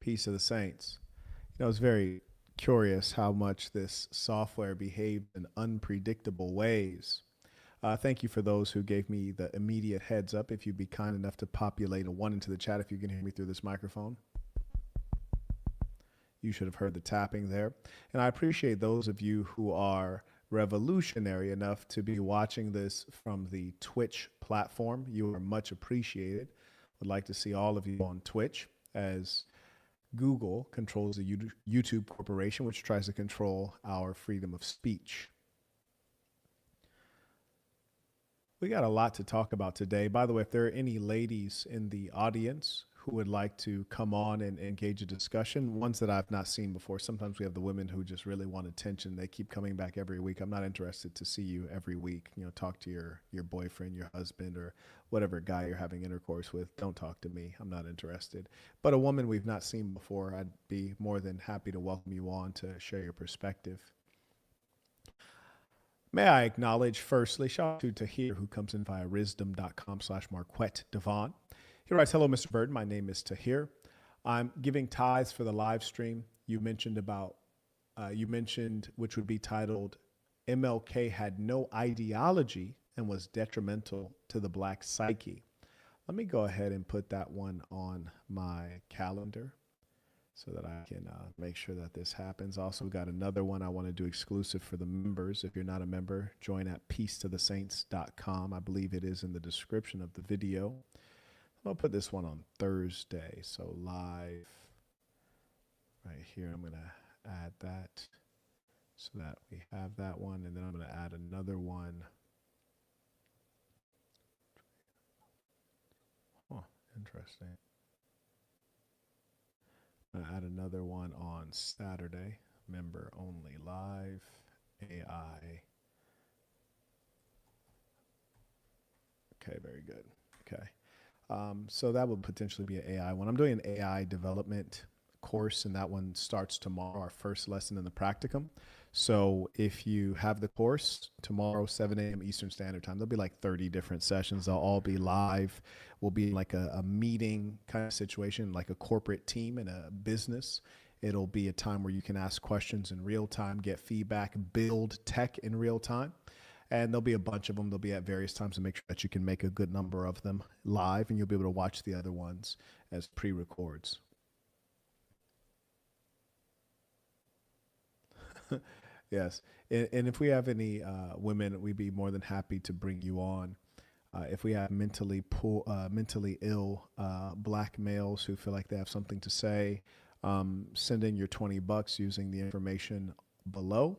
Peace of the Saints. It's very curious how much this software behaved in unpredictable ways. Thank you for those who gave me the immediate heads up. If you'd be kind enough to populate a one into the chat if you can hear me through this microphone. You should have heard the tapping there. And I appreciate those of you who are revolutionary enough to be watching this from the Twitch platform. You are much appreciated. Would like to see all of you on Twitch, as Google controls the YouTube corporation, which tries to control our freedom of speech. We got a lot to talk about today. By the way, if there are any ladies in the audience who would like to come on and engage a discussion, ones that I've not seen before. Sometimes we have the women who just really want attention. They keep coming back every week. I'm not interested to see you every week. Talk to your boyfriend, your husband, or whatever guy you're having intercourse with. Don't talk to me. I'm not interested. But a woman we've not seen before, I'd be more than happy to welcome you on to share your perspective. May I acknowledge, firstly, shout out to Tahir, who comes in via wisdom.com/Marquett Devon. He writes, hello, Mr. Burton. My name is Tahir. I'm giving tithes for the live stream. You mentioned, which would be titled, MLK had no ideology and was detrimental to the black psyche. Let me go ahead and put that one on my calendar so that I can make sure that this happens. Also got another one I want to do exclusive for the members. If you're not a member, join at peacetothesaints.com. I believe it is in the description of the video. I'll put this one on Thursday, so live right here. I'm going to add that so that we have that one, and then I'm going to add another one. Oh, interesting. I'm going to add another one on Saturday, member only live, AI. Okay, very good. Okay. So that would potentially be an AI one. I'm doing an AI development course, and that one starts tomorrow, our first lesson in the practicum. So if you have the course tomorrow, 7 a.m. Eastern Standard Time, there'll be like 30 different sessions. They'll all be live. We'll be like a meeting kind of situation, like a corporate team in a business. It'll be a time where you can ask questions in real time, get feedback, build tech in real time. And there'll be a bunch of them. They'll be at various times to make sure that you can make a good number of them live, and you'll be able to watch the other ones as pre-records. Yes. And if we have any women, we'd be more than happy to bring you on. If we have mentally ill black males who feel like they have something to say, send in your $20 using the information below.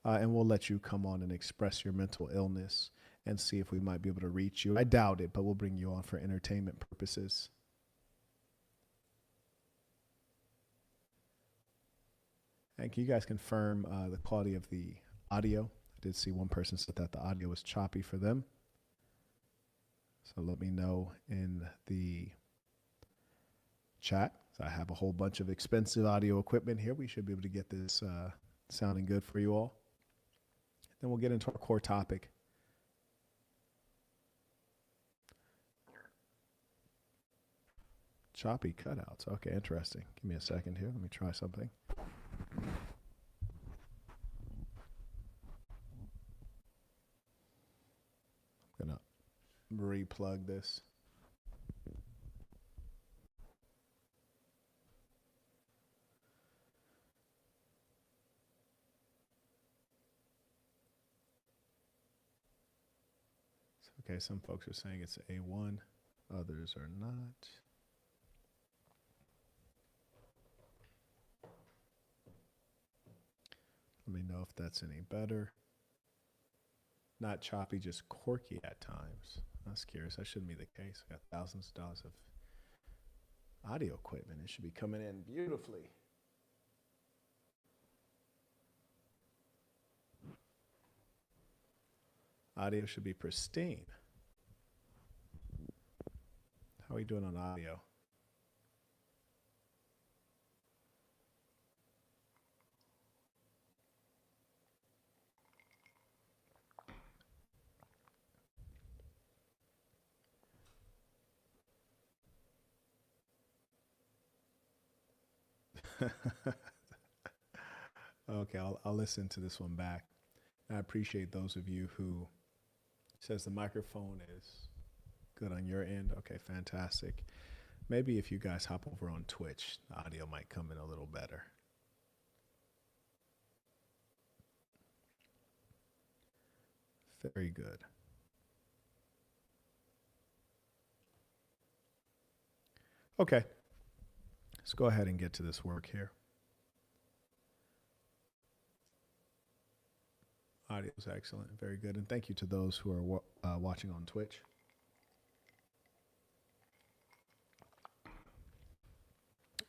And we'll let you come on and express your mental illness and see if we might be able to reach you. I doubt it, but we'll bring you on for entertainment purposes. And can you guys confirm the quality of the audio? I did see one person said that the audio was choppy for them. So let me know in the chat. So I have a whole bunch of expensive audio equipment here. We should be able to get this sounding good for you all. Then we'll get into our core topic. Choppy cutouts. Okay, interesting. Give me a second here. Let me try something. I'm going to replug this. Okay, some folks are saying it's A1, others are not. Let me know if that's any better. Not choppy, just quirky at times. That's curious. That shouldn't be the case. I got thousands of dollars of audio equipment. It should be coming in beautifully. Audio should be pristine. How are we doing on audio? Okay, I'll listen to this one back. I appreciate those of you who says the microphone is good on your end. Okay, fantastic. Maybe if you guys hop over on Twitch, the audio might come in a little better. Very good. Okay, let's go ahead and get to this work here. Audio is excellent. Very good. And thank you to those who are watching on Twitch.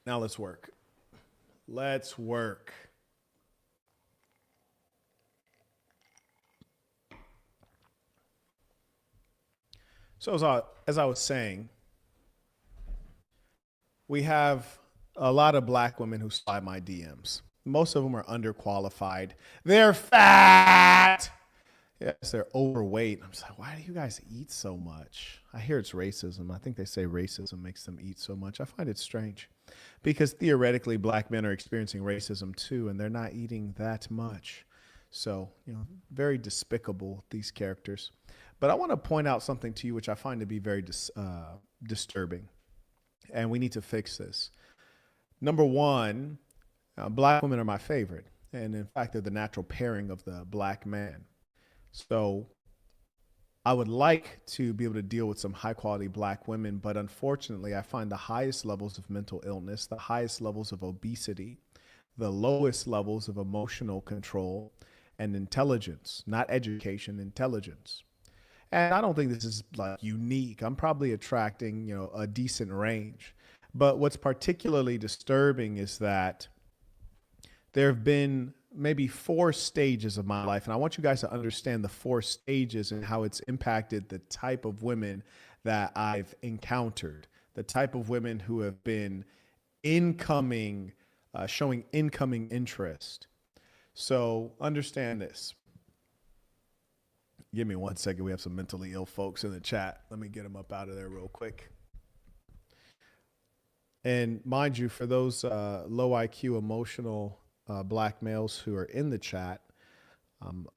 Now let's work. Let's work. So as I was saying, we have a lot of black women who slide my DMs. Most of them are underqualified. They're fat. Yes, they're overweight. I'm just like, why do you guys eat so much? I hear it's racism. I think they say racism makes them eat so much. I find it strange because theoretically black men are experiencing racism too, and they're not eating that much. So, very despicable, these characters. But I want to point out something to you which I find to be very disturbing, and we need to fix this. Number one, black women are my favorite, and in fact, they're the natural pairing of the black man. So I would like to be able to deal with some high quality black women, but unfortunately, I find the highest levels of mental illness, the highest levels of obesity, the lowest levels of emotional control and intelligence, not education, intelligence. And I don't think this is like unique. I'm probably attracting, a decent range. But what's particularly disturbing is that there have been maybe 4 stages of my life. And I want you guys to understand the 4 stages and how it's impacted the type of women that I've encountered, the type of women who have been incoming, showing incoming interest. So understand this. Give me 1 second. We have some mentally ill folks in the chat. Let me get them up out of there real quick. And mind you, for those low IQ, emotional black males who are in the chat,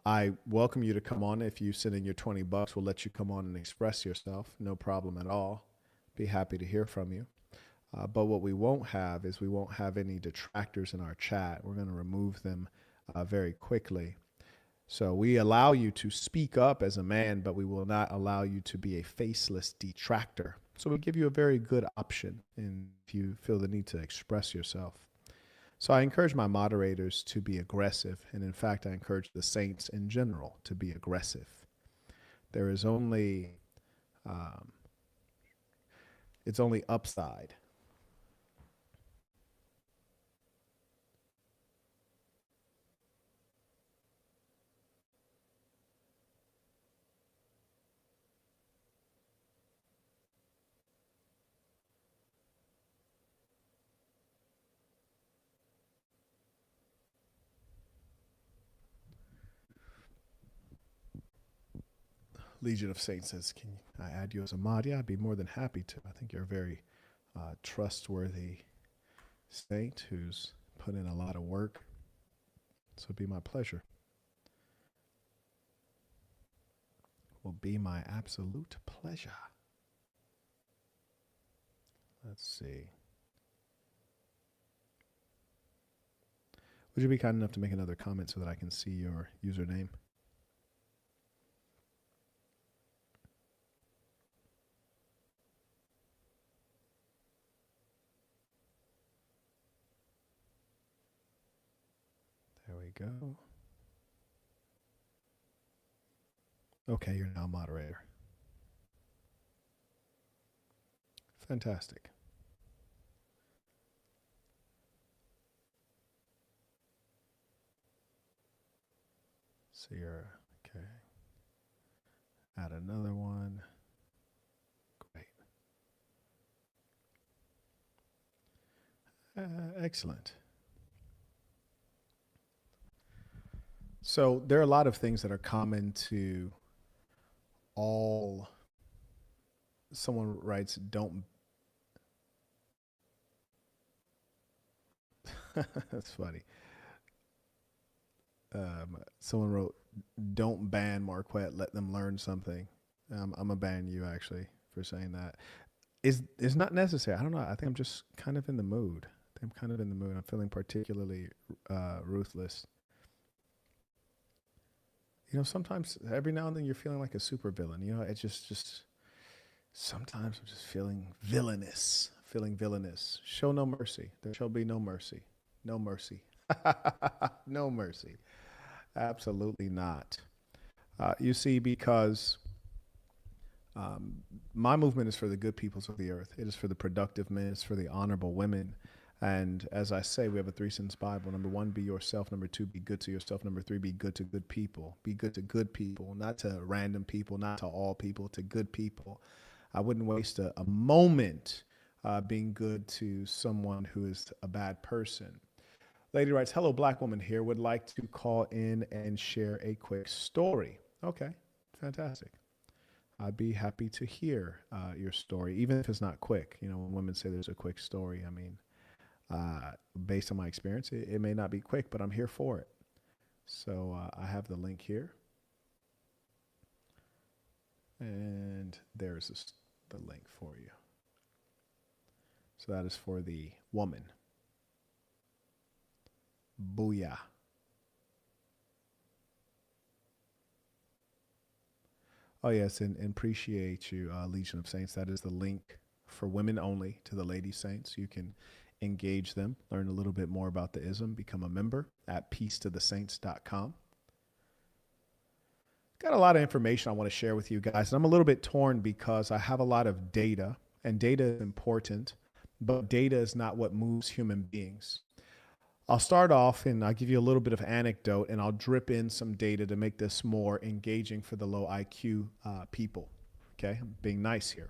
I welcome you to come on. If you send in your $20, we'll let you come on and express yourself. No problem at all. Be happy to hear from you. But what we won't have is we won't have any detractors in our chat. We're going to remove them very quickly. So we allow you to speak up as a man, but we will not allow you to be a faceless detractor. So we give you a very good option if you feel the need to express yourself. So I encourage my moderators to be aggressive. And in fact, I encourage the saints in general to be aggressive. There is it's only upside. Legion of Saints says, can I add you as a mod? Yeah, I'd be more than happy to. I think you're a very trustworthy saint who's put in a lot of work. So it'd be my pleasure. Will be my absolute pleasure. Let's see. Would you be kind enough to make another comment so that I can see your username? There we go. Okay, you're now moderator. Fantastic. So you're, okay. Add another one. Great. Excellent. So there are a lot of things that are common to all. Someone writes, don't. That's funny. Someone wrote, "Don't ban Marquette. Let them learn something." I'm gonna ban you actually for saying that. Is not necessary. I don't know. I think I'm just kind of in the mood. I think I'm kind of in the mood. I'm feeling particularly ruthless. Sometimes every now and then you're feeling like a supervillain. It's just sometimes I'm just feeling villainous. Show no mercy. There shall be no mercy. No mercy. No mercy. Absolutely not. You see, because my movement is for the good peoples of the earth. It is for the productive men. It's for the honorable women. And as I say, we have a 3 sentence Bible. Number 1, be yourself. Number 2, be good to yourself. Number 3, be good to good people. Be good to good people, not to random people, not to all people, to good people. I wouldn't waste a moment being good to someone who is a bad person. Lady writes, hello, black woman here. Would like to call in and share a quick story. Okay, fantastic. I'd be happy to hear your story, even if it's not quick. When women say there's a quick story, I mean, based on my experience, it may not be quick, but I'm here for it. So I have the link here. And there's the link for you. So that is for the woman. Booyah. Oh, yes, and appreciate you, Legion of Saints. That is the link for women only to the Lady Saints. You can engage them, learn a little bit more about the ism, become a member at peacetothesaints.com. Got a lot of information I want to share with you guys. And I'm a little bit torn because I have a lot of data, and data is important, but data is not what moves human beings. I'll start off and I'll give you a little bit of anecdote, and I'll drip in some data to make this more engaging for the low IQ people. Okay, I'm being nice here.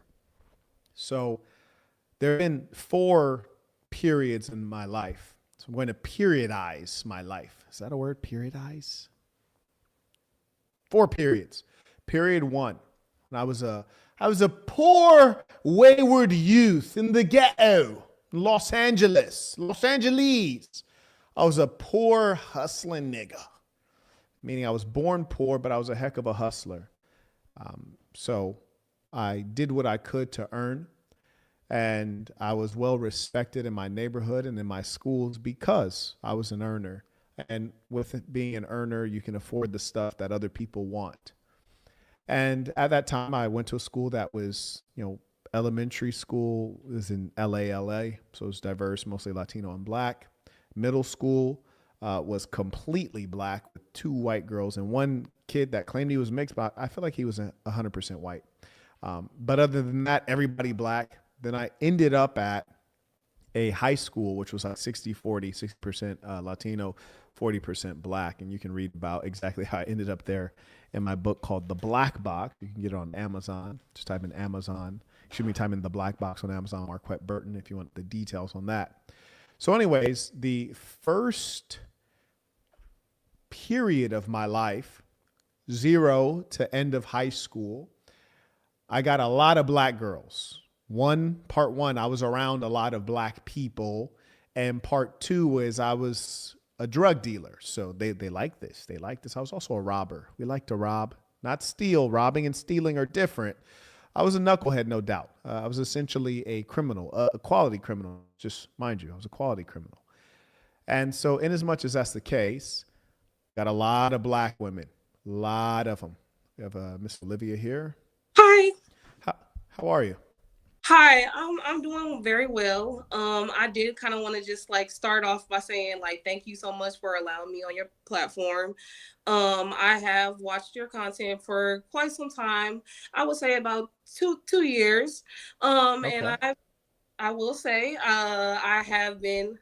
So there have been 4 periods in my life. So I'm going to periodize my life. Is that a word? Periodize? 4 periods. Period 1. When I was a poor, wayward youth in the ghetto, Los Angeles. I was a poor, hustling nigga, meaning I was born poor, but I was a heck of a hustler. So I did what I could to earn, and I was well respected in my neighborhood and in my schools because I was an earner. And with it being an earner, you can afford the stuff that other people want. And at that time, I went to a school that was, elementary school was in LA. So it was diverse, mostly Latino and black. Middle school was completely black with 2 white girls and 1 kid that claimed he was mixed, but I feel like he was 100% white. But other than that, everybody black. Then I ended up at a high school, which was like 60-40, 60% Latino, 40% black. And you can read about exactly how I ended up there in my book called The Black Box. You can get it on Amazon. Just type in Amazon. Type in The Black Box on Amazon, Marquett Burton, if you want the details on that. So anyways, the first period of my life, 0 to end of high school, I got a lot of black girls. Part one, I was around a lot of black people. And part 2 was I was a drug dealer. So they like this. They like this. I was also a robber. We like to rob, not steal. Robbing and stealing are different. I was a knucklehead, no doubt. I was essentially a criminal, a quality criminal. Just mind you, I was a quality criminal. And so in as much as that's the case, got a lot of black women, a lot of them. We have Miss Olivia here. Hi. How are you? Hi, I'm doing very well. I did kind of want to just start off by saying thank you so much for allowing me on your platform. I have watched your content for quite some time. I would say about two years. Okay. And I will say I have been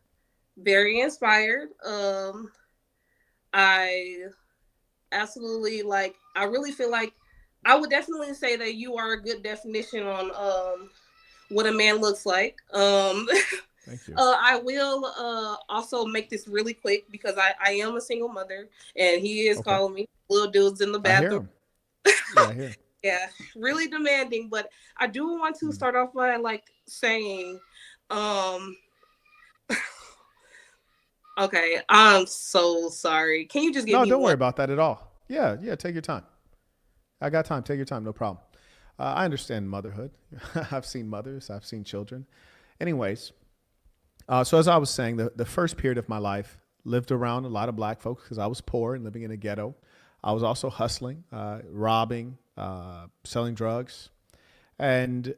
very inspired. I absolutely I really feel like I would definitely say that you are a good definition on what a man looks like. Thank you. I will also make this really quick because I am a single mother and he is Okay. calling me. Little dudes in the I hear bathroom. him. Yeah, I hear him. Yeah, really demanding. But I do want to start off by saying, um, Okay, I'm so sorry. Can you just give No, me don't worry one? about that at all. Yeah, yeah, take your time. I got time. Take your time. No problem. I understand motherhood. I've seen mothers, I've seen children. Anyways, so as I was saying, the first period of my life lived around a lot of black folks because I was poor and living in a ghetto. I was also hustling, robbing, selling drugs, and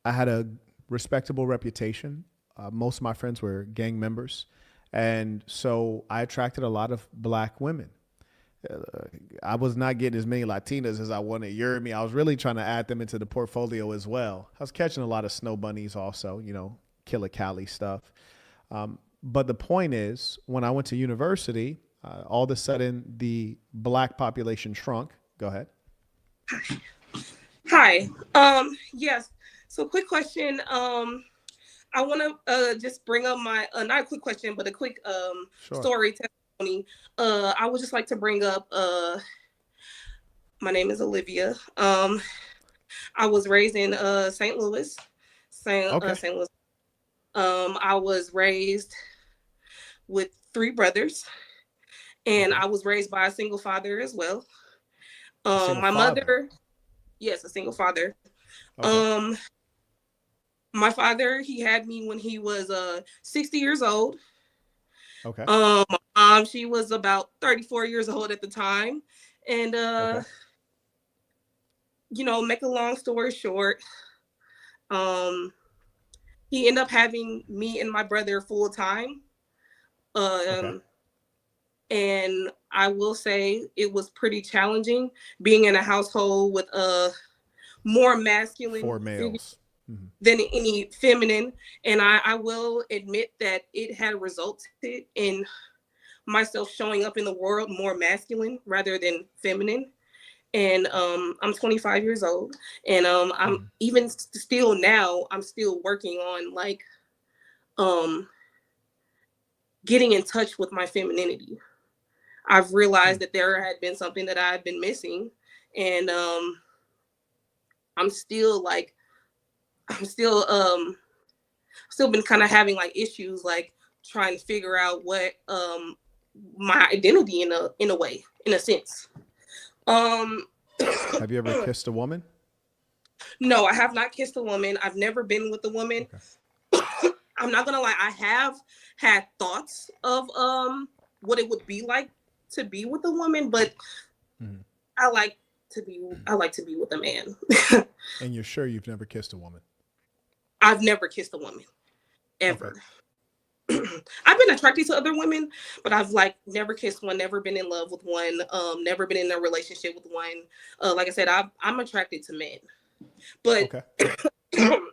I had a respectable reputation. Most of my friends were gang members, and so I attracted a lot of black women. Uh, I was not getting as many Latinas as I wanted. You're me. I was really trying to add them into the portfolio as well. I was catching a lot of snow bunnies, also, Killer Cali stuff. But the point is, when I went to university, all of a sudden the black population shrunk. Go ahead. Hi. Yes. So, quick question. I want to just bring up my not a quick question, but a quick Sure. story testimony. I would just like to bring up. My name is Olivia. I was raised in St. Louis, Okay. St. Louis. I was raised with three brothers, and Okay. I was raised by a single father as well. A single My father. mother, yes, a single father. Okay. Um, my father, he had me when he was 60 years old. Okay. My mom, she was about 34 years old at the time. And Okay. make a long story short, um, he ended up having me and my brother full time. Okay. Um, and I will say it was pretty challenging being in a household with a more masculine Four figure males. Hmm. than any feminine. And I will admit that it had resulted in myself showing up in the world more masculine rather than feminine. And I'm 25 years old, and I'm Hmm. even still now. I'm still working on like um, getting in touch with my femininity. I've realized that there had been something that I had been missing, and I'm still like I'm still been kind of having like issues like trying to figure out what my identity in a way, in a sense. Um Have you ever kissed a woman? no, I have not kissed a woman. I've never been with a woman. Okay. I'm not gonna lie, I have had thoughts of what it would be like to be with a woman, but Hmm. I like I like to be with a man. And you're sure you've never kissed a woman? I've never kissed a woman Okay. ever. I've been attracted to other women, but I've like never kissed one, never been in love with one, never been in a relationship with one. Like I said, I'm attracted to men, but Okay.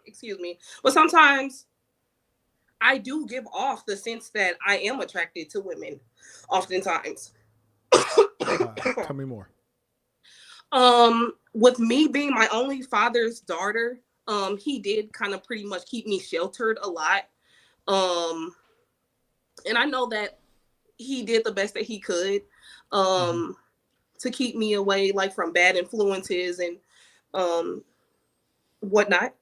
excuse me. But sometimes I do give off the sense that I am attracted to women, oftentimes. Tell me more. With me being my only father's daughter, he did kind of pretty much keep me sheltered a lot. Um, and I know that he did the best that he could Hmm. um to keep me away like from bad influences and um whatnot.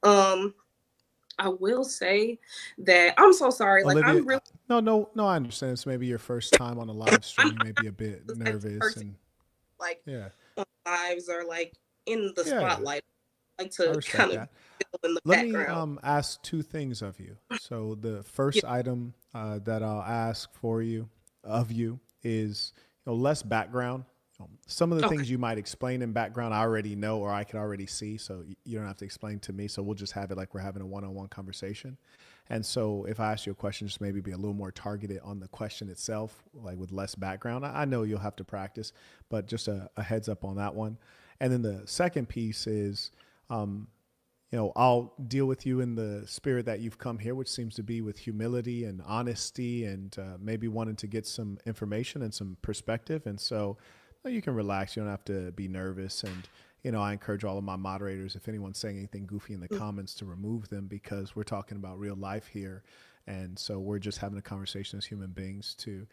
I will say that I'm so sorry. Like Olivia, I'm really no, no, no. I understand. It's maybe your first time on a live stream. You I'm may be a bit the type of nervous, person and like yeah, lives are like in the yeah, yeah. spotlight. I like I to respect kind of that. feel in the Let me background. ask two things of you. So the Yeah. first item that I'll ask for you of you is less background. Some of the Okay. things you might explain in background I already know or I could already see, so you don't have to explain to me. So we'll just have it like we're having a one-on-one conversation. And so if I ask you a question, just maybe be a little more targeted on the question itself, like with less background. I know you'll have to practice, but just a heads up on that one. And then the second piece is um, I'll deal with you in the spirit that you've come here, which seems to be with humility and honesty and maybe wanting to get some information and some perspective. And so you can relax. You don't have to be nervous. And, I encourage all of my moderators, if anyone's saying anything goofy in the comments, to remove them because we're talking about real life here. And so we're just having a conversation as human beings to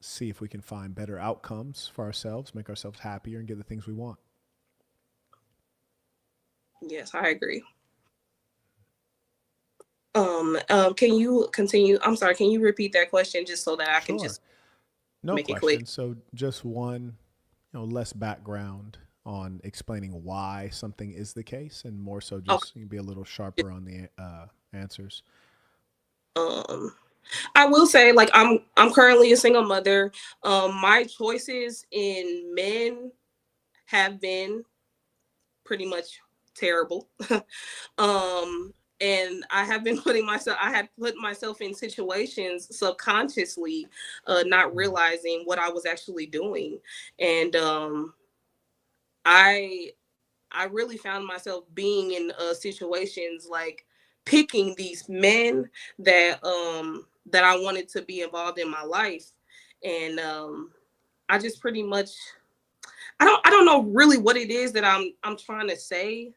see if we can find better outcomes for ourselves, make ourselves happier, and get the things we want. Yes, I agree. Can you continue? I'm sorry. Can you repeat that question just so that I can Sure. just No make it quick? question. So just one, less background on explaining why something is the case, and more so Okay. just be a little sharper on the answers. Um, I will say, like, I'm currently a single mother. My choices in men have been pretty much terrible. um, and I have been I had put myself in situations subconsciously, not Mm. realizing what I was actually doing. And I I really found myself being in situations like picking these men that I wanted to be involved in my life. And I just pretty much I don't know really what it is that I'm trying to say,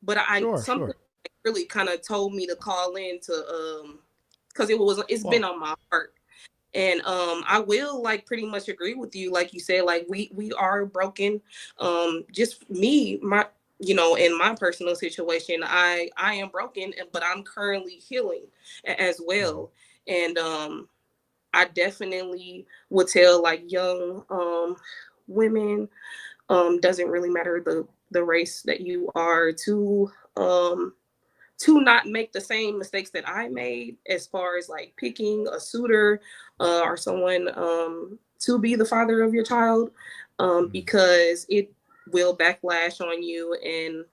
but I Sure, something sure. really kind of told me to call in to because it's been Well, on my heart. And I will like pretty much agree with you, like you said, like we are broken. Just me, my in my personal situation, I am broken, but I'm currently healing as mhm. well. And I definitely would tell like young women, doesn't really matter the race that you are, to not make the same mistakes that I made as far as like picking a suitor, or someone, to be the father of your child, Mhm. because it will backlash on you. And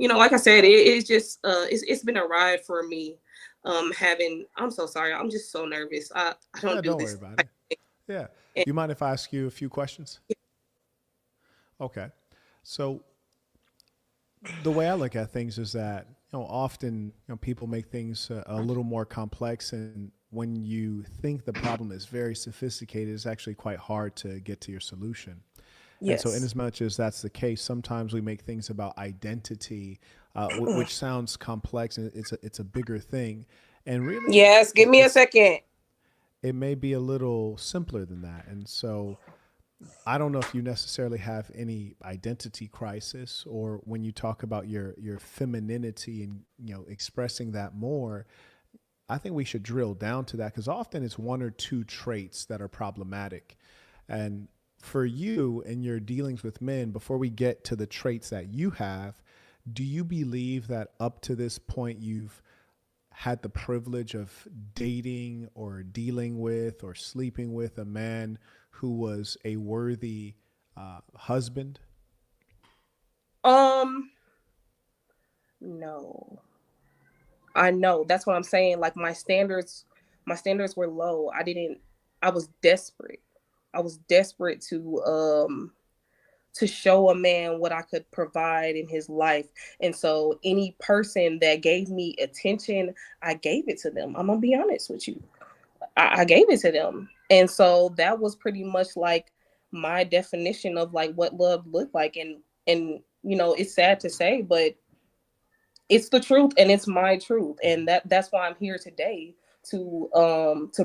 like I said, it's just it's been a ride for me. Having I'm so sorry, I'm just so nervous. I Yeah, don't do don't worry this about type it. Yeah. of You mind if I ask you a few questions? Okay. So the way I look at things is that often people make things a little more complex, and when you think the problem is very sophisticated, it's actually quite hard to get to your solution. And so, in yes. as much as that's the case, sometimes we make things about identity, which sounds complex, and it's a bigger thing. And really, Yes, give me a it's second. it may be a little simpler than that. And so, I don't know if you necessarily have any identity crisis, or when you talk about your femininity and expressing that more. I think we should drill down to that, because often it's one or two traits that are problematic. And for you and your dealings with men, before we get to the traits that you have, do you believe that up to this point you've had the privilege of dating or dealing with or sleeping with a man who was a worthy husband? Um, no. I know. That's what I'm saying. Like my standards were low. I was desperate. I was desperate to show a man what I could provide in his life. And so any person that gave me attention, I gave it to them. I'm gonna be honest with you. I gave it to them. And so that was pretty much like my definition of like what love looked like. And it's sad to say, but it's the truth and it's my truth. And that's why I'm here today, to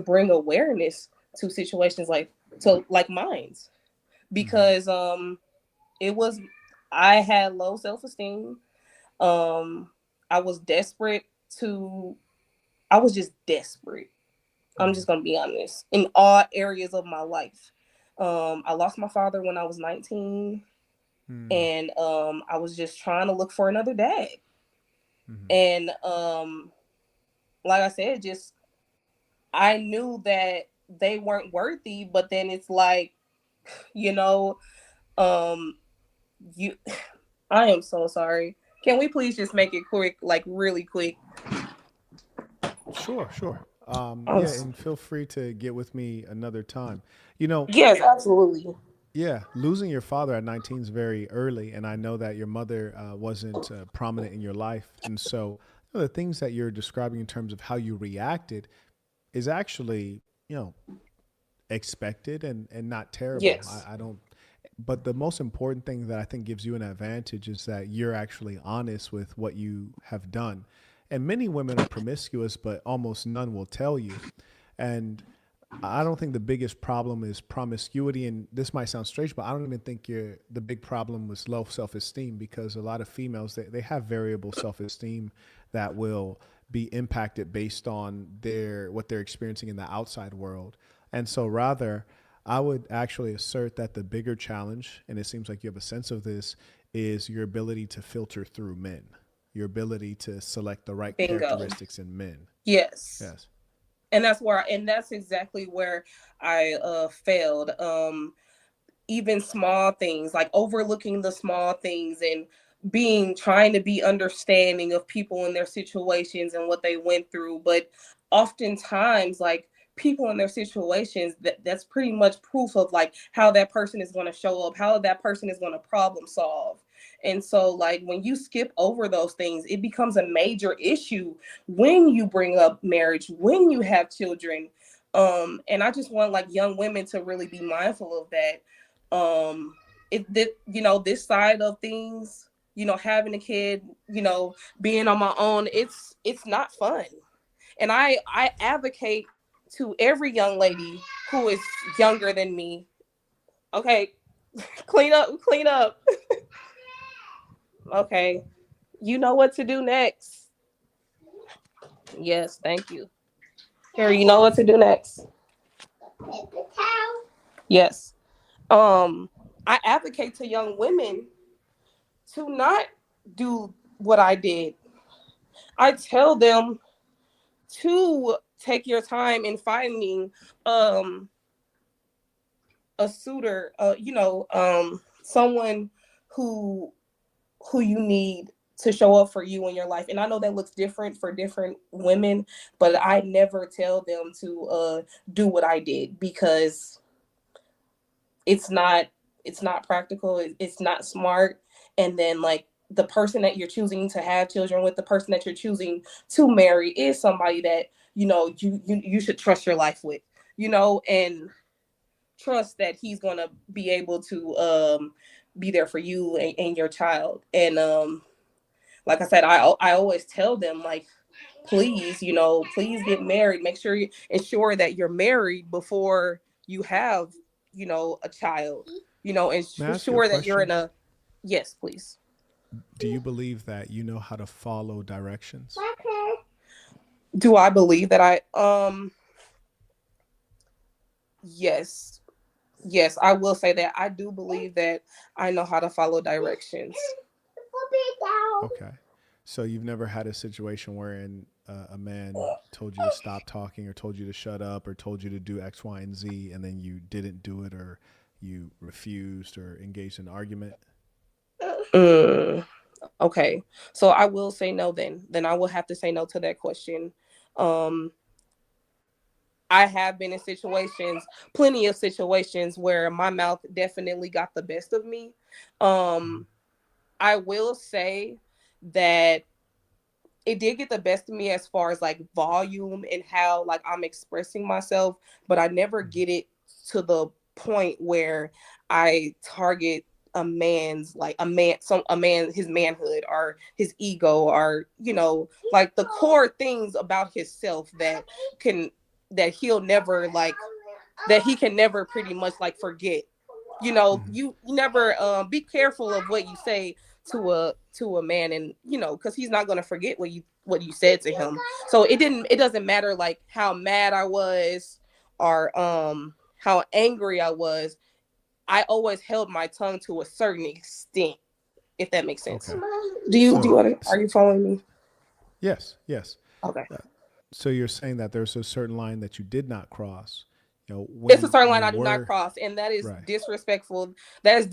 bring awareness to situations like mine's, Mm-hmm. because it was I had low self-esteem. um I was desperate to I was just desperate. I'm Mm-hmm. just gonna be honest, in all areas of my life. I lost my father when I was 19, Mm-hmm. and I was just trying to look for another dad. Mm-hmm. And like I said, just I knew that they weren't worthy, but then it's like, you know, um, you. I am so sorry. Can we please just make it quick, like really quick? Sure, sure. I'm Yeah, s- and feel free to get with me another time. You know, yes, absolutely. yeah, losing your father at 19 is very early, and I know that your mother wasn't prominent in your life, and so the things that you're describing in terms of how you reacted is actually, you know, expected and not terrible. Yes. I don't. But the most important thing that I think gives you an advantage is that you're actually honest with what you have done. And many women are promiscuous, but almost none will tell you. And I don't think the biggest problem is promiscuity. And this might sound strange, but I don't even think the big problem was low self esteem, because a lot of females, they have variable self esteem that will be impacted based on what they're experiencing in the outside world. And so rather, I would actually assert that the bigger challenge, and it seems like you have a sense of this, is your ability to filter through men, your ability to select the right Bingo. characteristics in men. Yes. Yes. And that's exactly where I failed. Even small things, like overlooking the small things and trying to be understanding of people and their situations and what they went through. But oftentimes, like, people in their situations, that's pretty much proof of like how that person is going to show up, how that person is going to problem solve. And so, like, when you skip over those things, it becomes a major issue when you bring up marriage, when you have children. And I just want like young women to really be mindful of that. This side of things, having a kid, being on my own, it's not fun. And I advocate to every young lady who is younger than me. Okay, clean up. Okay, you know what to do next. Yes, thank you. Here, you know what to do next. Yes. I advocate to young women to not do what I did. I tell them to take your time in finding a suitor, someone who you need to show up for you in your life. And I know that looks different for different women, but I never tell them to do what I did, because it's not practical, it's not smart. And then, like, the person that you're choosing to have children with, the person that you're choosing to marry, is somebody that you should trust your life with, and trust that he's going to be able to be there for you and your child. And like I said, I always tell them, like, please get married. Make sure you ensure that you're married before you have a child, and ensure that you're in a. Yes, please. Do you believe that you know how to follow directions? Do I believe that yes, I will say that I do believe that I know how to follow directions. Okay. So you've never had a situation wherein a man told you to stop talking, or told you to shut up, or told you to do X, Y, and Z, and then you didn't do it, or you refused, or engaged in an argument? Okay. So I will say no then. Then I will have to say no to that question. I have been in plenty of situations where my mouth definitely got the best of me. I will say that it did get the best of me as far as like volume and how like I'm expressing myself, but I never get it to the point where I target a man's his manhood or his ego, or like the core things about himself that he'll never like, that he can never pretty much like forget. You never be careful of what you say to a man, and because he's not going to forget what you said to him. So it doesn't matter like how mad I was, or how angry I was. I always held my tongue to a certain extent, if that makes sense. Okay. Are you following me? Yes. Okay. So you're saying that there's a certain line that you did not cross. It's a certain line I do not cross, and that is right. disrespectful. That is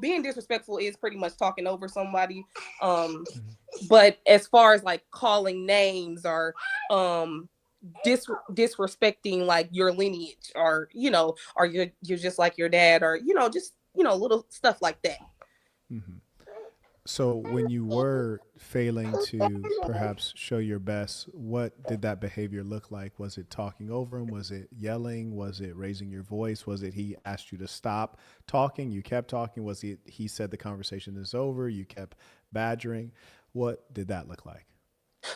being disrespectful is pretty much talking over somebody. But as far as like calling names, or disrespecting like your lineage, or or you're just like your dad, or just little stuff like that. Mm-hmm. So when you were failing to perhaps show your best, what did that behavior look like? Was it talking over him? Was it yelling? Was it raising your voice? Was it he asked you to stop talking, you kept talking? Was he said the conversation is over, you kept badgering? What did that look like?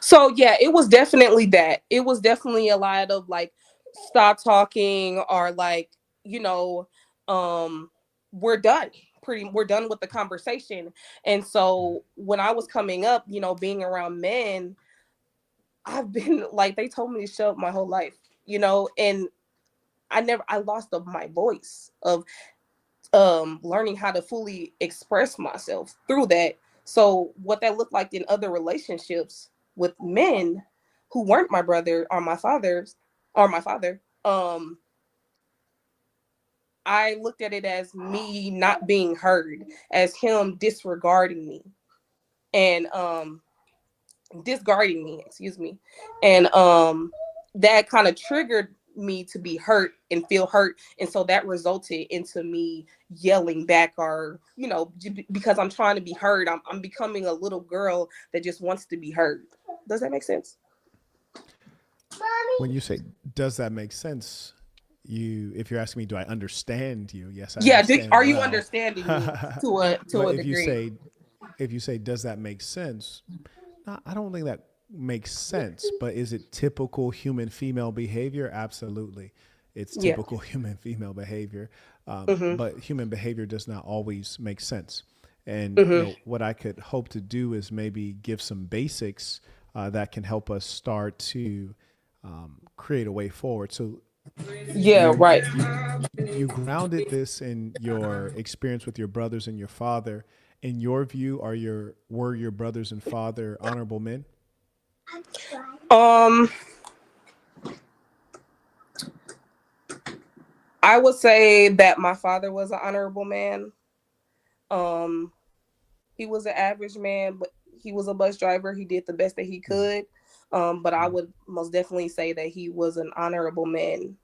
So yeah, it was definitely that. It was definitely a lot of like, stop talking, or like, we're done. We're done with the conversation. And so when I was coming up, being around men, I've been like, they told me to shut up my whole life, and I lost my voice of learning how to fully express myself through that. So what that looked like in other relationships with men who weren't my brother or my father, I looked at it as me not being heard, as him disregarding me and discarding me, excuse me. And that kind of triggered me to be hurt and feel hurt, and so that resulted into me yelling back, or because I'm trying to be heard, I'm becoming a little girl that just wants to be heard. Does that make sense? When you say, does that make sense? If you're asking me, do I understand you? Yes, I Yeah, understand are you well. understanding me to But a degree? if you say, does that make sense? No, I don't think that makes sense, but is it typical human female behavior? Absolutely. It's Yeah. typical human female behavior. Mhm. But human behavior does not always make sense. And Mhm. what I could hope to do is maybe give some basics that can help us start to create a way forward. So Yeah, you right. you grounded this in your experience with your brothers and your father. In your view, were your brothers and father honorable men? Um, I would say that my father was an honorable man. Um, he was an average man, but he was a bus driver. He did the best that he Mm, could. But I mm. would most definitely say that he was an honorable man.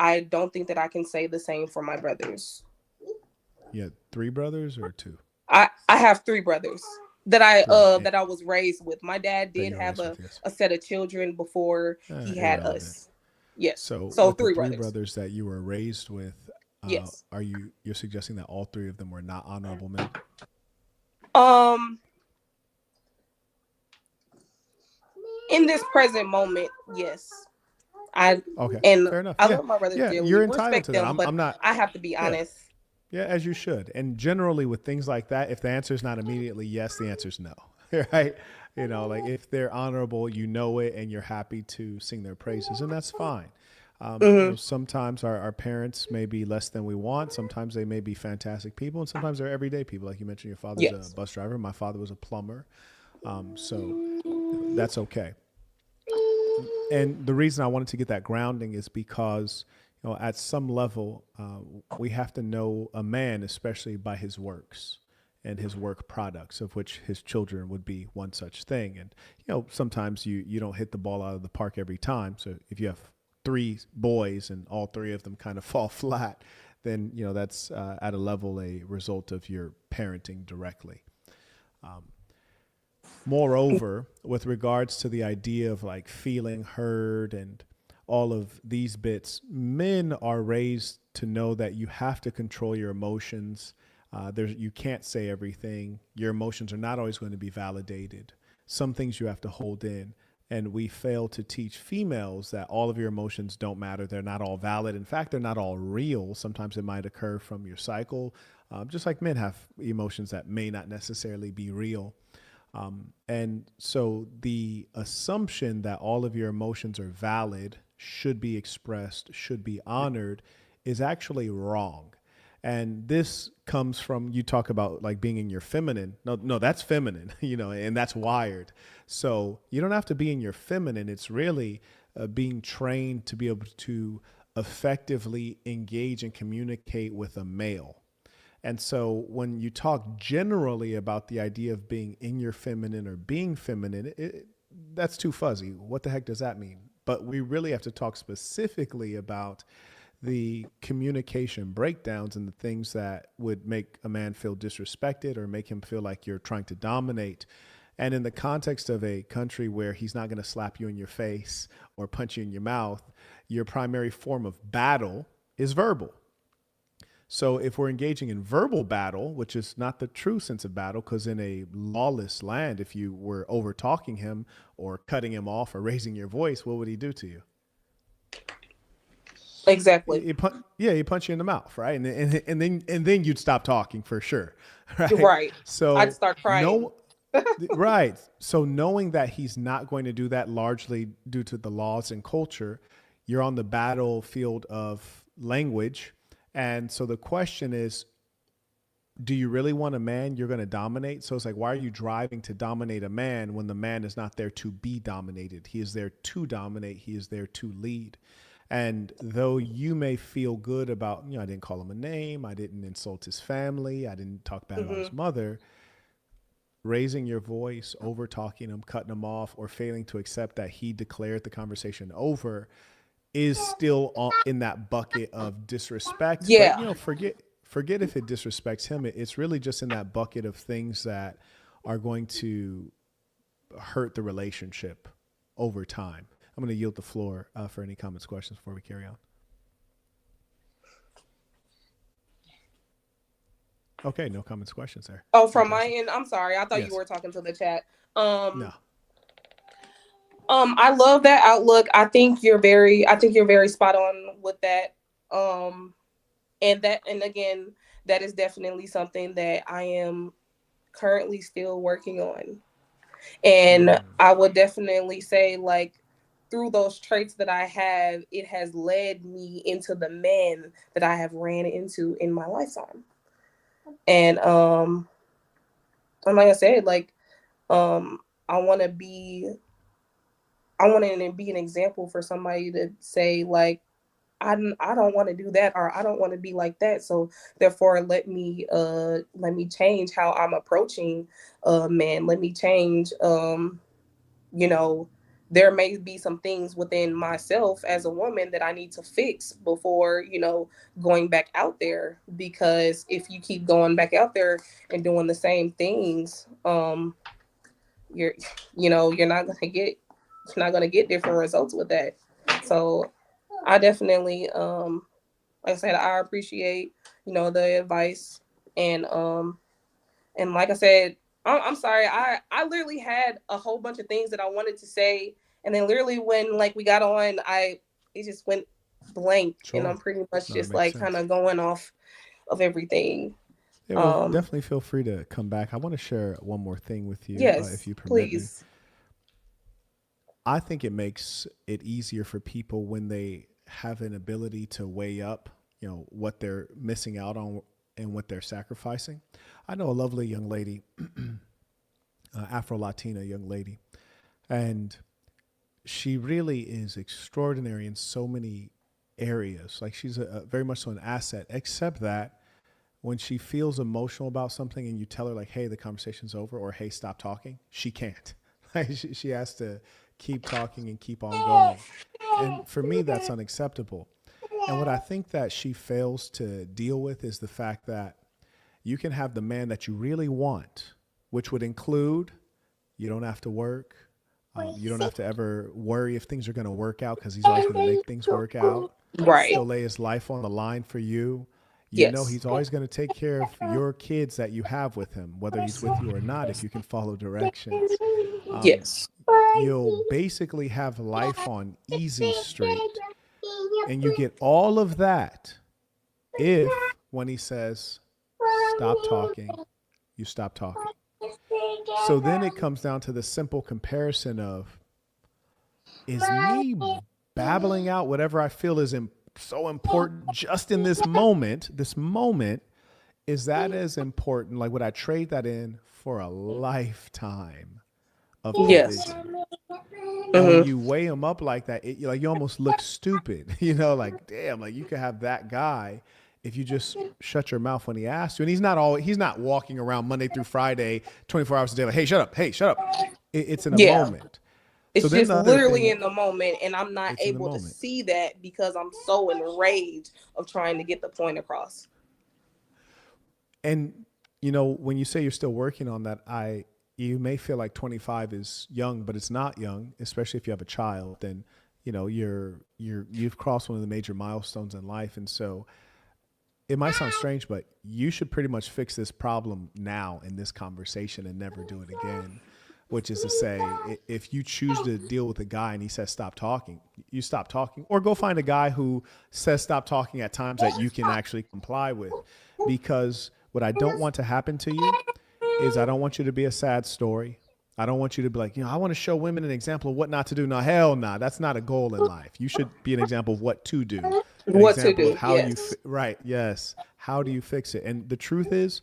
I don't think that I can say the same for my brothers. You had three brothers or two? I have three brothers that I Three. that I was raised with. My dad That did you were have raised with, yes. a set of children before he had Irrelevant. us. Yes. So, So with the three three brothers. brothers that you were raised with, Yes. you're suggesting that all three of them were not honorable men? Um in this present moment, yes. I Okay, and fair enough. I Yeah, love my brothers yeah, dearly. you're entitled Respect to that. them, but I'm not. I have to be Yeah, honest. yeah, as you should. And generally, with things like that, if the answer is not immediately yes, the answer is no. Right? Like if they're honorable, you know it, and you're happy to sing their praises, and that's fine. Hmm. Sometimes our parents may be less than we want. Sometimes they may be fantastic people, and sometimes they're everyday people. Like you mentioned, your father's a Yes. bus driver. My father was a plumber. So that's okay. And the reason I wanted to get that grounding is because, at some level, we have to know a man, especially by his works and his work products, of which his children would be one such thing. And, sometimes you don't hit the ball out of the park every time. So if you have three boys and all three of them kind of fall flat, then, that's at a level a result of your parenting directly. Moreover, with regards to the idea of like feeling heard and all of these bits, men are raised to know that you have to control your emotions. You can't say everything. Your emotions are not always going to be validated. Some things you have to hold in. And we fail to teach females that all of your emotions don't matter. They're not all valid. In fact, they're not all real. Sometimes it might occur from your cycle, just like men have emotions that may not necessarily be real. And so the assumption that all of your emotions are valid, should be expressed, should be honored, is actually wrong. And this comes from, you talk about like being in your feminine. No, no, that's feminine, and that's wired. So you don't have to be in your feminine. It's really being trained to be able to effectively engage and communicate with a male. And so when you talk generally about the idea of being in your feminine or being feminine, that's too fuzzy. What the heck does that mean? But we really have to talk specifically about the communication breakdowns and the things that would make a man feel disrespected or make him feel like you're trying to dominate. And in the context of a country where he's not going to slap you in your face or punch you in your mouth, your primary form of battle is verbal. So if we're engaging in verbal battle, which is not the true sense of battle, because in a lawless land, if you were over talking him or cutting him off or raising your voice, what would he do to you? Exactly. He'd punch you in the mouth, right? And then you'd stop talking for sure, right? Right. I'd So start crying. no, Right. So knowing that he's not going to do that largely due to the laws and culture, you're on the battlefield of language. And so the question is, do you really want a man you're going to dominate? So it's like, why are you driving to dominate a man when the man is not there to be dominated? He is there to dominate. He is there to lead. And though you may feel good about, I didn't call him a name, I didn't insult his family, I didn't talk bad about his Hmm. mother, raising your voice, over talking him, cutting him off, or failing to accept that he declared the conversation over is still in that bucket of disrespect. But Yeah. forget if it disrespects him. It's really just in that bucket of things that are going to hurt the relationship over time. I'm going to yield the floor for any comments, questions before we carry on. Okay, no comments, questions there. Oh, from my Fantastic. end, I'm sorry. I thought you Yes. were talking to the chat. Um, No. I love that outlook. I think you're very spot on with that. Um, and again, that is definitely something that I am currently still working on. And Mm. I would definitely say, like, through those traits that I have, it has led me into the men that I have ran into in my lifetime. And like I said, like, um, I want to be, I want to be an example for somebody to say, like, I don't want to do that, or I don't want to be like that. So therefore, let me change how I'm approaching men. Let me change. You know, there may be some things within myself as a woman that I need to fix before, going back out there. Because if you keep going back out there and doing the same things, you're, you're not gonna get different results with that. So I definitely, like I said, I appreciate, the advice. And like I said, I'm sorry. I literally had a whole bunch of things that I wanted to say, and then literally when, like, we got on, it just went blank, and I'm Sure. pretty much No, that just makes like kind sense. of going off of everything. Yeah, well, Um, definitely feel free to come back. I want to share one more thing with you, if yes, you permit me. please. I think it makes it easier for people when they have an ability to weigh up, what they're missing out on and what they're sacrificing. I know a lovely young lady, Afro Latina young lady, and she really is extraordinary in so many areas. Like she's very much so an asset, except that when she feels emotional about something and you tell her like, hey, the conversation's over, or hey, stop talking, she can't. Like she has to keep talking and keep on going. And for me, that's unacceptable. And what I think that she fails to deal with is the fact that you can have the man that you really want, which would include you don't have to work. You don't have to ever worry if things are going to work out because he's always going to make things work out. Right. He'll lay his life on the line for you. Yes. He's always going to take care of your kids that you have with him, whether he's with you or not, if you can follow directions. Um, Yes. you'll basically have life on easy street, and you get all of that if, when he says, stop talking, you stop talking. So then it comes down to the simple comparison of, is me babbling out whatever I feel is so important just in this moment, is that as important? Like, would I trade that in for a lifetime of Yes. division? And when Hmm. you weigh them up like that, you almost look stupid, like, damn, like you could have that guy if you just shut your mouth when he asks you. And he's not walking around Monday through Friday, 24 hours a day, like, hey, shut up. It's in a Yeah. moment. So It's then just the other literally thing, in the moment, and I'm not it's in the able to moment. see that because I'm so enraged of trying to get the point across. And when you say you're still working on that, you may feel like 25 is young, but it's not young, especially if you have a child. Then you've crossed one of the major milestones in life, and so it might sound strange, but you should pretty much fix this problem now in this conversation and never do it again. Which is to say, if you choose to deal with a guy and he says stop talking, you stop talking, or go find a guy who says stop talking at times that you can actually comply with. Because what I don't want to happen to you is I don't want you to be a sad story. I don't want you to be like, I want to show women an example of what not to do. No, hell nah. That's not a goal in life. You should be an example of what to do, an What to example of do? how Yes. right. Yes. How do you fix it? And the truth is,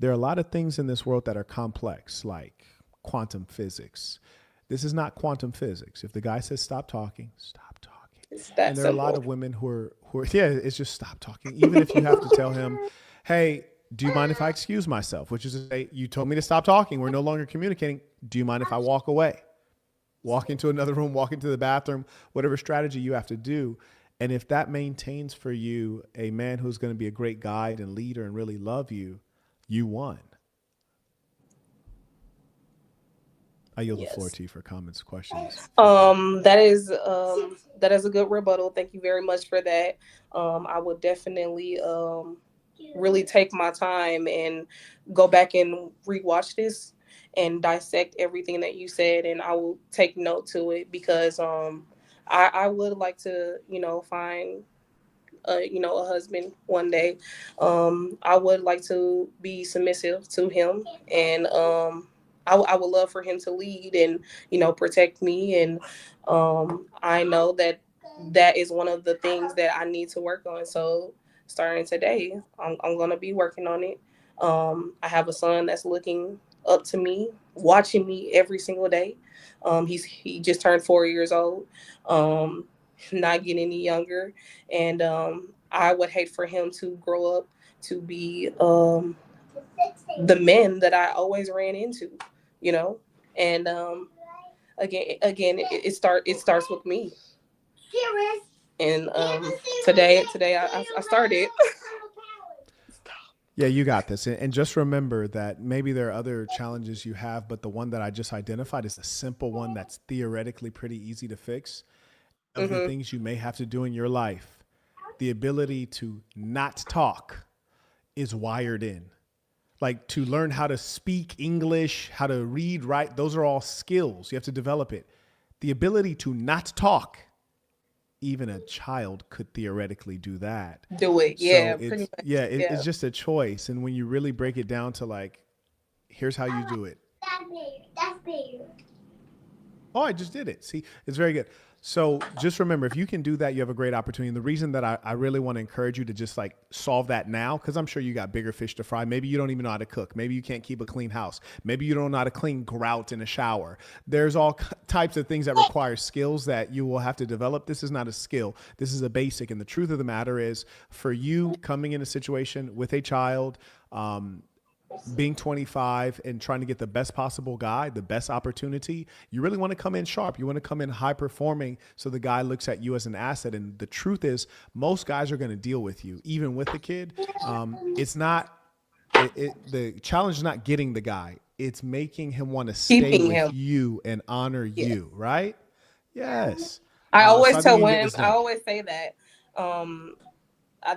there are a lot of things in this world that are complex, like quantum physics. This is not quantum physics. If the guy says stop talking, stop talking. It's And that there are a lot simple. of women who are yeah, it's just stop talking. Even if you have to tell him, hey, do you mind if I excuse myself? Which is to say, you told me to stop talking. We're no longer communicating. Do you mind if I walk away? Walk into another room, walk into the bathroom, whatever strategy you have to do. And if that maintains for you a man who's going to be a great guide and leader and really love you, you won. I yield the floor Yes. to you for comments, questions, feedback. That is a good rebuttal. Thank you very much for that. I would definitely really take my time and go back and rewatch this and dissect everything that you said, and I will take note to it because I would like to find a husband one day. I would like to be submissive to him, and I would love for him to lead and protect me. And I know that that is one of the things that I need to work on. So starting today, I'm gonna be working on it. I have a son that's looking up to me, watching me every single day. He just turned 4 years old. Um, not getting any younger, and I would hate for him to grow up to be the men that I always ran into, you know. And again, it starts with me. And today I started. Yeah, you got this. And just remember that maybe there are other challenges you have, but the one that I just identified is a simple one that's theoretically pretty easy to fix. Of the Hmm. things you may have to do in your life, the ability to not talk is wired in. Like to learn how to speak English, how to read, write, those are all skills. You have to develop it. The ability to not talk, even a child could theoretically do that. Do it, So yeah, pretty much, yeah, yeah. it's just a choice. And when you really break it down to like, here's how you do it. Oh, I just did it. See, it's very good. So just remember, if you can do that, you have a great opportunity. And the reason that I really want to encourage you to just like solve that now, because I'm sure you got bigger fish to fry. Maybe you don't even know how to cook. Maybe you can't keep a clean house. Maybe you don't know how to clean grout in a shower. There's all types of things that require skills that you will have to develop. This is not a skill. This is a basic. And the truth of the matter is, for you coming in a situation with a child, being 25 and trying to get the best possible guy, the best opportunity, you really want to come in sharp. You want to come in high performing so the guy looks at you as an asset. And the truth is, most guys are going to deal with you, even with the kid. It's not, the challenge is not getting the guy, it's making him want to stay Keeping with him, you and honor yeah. you, right? Yes. I So always I think tell you can get women, this I done. always say that. Um,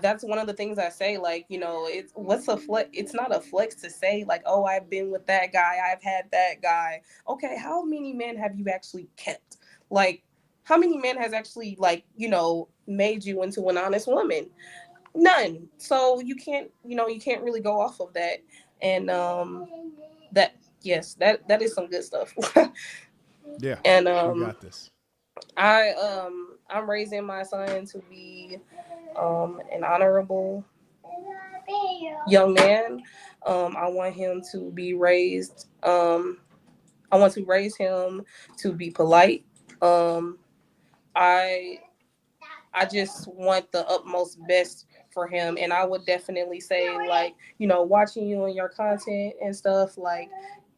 that's one of the things I say. Like, it's what's a flex? It's not a flex to say like, oh, I've been with that guy, I've had that guy. Okay, how many men have you actually kept? Like, how many men has actually like made you into an honest woman? None. So you can't really go off of that. And that yes, that is some good stuff. Yeah, And you got this. I'm raising my son to be an honorable young man. I want him to be raised. I want to raise him to be polite. Um, I I just want the utmost best for him, and I would definitely say like watching you and your content and stuff like.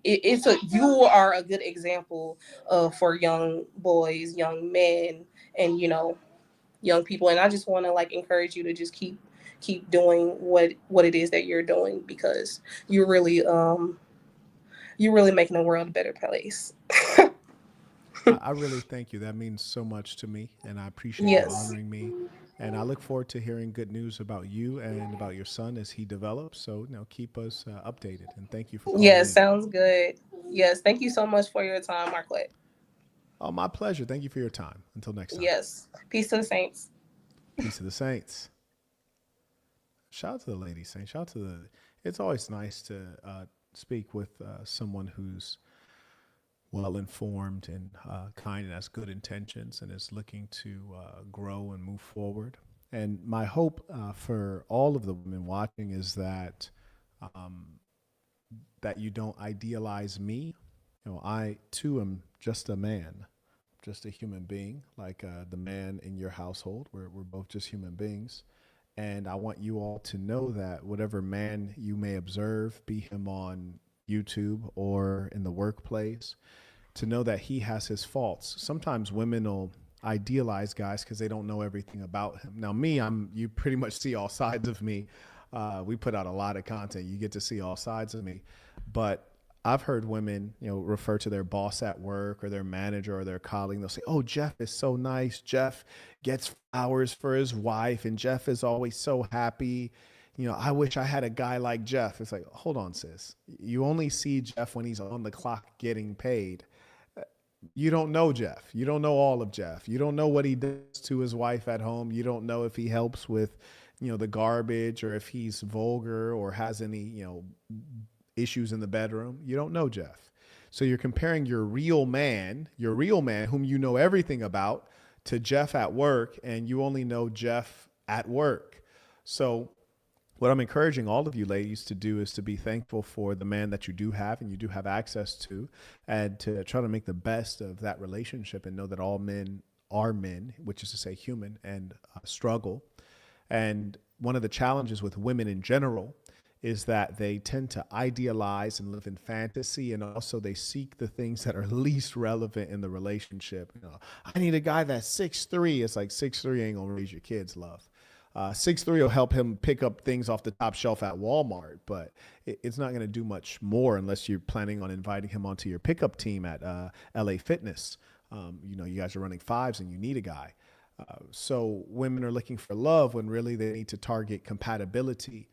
You are a good example for young boys, young men, and young people. And I just want to like encourage you to just keep doing what it is that you're doing, because you're really you're really making the world a better place. I really thank you. That means so much to me, and I appreciate you Yes. honoring me. And I look forward to hearing good news about you and about your son as he develops. So, keep us updated. And thank you for calling Yes, in. sounds good. Yes, thank you so much for your time, Marquette. Oh, my pleasure. Thank you for your time. Until next time. Yes, peace to the saints. Peace to the saints. Shout out to the ladies, saints. Shout out to the. It's always nice to speak with someone who's well informed and kind and has good intentions and is looking to grow and move forward. And my hope for all of the women watching is um, that you don't idealize me. I too am just a man, just a human being, like the man in your household. We're both just human beings. And I want you all to know that whatever man you may observe, be him on YouTube or in the workplace, to know that he has his faults. Sometimes women will idealize guys because they don't know everything about him. Now, me, you pretty much see all sides of me. We put out a lot of content. You get to see all sides of me. But I've heard women, refer to their boss at work or their manager or their colleague. They'll say, "Oh, Jeff is so nice. Jeff gets flowers for his wife, and Jeff is always so happy. I wish I had a guy like Jeff." It's like, hold on, sis. You only see Jeff when he's on the clock getting paid. You don't know Jeff. You don't know all of Jeff. You don't know what he does to his wife at home. You don't know if he helps with, the garbage, or if he's vulgar or has any, issues in the bedroom. You don't know Jeff. So you're comparing your real man whom you know everything about, to Jeff at work, and you only know Jeff at work. So what I'm encouraging all of you ladies to do is to be thankful for the man that you do have and you do have access to, and to try to make the best of that relationship, and know that all men are men, which is to say human, and struggle. And one of the challenges with women in general is that they tend to idealize and live in fantasy, and also they seek the things that are least relevant in the relationship. I need a guy that's 6'3". It's like 6'3" ain't gonna raise your kids, love. 6'3" will help him pick up things off the top shelf at Walmart, but it's not going to do much more unless you're planning on inviting him onto your pickup team at LA Fitness. You guys are running fives and you need a guy. So women are looking for love when really they need to target compatibility.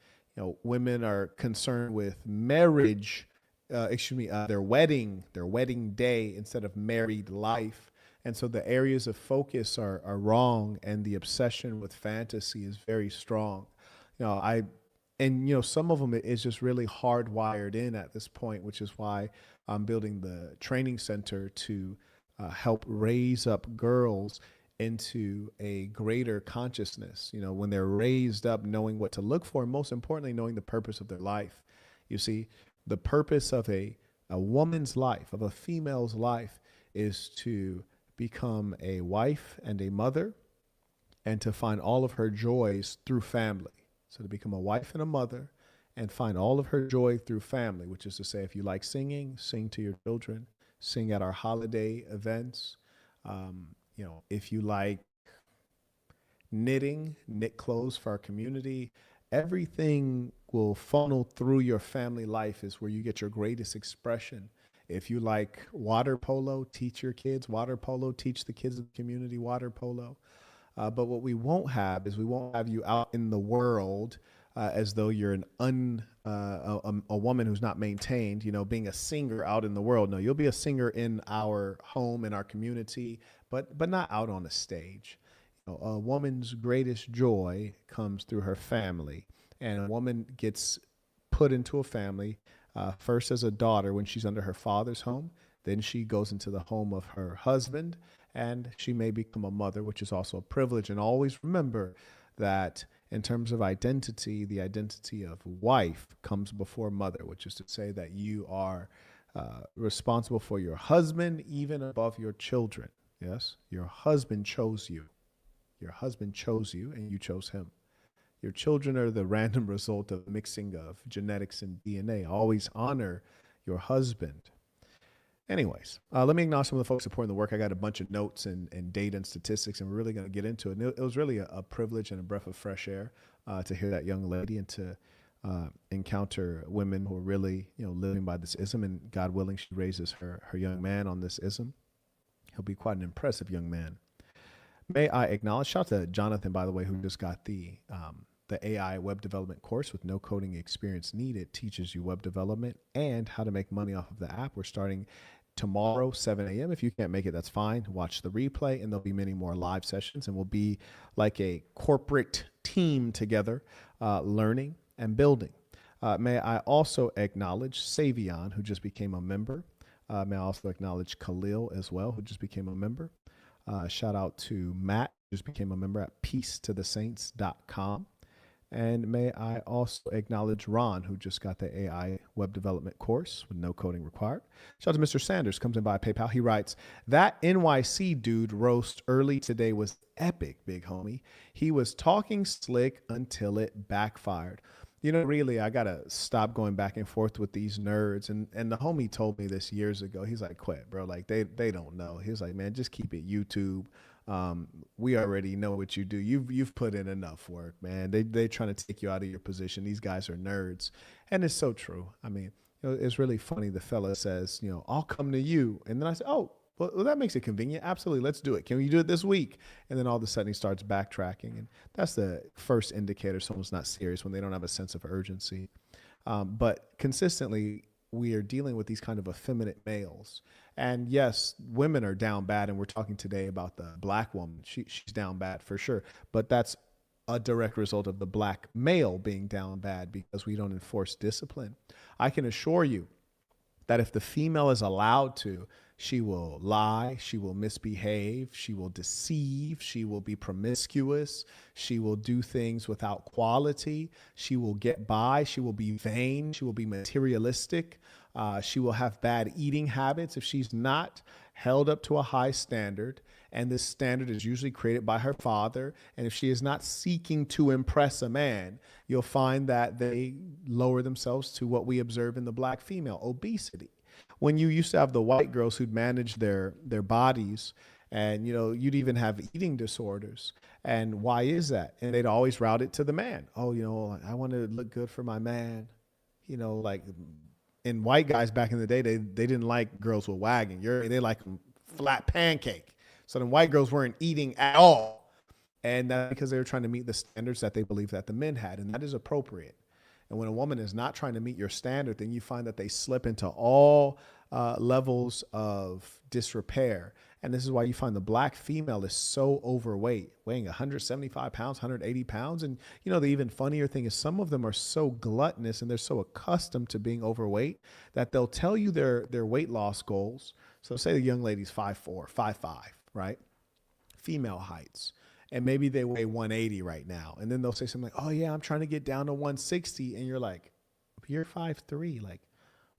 Women are concerned with marriage, their wedding day instead of married life. And so the areas of focus are wrong, and the obsession with fantasy is very strong. Some of them is just really hardwired in at this point, which is why I'm building the training center to help raise up girls into a greater consciousness, when they're raised up knowing what to look for, and most importantly, knowing the purpose of their life. You see, the purpose of a woman's life, of a female's life, is to become a wife and a mother, and to find all of her joys through family. So to become a wife and a mother and find all of her joy through family, which is to say, if you like singing, sing to your children, sing at our holiday events. If you like knitting, knit clothes for our community. Everything will funnel through your family life, is where you get your greatest expression. If you like water polo, teach your kids water polo, teach the kids of the community water polo. But what we won't have is, we won't have you out in the world as though you're a woman who's not maintained, being a singer out in the world. No, you'll be a singer in our home, in our community, but not out on a stage. A woman's greatest joy comes through her family, and a woman gets put into a family first as a daughter when she's under her father's home. Then she goes into the home of her husband, and she may become a mother, which is also a privilege. And always remember that in terms of identity, the identity of wife comes before mother, which is to say that you are responsible for your husband even above your children. Yes, your husband chose you. Your husband chose you, and you chose him. Your children are the random result of mixing of genetics and DNA. Always honor your husband. Anyways, let me acknowledge some of the folks supporting the work. I got a bunch of notes and data and statistics, and we're really going to get into it. And it was really a privilege and a breath of fresh air to hear that young lady, and to encounter women who are really, living by this ism. And God willing, she raises her young man on this ism. He'll be quite an impressive young man. May I acknowledge, shout out to Jonathan, by the way, who just got the AI web development course with no coding experience needed. Teaches you web development and how to make money off of the app. We're starting tomorrow, 7 a.m. If you can't make it, that's fine. Watch the replay, and there'll be many more live sessions, and we'll be like a corporate team together, learning and building. May I also acknowledge Savion, who just became a member. May I also acknowledge Khalil as well, who just became a member. Shout out to Matt, who just became a member at peacetothesaints.com. And may I also acknowledge Ron, who just got the AI web development course with no coding required. Shout out to Mr. Sanders, comes in by PayPal. He writes, that NYC dude roast early today was epic, big homie. He was talking slick until it backfired. You know, really, I got to stop going back and forth with these nerds. And the homie told me this years ago. He's like, quit, bro. Like, they don't know. He was like, man, just keep it YouTube. We already know what you do. You've put in enough work, man. They trying to take you out of your position. These guys are nerds, and it's so true. I mean, you know, it's really funny. The fella says, you know, I'll come to you, and then I say, oh, well, that makes it convenient. Absolutely, let's do it. Can we do it this week? And then all of a sudden he starts backtracking, and that's the first indicator someone's not serious, when they don't have a sense of urgency. But consistently, we are dealing with these kind of effeminate males. And yes, women are down bad. And we're talking today about the black woman. She's down bad for sure. But that's a direct result of the black male being down bad because we don't enforce discipline. I can assure you that if the female is allowed to, she will lie, she will misbehave, she will deceive, she will be promiscuous, she will do things without quality, she will get by, she will be vain, she will be materialistic, she will have bad eating habits if she's not held up to a high standard. And this standard is usually created by her father. And if she is not seeking to impress a man, you'll find that they lower themselves to what we observe in the black female, obesity. When you used to have the white girls who'd manage their bodies, and you know, you'd even have eating disorders. And why is that? And they'd always route it to the man. Oh, you know, I want to look good for my man. You know, like in white guys back in the day, they didn't like girls with wagging. They like them flat pancake. So then white girls weren't eating at all. And that's because they were trying to meet the standards that they believed that the men had. And that is appropriate. And when a woman is not trying to meet your standard, then you find that they slip into all levels of disrepair. And this is why you find the black female is so overweight, weighing 175 pounds, 180 pounds. And, you know, the even funnier thing is some of them are so gluttonous and they're so accustomed to being overweight that they'll tell you their weight loss goals. So say the young lady's 5'4", 5'5", right? Female heights. And maybe they weigh 180 right now. And then they'll say something like, oh yeah, I'm trying to get down to 160. And you're like, you're 5'3". Like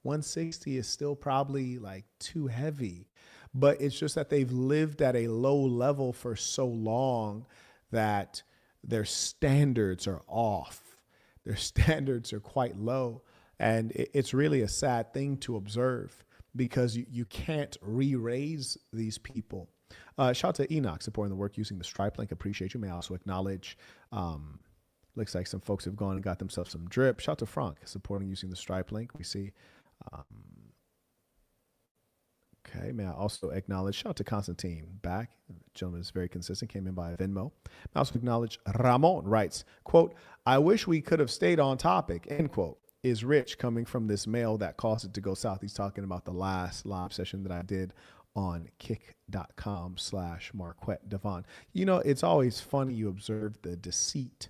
160 is still probably like too heavy. But it's just that they've lived at a low level for so long that their standards are off. Their standards are quite low. And it's really a sad thing to observe because you can't re-raise these people. Shout out to Enoch supporting the work using the Stripe link. Appreciate you. May I also acknowledge, looks like some folks have gone and got themselves some drip. Shout out to Frank supporting using the Stripe link. We see. Okay. May I also acknowledge, shout out to Constantine back. The gentleman is very consistent, came in by Venmo. I also acknowledge Ramon writes, quote, I wish we could have stayed on topic, end quote. Is rich coming from this male that caused it to go south. He's talking about the last live session that I did on kick.com/Marquett Devon. You know, it's always funny you observe the deceit.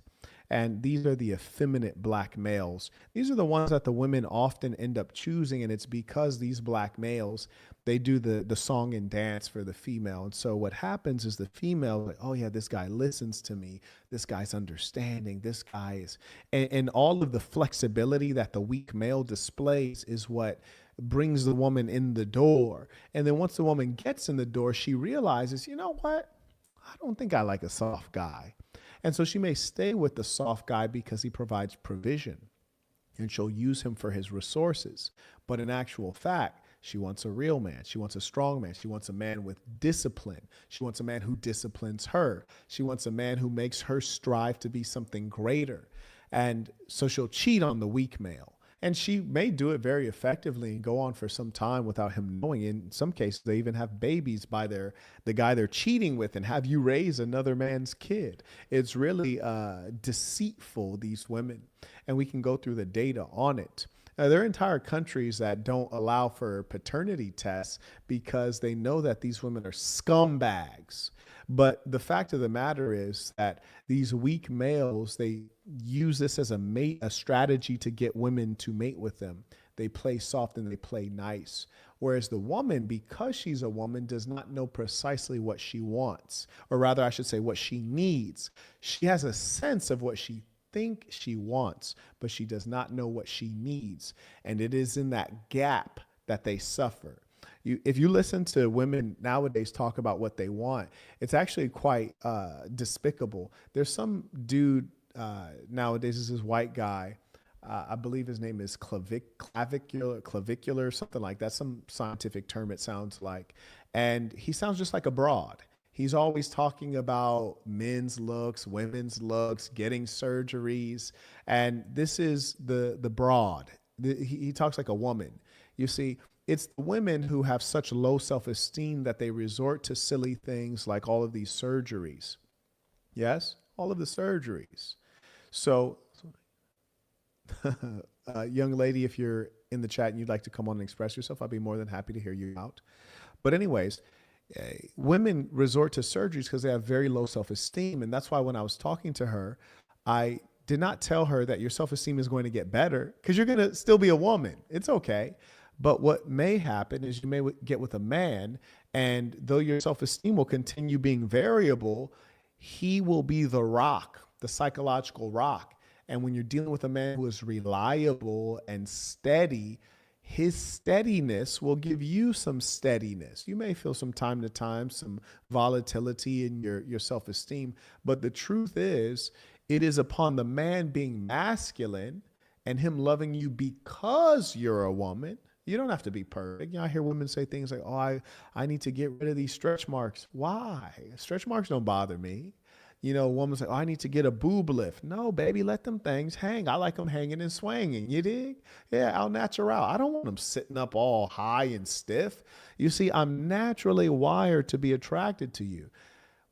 And these are the effeminate black males. These are the ones that the women often end up choosing. And it's because these black males, they do the song and dance for the female. And so what happens is the female, like, oh yeah, this guy listens to me. This guy's understanding. This guy is, and all of the flexibility that the weak male displays is what brings the woman in the door. And then once the woman gets in the door, she realizes, you know what? I don't think I like a soft guy. And so she may stay with the soft guy because he provides provision and she'll use him for his resources. But in actual fact, she wants a real man. She wants a strong man. She wants a man with discipline. She wants a man who disciplines her. She wants a man who makes her strive to be something greater. And so she'll cheat on the weak male. And she may do it very effectively and go on for some time without him knowing. In some cases, they even have babies by the guy they're cheating with and have you raise another man's kid. It's really deceitful, these women. And we can go through the data on it. There are entire countries that don't allow for paternity tests because they know that these women are scumbags. But the fact of the matter is that these weak males, they use this as a strategy to get women to mate with them. They play soft and they play nice. Whereas the woman, because she's a woman, does not know precisely what she wants, or rather, I should say, what she needs. She has a sense of what she thinks she wants, but she does not know what she needs. And it is in that gap that they suffer. If you listen to women nowadays talk about what they want, it's actually quite despicable. There's some dude nowadays, is this white guy. I believe his name is clavicular, something like that. Some scientific term it sounds like. And he sounds just like a broad. He's always talking about men's looks, women's looks, getting surgeries. And this is the broad. He talks like a woman. You see, it's the women who have such low self-esteem that they resort to silly things like all of these surgeries. Yes, all of the surgeries. So, young lady, if you're in the chat and you'd like to come on and express yourself, I'd be more than happy to hear you out. But anyways, women resort to surgeries because they have very low self-esteem. And that's why when I was talking to her, I did not tell her that your self-esteem is going to get better, because you're going to still be a woman. It's okay. But what may happen is you may get with a man, and though your self-esteem will continue being variable, he will be the rock, the psychological rock. And when you're dealing with a man who is reliable and steady, his steadiness will give you some steadiness. You may feel from time to time some volatility in your self-esteem, but the truth is, it is upon the man being masculine and him loving you because you're a woman. You don't have to be perfect. You know, I hear women say things like, oh, I need to get rid of these stretch marks. Why? Stretch marks don't bother me. You know, a woman's like, oh, I need to get a boob lift. No, baby, let them things hang. I like them hanging and swinging. You dig? Yeah, au natural. I don't want them sitting up all high and stiff. You see, I'm naturally wired to be attracted to you.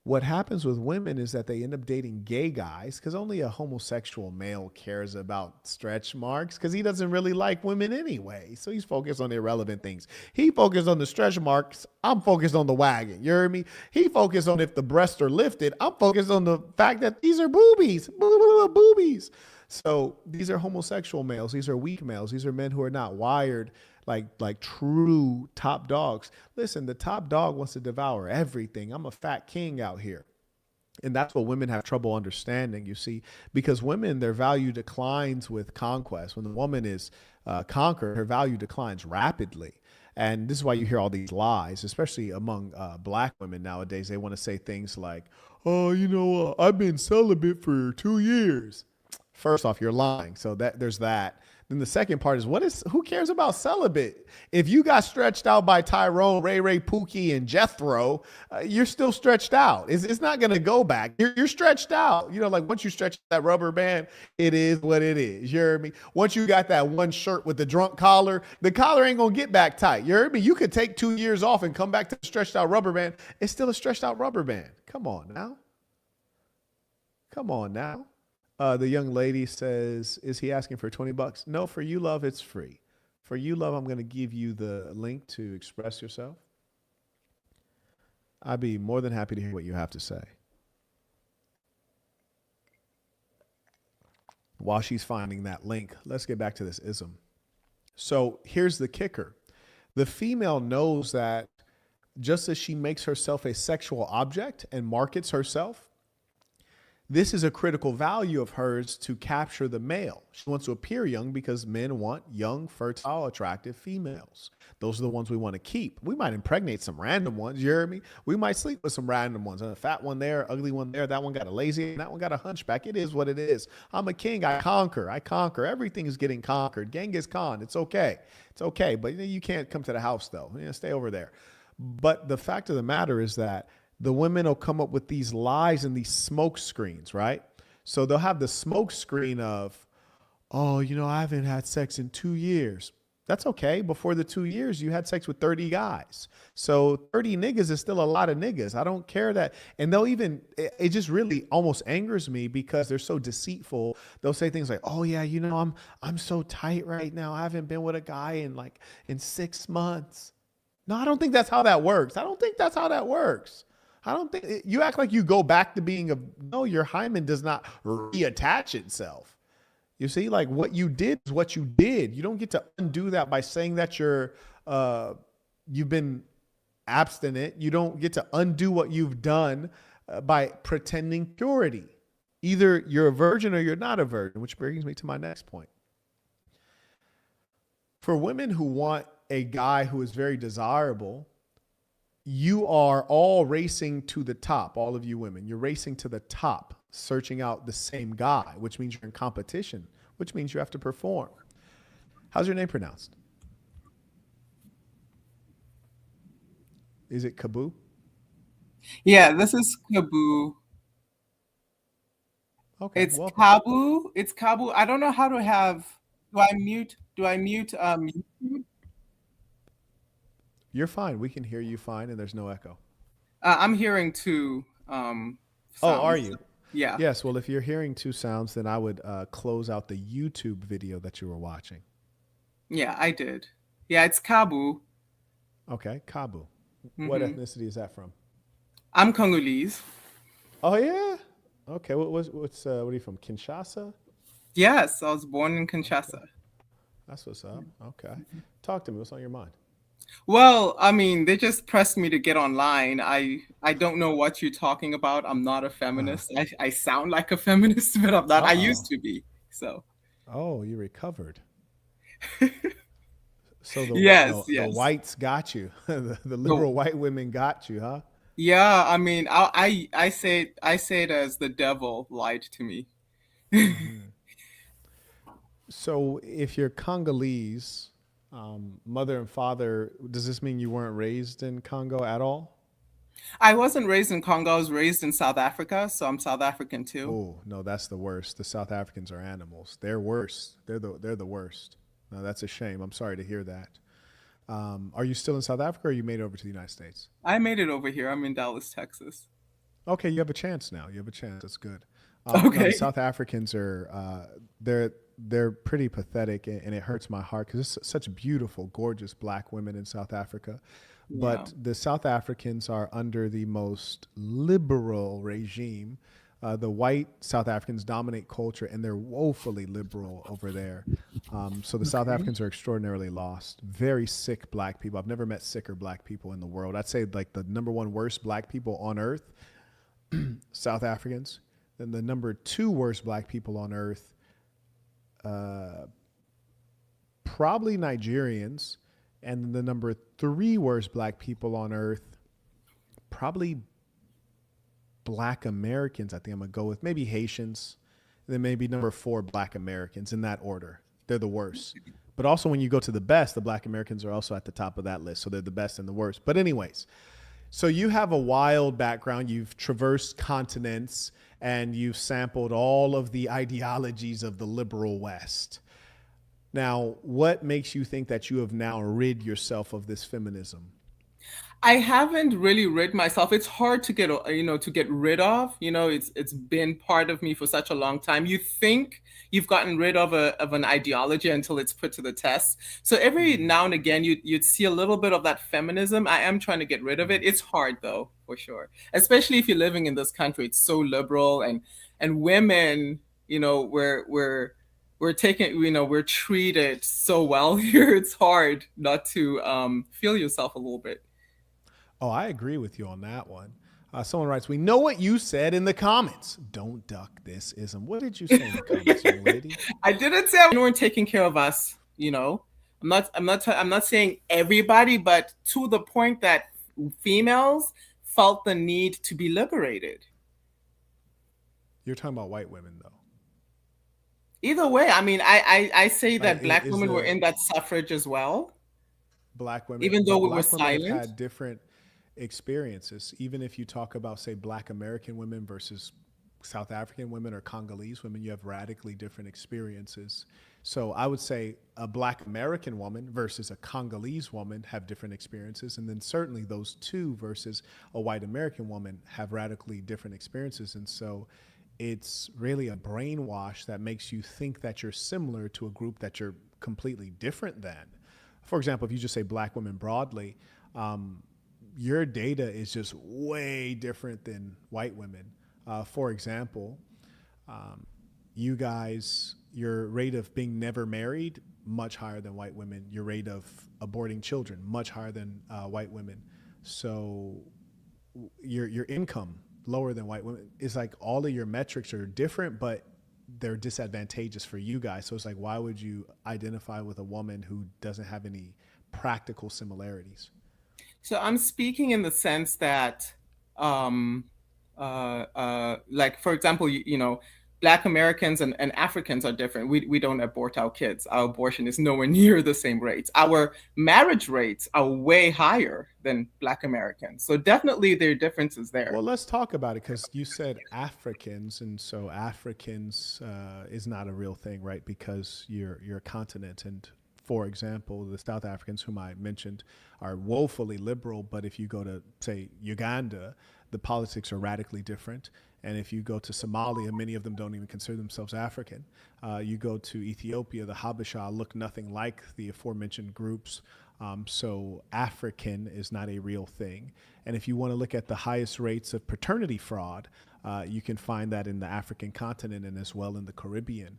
What happens with women is that they end up dating gay guys, because only a homosexual male cares about stretch marks, because he doesn't really like women anyway. So he's focused on irrelevant things. He focused on the stretch marks. I'm focused on the wagon. You hear me? He focused on if the breasts are lifted. I'm focused on the fact that these are boobies, boobies. So these are homosexual males. These are weak males. These are men who are not wired like true top dogs. Listen, the top dog wants to devour everything. I'm a fat king out here. And that's what women have trouble understanding, you see, because women, their value declines with conquest. When the woman is conquered, her value declines rapidly. And this is why you hear all these lies, especially among black women nowadays. They want to say things like, oh, you know, I've been celibate for 2 years. First off, you're lying. So there's that. Then the second part is, who cares about celibate? If you got stretched out by Tyrone, Ray Ray, Pookie, and Jethro, you're still stretched out. It's not going to go back. You're stretched out. You know, like once you stretch that rubber band, it is what it is. You hear me? Once you got that one shirt with the drunk collar, the collar ain't going to get back tight. You hear me? You could take 2 years off and come back to the stretched out rubber band. It's still a stretched out rubber band. Come on now. Come on now. The young lady says, is he asking for $20? No, for you, love, it's free. For you, love, I'm going to give you the link to express yourself. I'd be more than happy to hear what you have to say. While she's finding that link, let's get back to this ism. So here's the kicker. The female knows that just as she makes herself a sexual object and markets herself, this is a critical value of hers to capture the male. She wants to appear young because men want young, fertile, attractive females. Those are the ones we want to keep. We might impregnate some random ones. You hear me? We might sleep with some random ones. A fat one there, ugly one there. That one got a lazy, and that one got a hunchback. It is what it is. I'm a king. I conquer. Everything is getting conquered. Genghis Khan. It's okay. It's okay. But you can't come to the house, though. Stay over there. But the fact of the matter is that the women will come up with these lies and these smoke screens, right? So they'll have the smoke screen of, oh, you know, I haven't had sex in 2 years. That's okay. Before the 2 years, you had sex with 30 guys. So 30 niggas is still a lot of niggas. I don't care that. And they'll even, it just really almost angers me because they're so deceitful. They'll say things like, oh yeah, you know, I'm so tight right now. I haven't been with a guy in 6 months. No, I don't think that's how that works. I don't think that's how that works. I don't think you act like you go back to being a no. Your hymen does not reattach itself. You see, like what you did is what you did. You don't get to undo that by saying that uh, you've been abstinent. You don't get to undo what you've done by pretending purity. Either you're a virgin or you're not a virgin, which brings me to my next point. For women who want a guy who is very desirable, you are all racing to the top. All of you women, you're racing to the top, searching out the same guy, which means you're in competition, which means you have to perform. How's your name pronounced? Is it Kabu? Yeah, this is Kabu. Okay, It's welcome. Kabu. It's Kabu. I don't know how to have. Do I mute? Do I mute? YouTube? You're fine. We can hear you fine, and there's no echo. I'm hearing two Oh, are sounds. you? Yeah, Yes. Well, if you're hearing two sounds, then I would close out the YouTube video that you were watching. yeah, I did. Yeah, it's Kabu. Okay, Kabu. What Hmm. ethnicity is that from? I'm Congolese. Oh yeah. Okay. What are you from? Kinshasa. Yes, I was born in Okay, Kinshasa. that's what's up. Okay, talk to me. What's on your mind? Well, I mean, they just pressed me to get online. I don't know what you're talking about. I'm not a Uh feminist. I sound like a feminist, but I'm not. I used oh. to be. So Oh, you recovered. So yes, the yes. whites got you. The No, liberal white women got you, huh? yeah. I mean, I say it as the devil lied to me. Hmm. So if you're Congolese, mother and father, does this mean you weren't raised in Congo at all? I wasn't raised in Congo. I was raised in South Africa, so I'm South African too. Oh no, that's the worst. The South Africans are animals. They're worse. They're the worst. No, that's a shame. I'm sorry to hear that. Are you still in South Africa, or you made it over to the United States? I made it over here. I'm in Dallas, Texas. Okay, you have a chance now. You have a chance. That's good. No, the Okay. South Africans are they're pretty pathetic, and it hurts my heart because there's such beautiful, gorgeous black women in South Africa, Yeah. but the South Africans are under the most liberal regime. The white South Africans dominate culture, and they're woefully liberal over there. So the South Okay. Africans are extraordinarily lost. Very sick black people. I've never met sicker black people in the world. I'd say like the number one worst black people on earth, South Africans. Then the number two worst black people on earth, uh, probably Nigerians. And the number three worst black people on earth, probably black Americans. I think I'm going to go with maybe Haitians. And then maybe number four, black Americans in that order. They're the worst. But also, when you go to the best, the black Americans are also at the top of that list. So they're the best and the worst. But, anyways, so you have a wild background. You've traversed continents and you've sampled all of the ideologies of the liberal West. Now, what makes you think that you have now rid yourself of this feminism? I haven't really rid myself. It's hard to get rid of. It's been part of me for such a long time. You think you've gotten rid of an ideology until it's put to the test. So every Mm, now and again, you'd see a little bit of that feminism. I am trying to get rid of mm. it. It's hard though, for sure. Especially if you're living in this country. It's so liberal, and women, we're taken, we're treated so well here. It's hard not to feel yourself a little bit. Oh, I agree with you on that one. Someone writes, "We know what you said in the comments. Don't duck this ism." What did you say in the comments, young lady? I didn't say we weren't taking care of us. I'm not saying everybody, but to the point that females felt the need to be liberated. You're talking about white women, though. Either way, I mean, I say Like, that black is women were the in that suffrage as well, black women, even though but we were black women have silent. had different experiences. Even if you talk about, say, black American women versus South African women or Congolese women, you have radically different experiences. So I would say a black American woman versus a Congolese woman have different experiences. And then certainly those two versus a white American woman have radically different experiences. And so it's really a brainwash that makes you think that you're similar to a group that you're completely different than. For example, if you just say black women broadly, um, your data is just way different than white women. For example, you guys, your rate of being never married, much higher than white women. Your rate of aborting children, much higher than white women. So your income lower than white women. It's like all of your metrics are different, but they're disadvantageous for you guys. So it's like, why would you identify with a woman who doesn't have any practical similarities? So I'm speaking in the sense that, like, for example, Black Americans and Africans are different. We don't abort our kids. Our abortion is nowhere near the same rates. Our marriage rates are way higher than Black Americans. So definitely there are differences there. Well, let's talk about it, because you said Africans, and so Africans is not a real thing, right? Because you're a continent. And for example, the South Africans, whom I mentioned, are woefully liberal. But if you go to, say, Uganda, the politics are radically different. And if you go to Somalia, many of them don't even consider themselves African. You go to Ethiopia, the Habesha look nothing like the aforementioned groups. So African is not a real thing. And if you want to look at the highest rates of paternity fraud, you can find that in the African continent and as well in the Caribbean,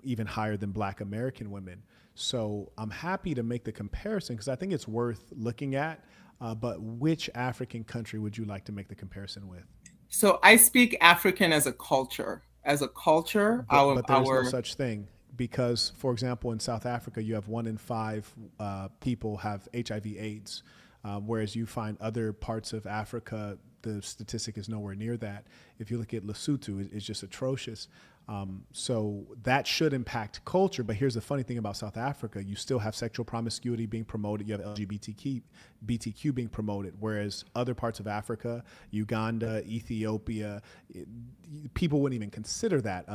even higher than Black American women. So I'm happy to make the comparison because I think it's worth looking at. But which African country would you like to make the comparison with? So I speak African as a culture. As a culture, but there's no such thing, because, for example, in South Africa, you have 1 in 5 people have HIV/AIDS, whereas you find other parts of Africa, the statistic is nowhere near that. If you look at Lesotho, it's just atrocious. So that should impact culture. But here's the funny thing about South Africa. You still have sexual promiscuity being promoted. You have LGBTQ being promoted. Whereas other parts of Africa, Uganda, Ethiopia, people wouldn't even consider that.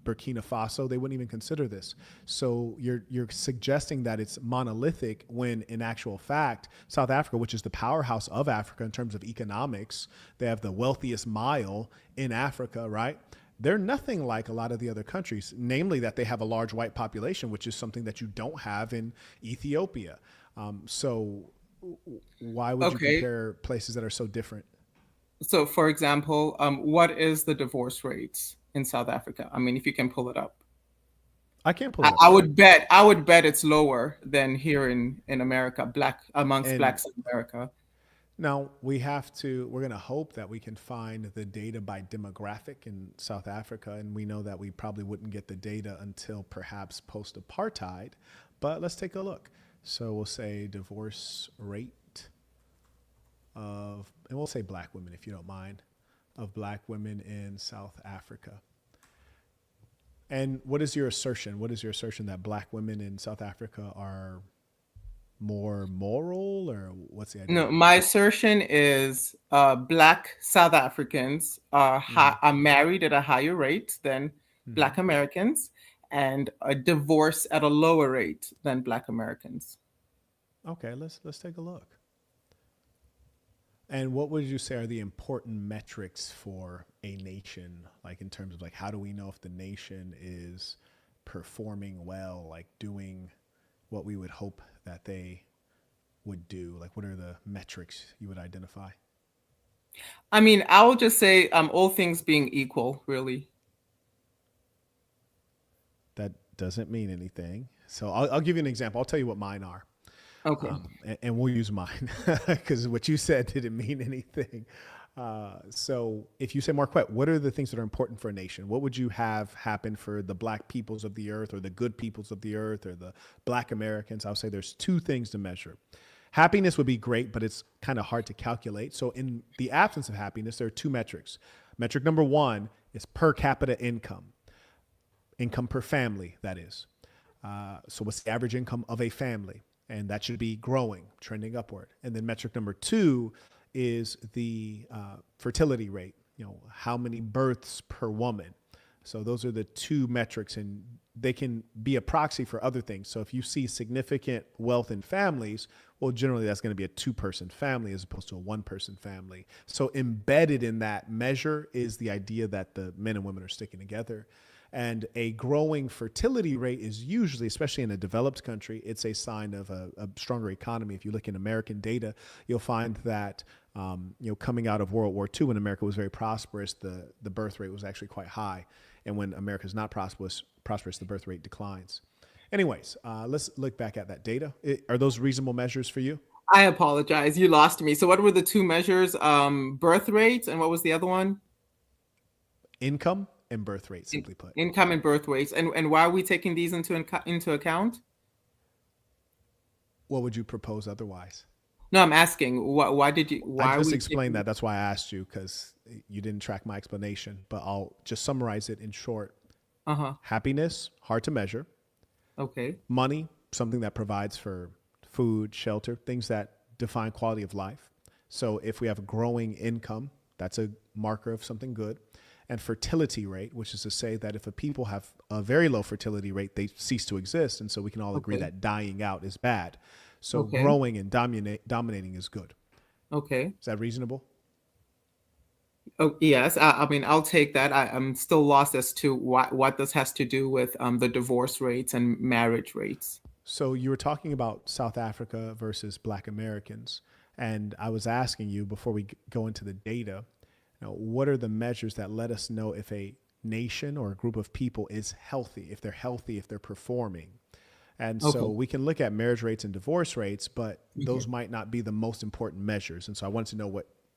Burkina Faso, they wouldn't even consider this. So you're suggesting that it's monolithic when in actual fact, South Africa, which is the powerhouse of Africa in terms of economics, they have the wealthiest mile in Africa, right? They're nothing like a lot of the other countries, namely that they have a large white population, which is something that you don't have in Ethiopia. So why would you compare places that are so different? So, for example, what is the divorce rates in South Africa? I mean, if you can pull it up. I can't pull it up. I would bet it's lower than here in America, amongst Blacks in America. Now, we're going to hope that we can find the data by demographic in South Africa. And we know that we probably wouldn't get the data until perhaps post-apartheid. But let's take a look. So we'll say divorce rate and we'll say Black women, if you don't mind, of Black women in South Africa. And what is your assertion? What is your assertion that Black women in South Africa are more moral, or what's the idea? No, my assertion is Black South Africans are married at a higher rate than Black Americans, and are divorced at a lower rate than Black Americans. Okay, let's take a look. And what would you say are the important metrics for a nation, like in terms of like how do we know if the nation is performing well, like doing what we would hope that they would do? Like, what are the metrics you would identify? I mean, I would just say all things being equal, really. That doesn't mean anything. So I'll give you an example. I'll tell you what mine are. Okay. And we'll use mine because what you said didn't mean anything. So if you say, Marquett, what are the things that are important for a nation? What would you have happen for the Black peoples of the earth, or the good peoples of the earth, or the Black Americans? I'll say there's 2 things to measure. Happiness would be great, but it's kind of hard to calculate. So in the absence of happiness, there are 2 metrics. Metric number 1 is per capita income per family, that is. So what's the average income of a family? And that should be growing, trending upward. And then metric number 2 is the fertility rate, how many births per woman. So those are the 2 metrics, and they can be a proxy for other things. So if you see significant wealth in families, well, generally that's going to be a 2-person family as opposed to a 1-person family. So embedded in that measure is the idea that the men and women are sticking together. And a growing fertility rate is usually, especially in a developed country, it's a sign of a stronger economy. If you look in American data, you'll find that coming out of World War II, when America was very prosperous, the birth rate was actually quite high. And when America is not prosperous, the birth rate declines. Anyways, let's look back at that data. Are those reasonable measures for you? I apologize. You lost me. So what were the two measures? Birth rates, and what was the other one? Income and birth rate, simply put. Income and birth rates. And why are we taking these into account? What would you propose otherwise? No, I'm asking, why did you... I just explained that. That's why I asked you, because you didn't track my explanation. But I'll just summarize it in short. Happiness, hard to measure. Okay. Money, something that provides for food, shelter, things that define quality of life. So if we have a growing income, that's a marker of something good. And fertility rate, which is to say that if a people have a very low fertility rate, they cease to exist. And so we can all agree that dying out is bad. So growing and dominating is good. Okay. Is that reasonable? Oh, yes. I mean, I'll take that. I'm still lost as to what this has to do with the divorce rates and marriage rates. So you were talking about South Africa versus Black Americans. And I was asking you before we go into the data, what are the measures that let us know if a nation or a group of people is healthy, if they're performing? And so we can look at marriage rates and divorce rates, but those might not be the most important measures. And so I wanted to know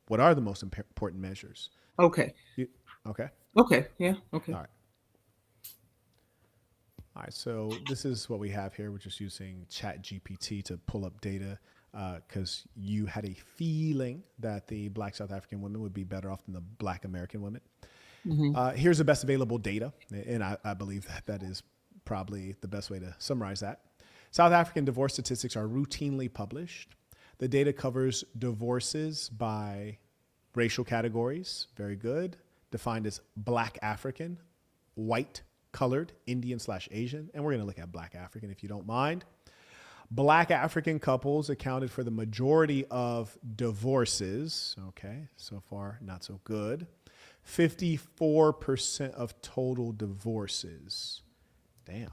what are the most important measures? Okay. Okay. Okay. Yeah. Okay. All right. So this is what we have here. We're just using ChatGPT to pull up data because you had a feeling that the Black South African women would be better off than the Black American women. Here's the best available data. And I believe that is probably the best way to summarize that. South African divorce statistics are routinely published. The data covers divorces by racial categories. Very good. Defined as Black African, white, colored, Indian/Asian. And we're going to look at Black African if you don't mind. Black African couples accounted for the majority of divorces. Okay, so far not so good. 54% of total divorces. Damn.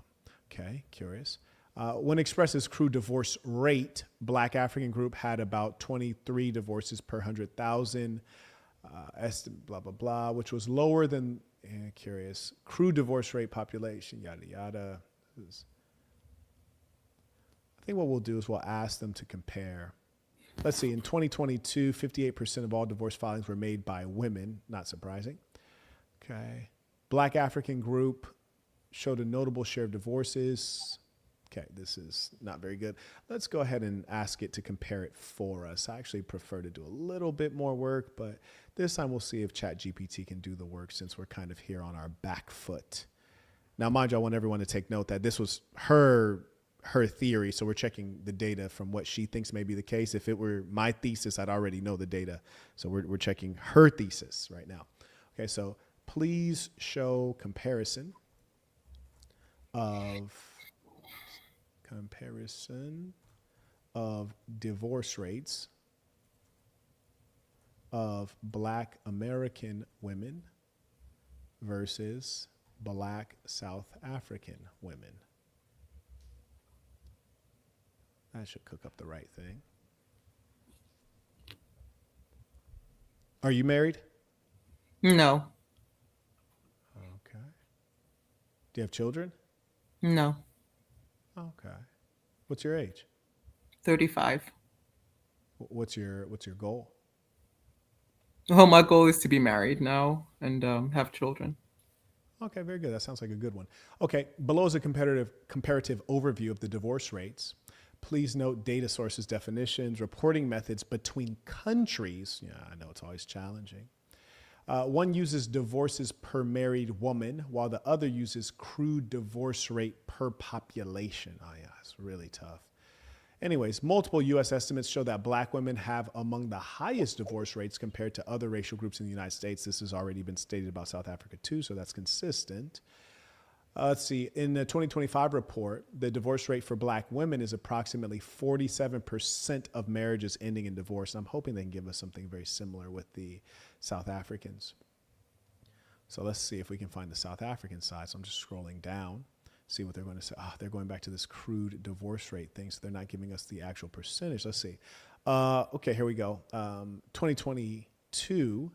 Okay, curious. When expressed as crude divorce rate, Black African group had about 23 divorces per 100,000, blah, blah, blah, which was lower than, curious, crude divorce rate population, yada, yada. I think what we'll do is we'll ask them to compare. Let's see, in 2022, 58% of all divorce filings were made by women, not surprising. Okay. Black African group showed a notable share of divorces. Okay, this is not very good. Let's go ahead and ask it to compare it for us. I actually prefer to do a little bit more work, but this time we'll see if ChatGPT can do the work since we're kind of here on our back foot. Now, mind you, I want everyone to take note that this was her theory, so we're checking the data from what she thinks may be the case. If it were my thesis, I'd already know the data. So we're checking her thesis right now. Okay, so please show comparison of divorce rates of Black American women versus Black South African women. That should cook up the right thing. Are you married? No. Okay. Do you have children? No. Okay. What's your age? 35. What's your goal? Well, my goal is to be married now and have children. Okay, very good. That sounds like a good one. Okay, below is a comparative overview of the divorce rates. Please note data sources, definitions, reporting methods between countries. Yeah, I know it's always challenging. One uses divorces per married woman, while the other uses crude divorce rate per population. Oh, yeah, it's really tough. Anyways, multiple U.S. estimates show that Black women have among the highest divorce rates compared to other racial groups in the United States. This has already been stated about South Africa, too, so that's consistent. Let's see. In the 2025 report, the divorce rate for Black women is approximately 47% of marriages ending in divorce. And I'm hoping they can give us something very similar with the South Africans. So let's see if we can find the South African side. So I'm just scrolling down, see what they're going to say. They're going back to this crude divorce rate thing. So they're not giving us the actual percentage. Let's see. Okay, here we go. 2022,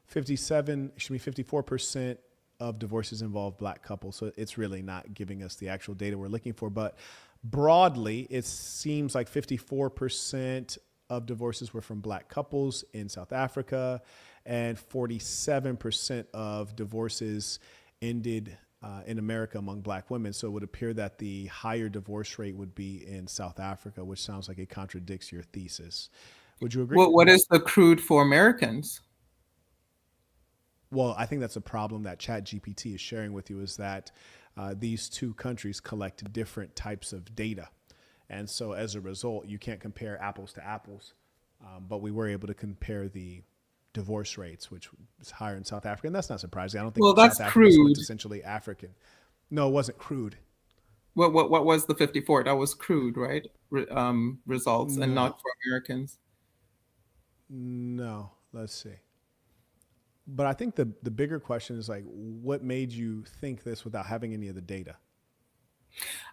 54% of divorces involve black couples. So it's really not giving us the actual data we're looking for. But broadly, it seems like 54% of divorces were from black couples in South Africa, and 47% of divorces ended in America among black women. So it would appear that the higher divorce rate would be in South Africa, which sounds like it contradicts your thesis. Would you agree? What is the crude for Americans? Well, I think that's a problem that ChatGPT is sharing with you, is that these two countries collect different types of data. And so as a result, you can't compare apples to apples. But we were able to compare the divorce rates, which is higher in South Africa. And that's not surprising. I don't think that's South Africa is crude. essentially African. No, it wasn't crude. What was the 54? That was crude, right? Results, and not for Americans. No, let's see. But I think the bigger question is like, what made you think this without having any of the data?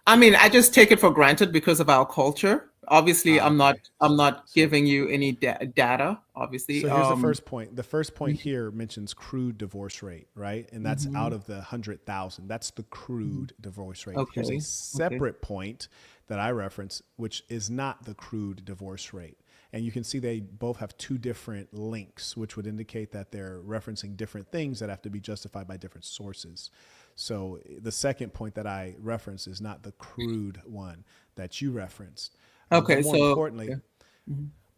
I mean, I just take it for granted because of our culture. Obviously, I'm not giving you any data, obviously. So here's the first point. The first point here mentions crude divorce rate, right? And that's out of the 100,000. That's the crude divorce rate. Okay. Here's a separate point that I reference, which is not the crude divorce rate. And you can see they both have two different links, which would indicate that they're referencing different things that have to be justified by different sources. So the second point that I referenced is not the crude one that you referenced. Okay, more importantly,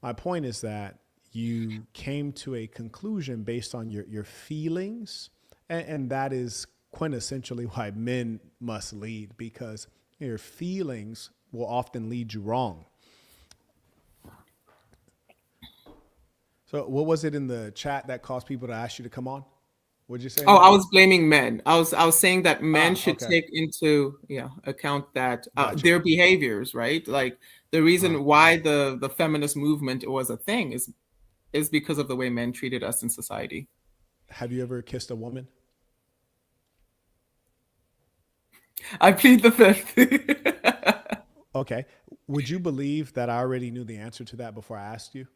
my point is that you came to a conclusion based on your feelings, and that is quintessentially why men must lead, because your feelings will often lead you wrong. So what was it in the chat that caused people to ask you to come on? What did you say? Oh, I was blaming men. I was saying that men should okay. take into account that Gotcha. their behaviors, right? Like the reason why the feminist movement was a thing is because of the way men treated us in society. Have you ever kissed a woman? I plead the fifth. Okay. Would you believe that I already knew the answer to that before I asked you?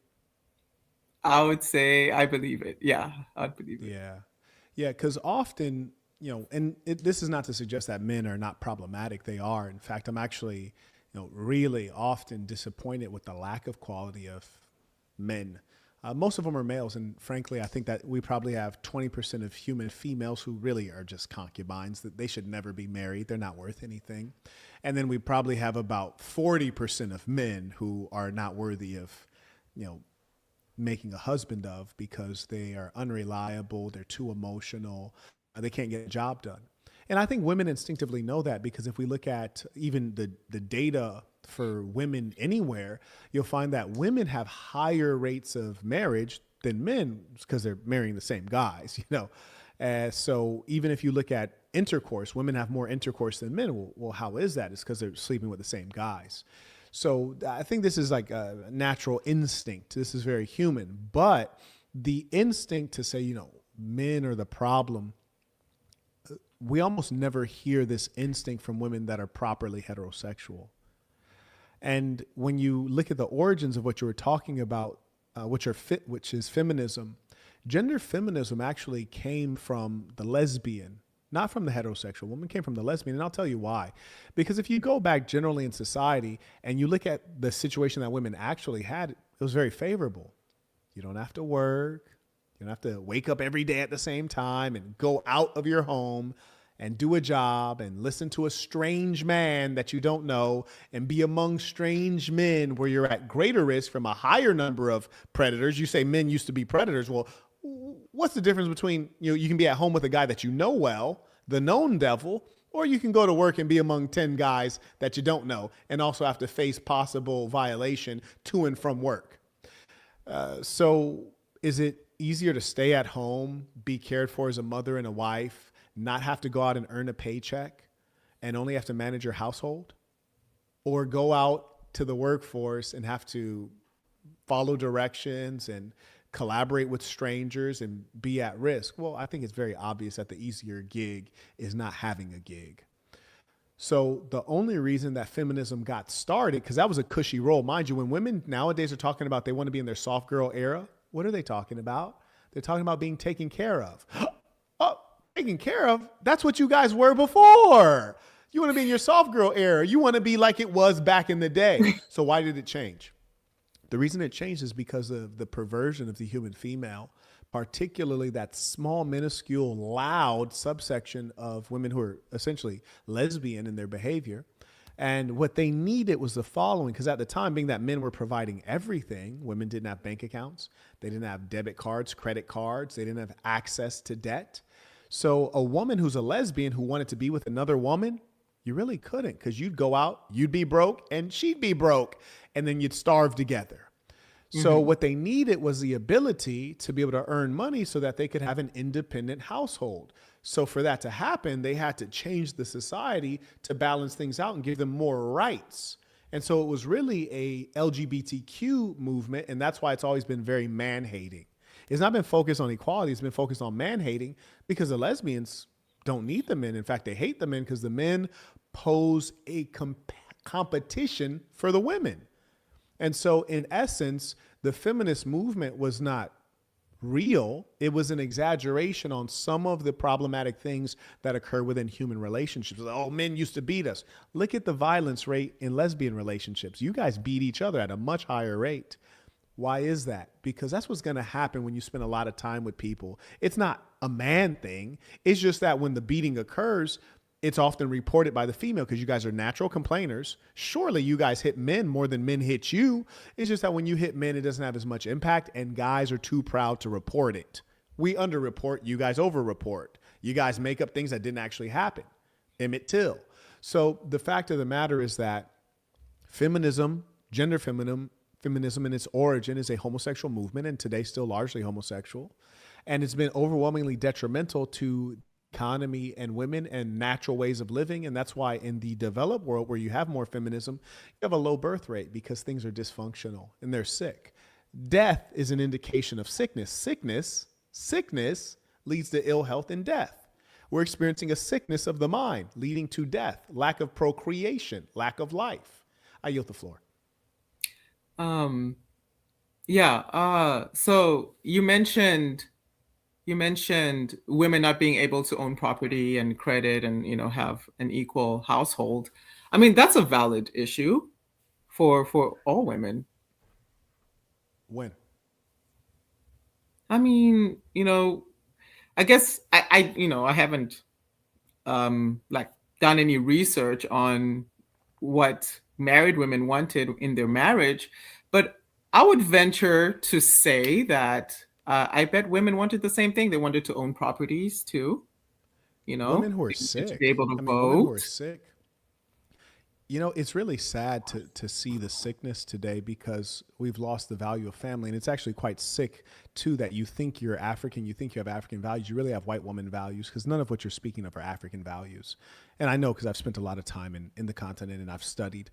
I would say I believe it. Yeah, I'd believe it. Yeah. Yeah, because often, and this is not to suggest that men are not problematic. They are. In fact, I'm actually, really often disappointed with the lack of quality of men. Most of them are males. And frankly, I think that we probably have 20% of human females who really are just concubines, that they should never be married. They're not worth anything. And then we probably have about 40% of men who are not worthy of, making a husband of, because they are unreliable, they're too emotional, they can't get a job done. And I think women instinctively know that, because if we look at even the data for women anywhere, you'll find that women have higher rates of marriage than men, because they're marrying the same guys, so even if you look at intercourse, women have more intercourse than men. Well, how is that? It's because they're sleeping with the same guys. So I think this is like a natural instinct. This is very human. But the instinct to say, men are the problem, we almost never hear this instinct from women that are properly heterosexual. And when you look at the origins of what you were talking about, which is feminism, gender feminism actually came from the lesbian, not from the heterosexual woman, came from the lesbian. And I'll tell you why. Because if you go back generally in society and you look at the situation that women actually had, it was very favorable. You don't have to work. You don't have to wake up every day at the same time and go out of your home and do a job and listen to a strange man that you don't know and be among strange men where you're at greater risk from a higher number of predators. You say men used to be predators. Well, what's the difference between, you can be at home with a guy that you know well, the known devil, or you can go to work and be among 10 guys that you don't know and also have to face possible violation to and from work. So is it easier to stay at home, be cared for as a mother and a wife, not have to go out and earn a paycheck and only have to manage your household, or go out to the workforce and have to follow directions and collaborate with strangers and be at risk. Well, I think it's very obvious that the easier gig is not having a gig. So the only reason that feminism got started, because that was a cushy role. Mind you, when women nowadays are talking about they want to be in their soft girl era, what are they talking about? They're talking about being taken care of. Oh, taken care of? That's what you guys were before. You want to be in your soft girl era. You want to be like it was back in the day. So why did it change? The reason it changed is because of the perversion of the human female, particularly that small, minuscule, loud subsection of women who are essentially lesbian in their behavior. And what they needed was the following, because at the time, being that men were providing everything, women didn't have bank accounts, they didn't have debit cards, credit cards, they didn't have access to debt. So a woman who's a lesbian who wanted to be with another woman, you really couldn't, because you'd go out, you'd be broke, and she'd be broke, and then you'd starve together. So what they needed was the ability to be able to earn money so that they could have an independent household. So for that to happen, they had to change the society to balance things out and give them more rights. And so it was really a LGBTQ movement, and that's why it's always been very man-hating. It's not been focused on equality, it's been focused on man-hating because the lesbians don't need the men. In fact, they hate the men because the men pose a competition for the women. And so in essence, the feminist movement was not real. It was an exaggeration on some of the problematic things that occur within human relationships. Oh, men used to beat us. Look at the violence rate in lesbian relationships. You guys beat each other at a much higher rate. Why is that? Because that's what's going to happen when you spend a lot of time with people. It's not a man thing. It's just that when the beating occurs, it's often reported by the female because you guys are natural complainers. Surely you guys hit men more than men hit you. It's just that when you hit men, it doesn't have as much impact and guys are too proud to report it. We underreport, you guys overreport. You guys make up things that didn't actually happen. Emmett Till. So the fact of the matter is that feminism, gender feminism in its origin is a homosexual movement and today still largely homosexual. And it's been overwhelmingly detrimental to economy and women and natural ways of living. And that's why in the developed world where you have more feminism, you have a low birth rate because things are dysfunctional and they're sick. Death is an indication of sickness. Sickness leads to ill health and death. We're experiencing a sickness of the mind leading to death, lack of procreation, lack of life. I yield the floor. So you mentioned women not being able to own property and credit and, have an equal household. I mean, that's a valid issue for all women. When? I mean, I guess I haven't done any research on what married women wanted in their marriage, but I would venture to say that I bet women wanted the same thing. They wanted to own properties too. Women who are sick. To be able to vote. Women who are sick. It's really sad to see the sickness today because we've lost the value of family. And it's actually quite sick, too, that you think you're African, you think you have African values. You really have white woman values because none of what you're speaking of are African values. And I know because I've spent a lot of time in the continent and I've studied.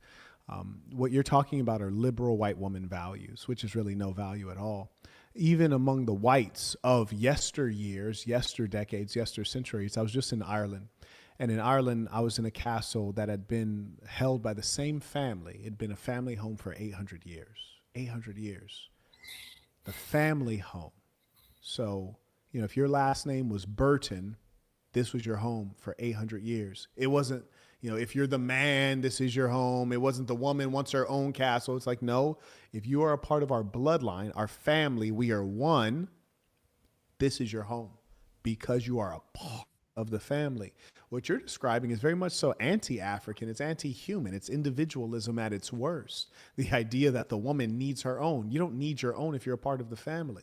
What you're talking about are liberal white woman values, which is really no value at all. Even among the whites of yesteryears, yesterdecades, yestercenturies. I was just in Ireland. And in Ireland, I was in a castle that had been held by the same family. It'd been a family home for 800 years. 800 years. The family home. So, if your last name was Burton, this was your home for 800 years. It wasn't, if you're the man, this is your home. It wasn't the woman wants her own castle. It's like, no, if you are a part of our bloodline, our family, we are one, this is your home because you are a part of the family. What you're describing is very much so anti-African. It's anti-human. It's individualism at its worst. The idea that the woman needs her own. You don't need your own if you're a part of the family.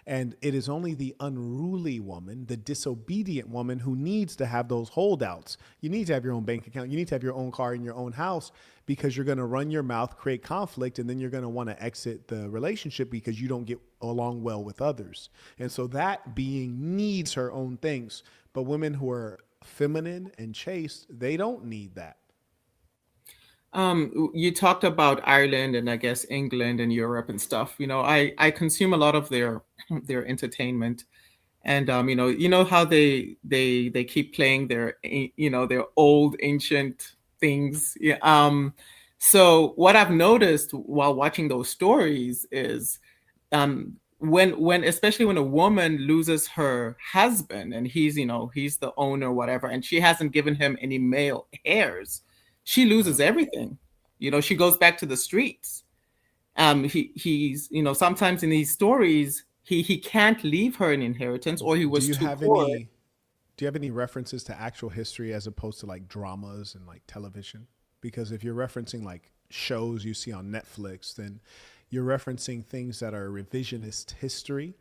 And it is only the unruly woman, the disobedient woman who needs to have those holdouts. You need to have your own bank account. You need to have your own car in your own house because you're going to run your mouth, create conflict, and then you're going to want to exit the relationship because you don't get along well with others. And so that being needs her own things. But women who are feminine and chaste, they don't need that. You talked about Ireland and I guess England and Europe and stuff. I consume a lot of their entertainment, and you know how they keep playing their old ancient things. Yeah. So what I've noticed while watching those stories is when especially when a woman loses her husband and he's the owner or whatever, and she hasn't given him any male heirs, she loses everything. She goes back to the streets. He's sometimes in these stories he can't leave her an inheritance, or he Do was you too have poor. any? Do you have any references to actual history as opposed to like dramas and like television? Because if you're referencing like shows you see on Netflix, then you're referencing things that are revisionist history.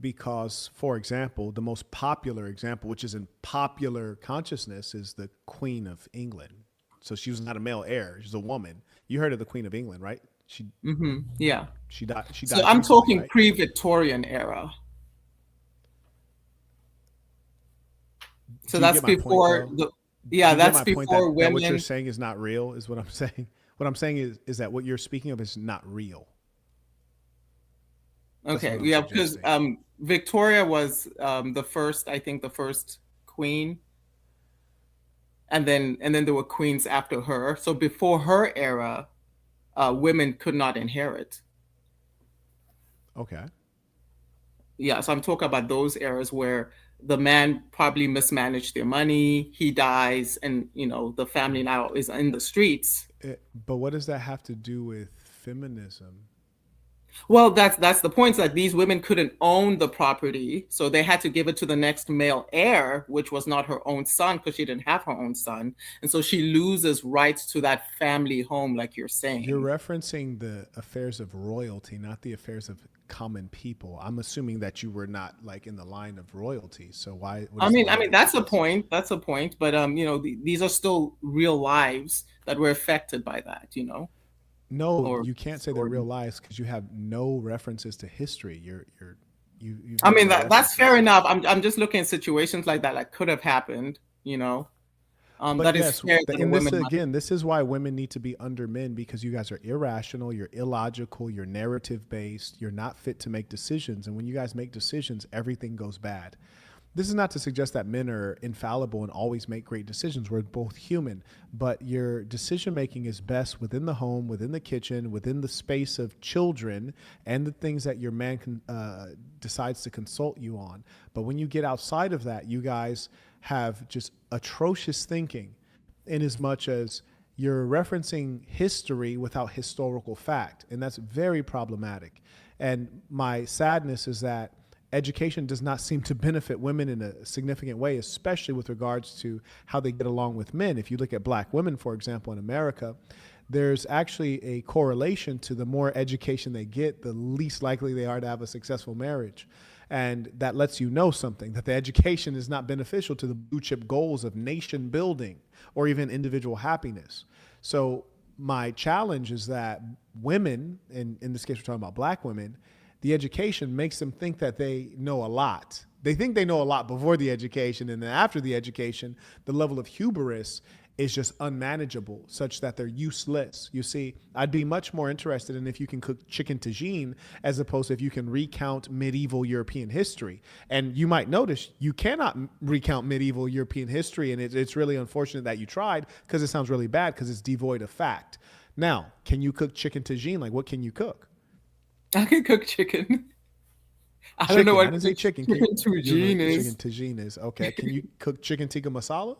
Because, for example, the most popular example, which is in popular consciousness, is the Queen of England. So she was not a male heir; she's a woman. You heard of the Queen of England, right? She Yeah. she died. She So died I'm recently, talking right? pre-Victorian era. So Do you that's get my point, before though? the Do yeah, you get that's my point before that what you're women. saying is not real? Is what I'm saying. What I'm saying is that what you're speaking of is not real. That's Okay, what I'm yeah, because suggesting. Victoria was the first, I think, the first queen, and then there were queens after her. So before her era, women could not inherit. Okay. Yeah, so I'm talking about those eras where the man probably mismanaged their money, he dies, and the family now is in the streets. But what does that have to do with feminism? Well, that's the point. Is that these women couldn't own the property, so they had to give it to the next male heir, which was not her own son because she didn't have her own son, and so she loses rights to that family home, like you're You're saying. referencing the affairs of royalty, not the affairs of common people. I'm assuming that you were not like in the line of royalty. So why? What I is the mean, I mean relevance of that's a this? point. That's a point. But these are still real lives that were affected by that. No, Or you can't say they're real story. lives because you have no references to history. You've I made mean no that's fair references. enough. I'm just looking at situations like that could have happened. But That is yes, fair that a in this woman. again, this is why women need to be under men because you guys are irrational, you're illogical, you're narrative based, you're not fit to make decisions. And when you guys make decisions, everything goes bad. This is not to suggest that men are infallible and always make great decisions. We're both human, but your decision making is best within the home, within the kitchen, within the space of children, and the things that your man decides to consult you on. But when you get outside of that, you guys have just atrocious thinking, in as much as you're referencing history without historical fact, and that's very problematic. And my sadness is that education does not seem to benefit women in a significant way, especially with regards to how they get along with men. If you look at black women, for example, in America, there's actually a correlation to the more education they get, the least likely they are to have a successful marriage. And that lets you know something, that the education is not beneficial to the blue chip goals of nation building or even individual happiness. So my challenge is that women, and in this case, we're talking about black women, the education makes them think that they know a lot. They think they know a lot before the education, and then after the education, the level of hubris is just unmanageable, such that they're useless. You see, I'd be much more interested in if you can cook chicken tagine as opposed to if you can recount medieval European history. And you might notice you cannot recount medieval European history, and it's really unfortunate that you tried because it sounds really bad because it's devoid of fact. Now, can you cook chicken tagine? Like, what can you cook? I can cook chicken. I don't know Chicken. I what didn't say chicken. chicken You don't know tagine what chicken is. tagine is. Okay. Can you cook chicken tikka masala?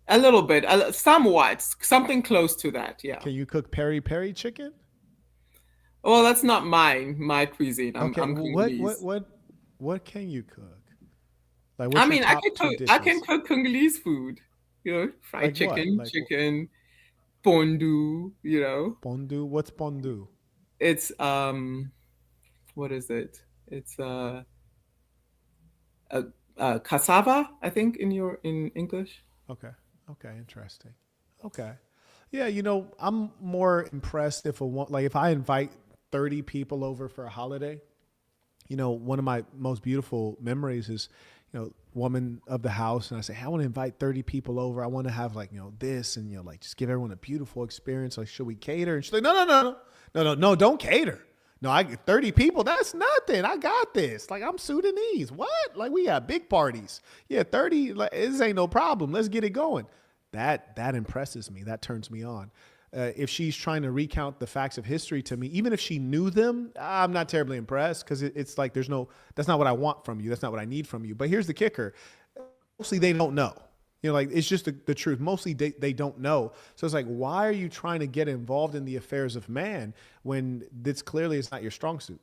A little bit, somewhat, something close to that. Yeah. Can you cook peri peri chicken? Well, that's not my cuisine. I'm Okay. I'm Congolese. What can you cook? Like, I what's your mean, I can top two cook. I can dishes? cook Congolese food. Fried Like what? chicken, Like chicken, pondu. pondu? What's pondu? It's what is it? It's uh, cassava, I think, in English. Okay. Okay. Interesting. Okay. Yeah. I'm more impressed if if I invite 30 people over for a holiday. One of my most beautiful memories is, woman of the house, and I say, hey, I want to invite 30 people over. I want to have like, this, and like just give everyone a beautiful experience. Like, should we cater? And she's like, no, don't cater. No, I get 30 people. That's nothing. I got this. Like, I'm Sudanese. What? Like, we got big parties. Yeah, 30. Like, this ain't no problem. Let's get it going. That impresses me. That turns me on. If she's trying to recount the facts of history to me, even if she knew them, I'm not terribly impressed, because it's like that's not what I want from you. That's not what I need from you. But here's the kicker. Mostly they don't know. Like, it's just the truth. Mostly they don't know. So it's like, why are you trying to get involved in the affairs of man when this clearly is not your strong suit?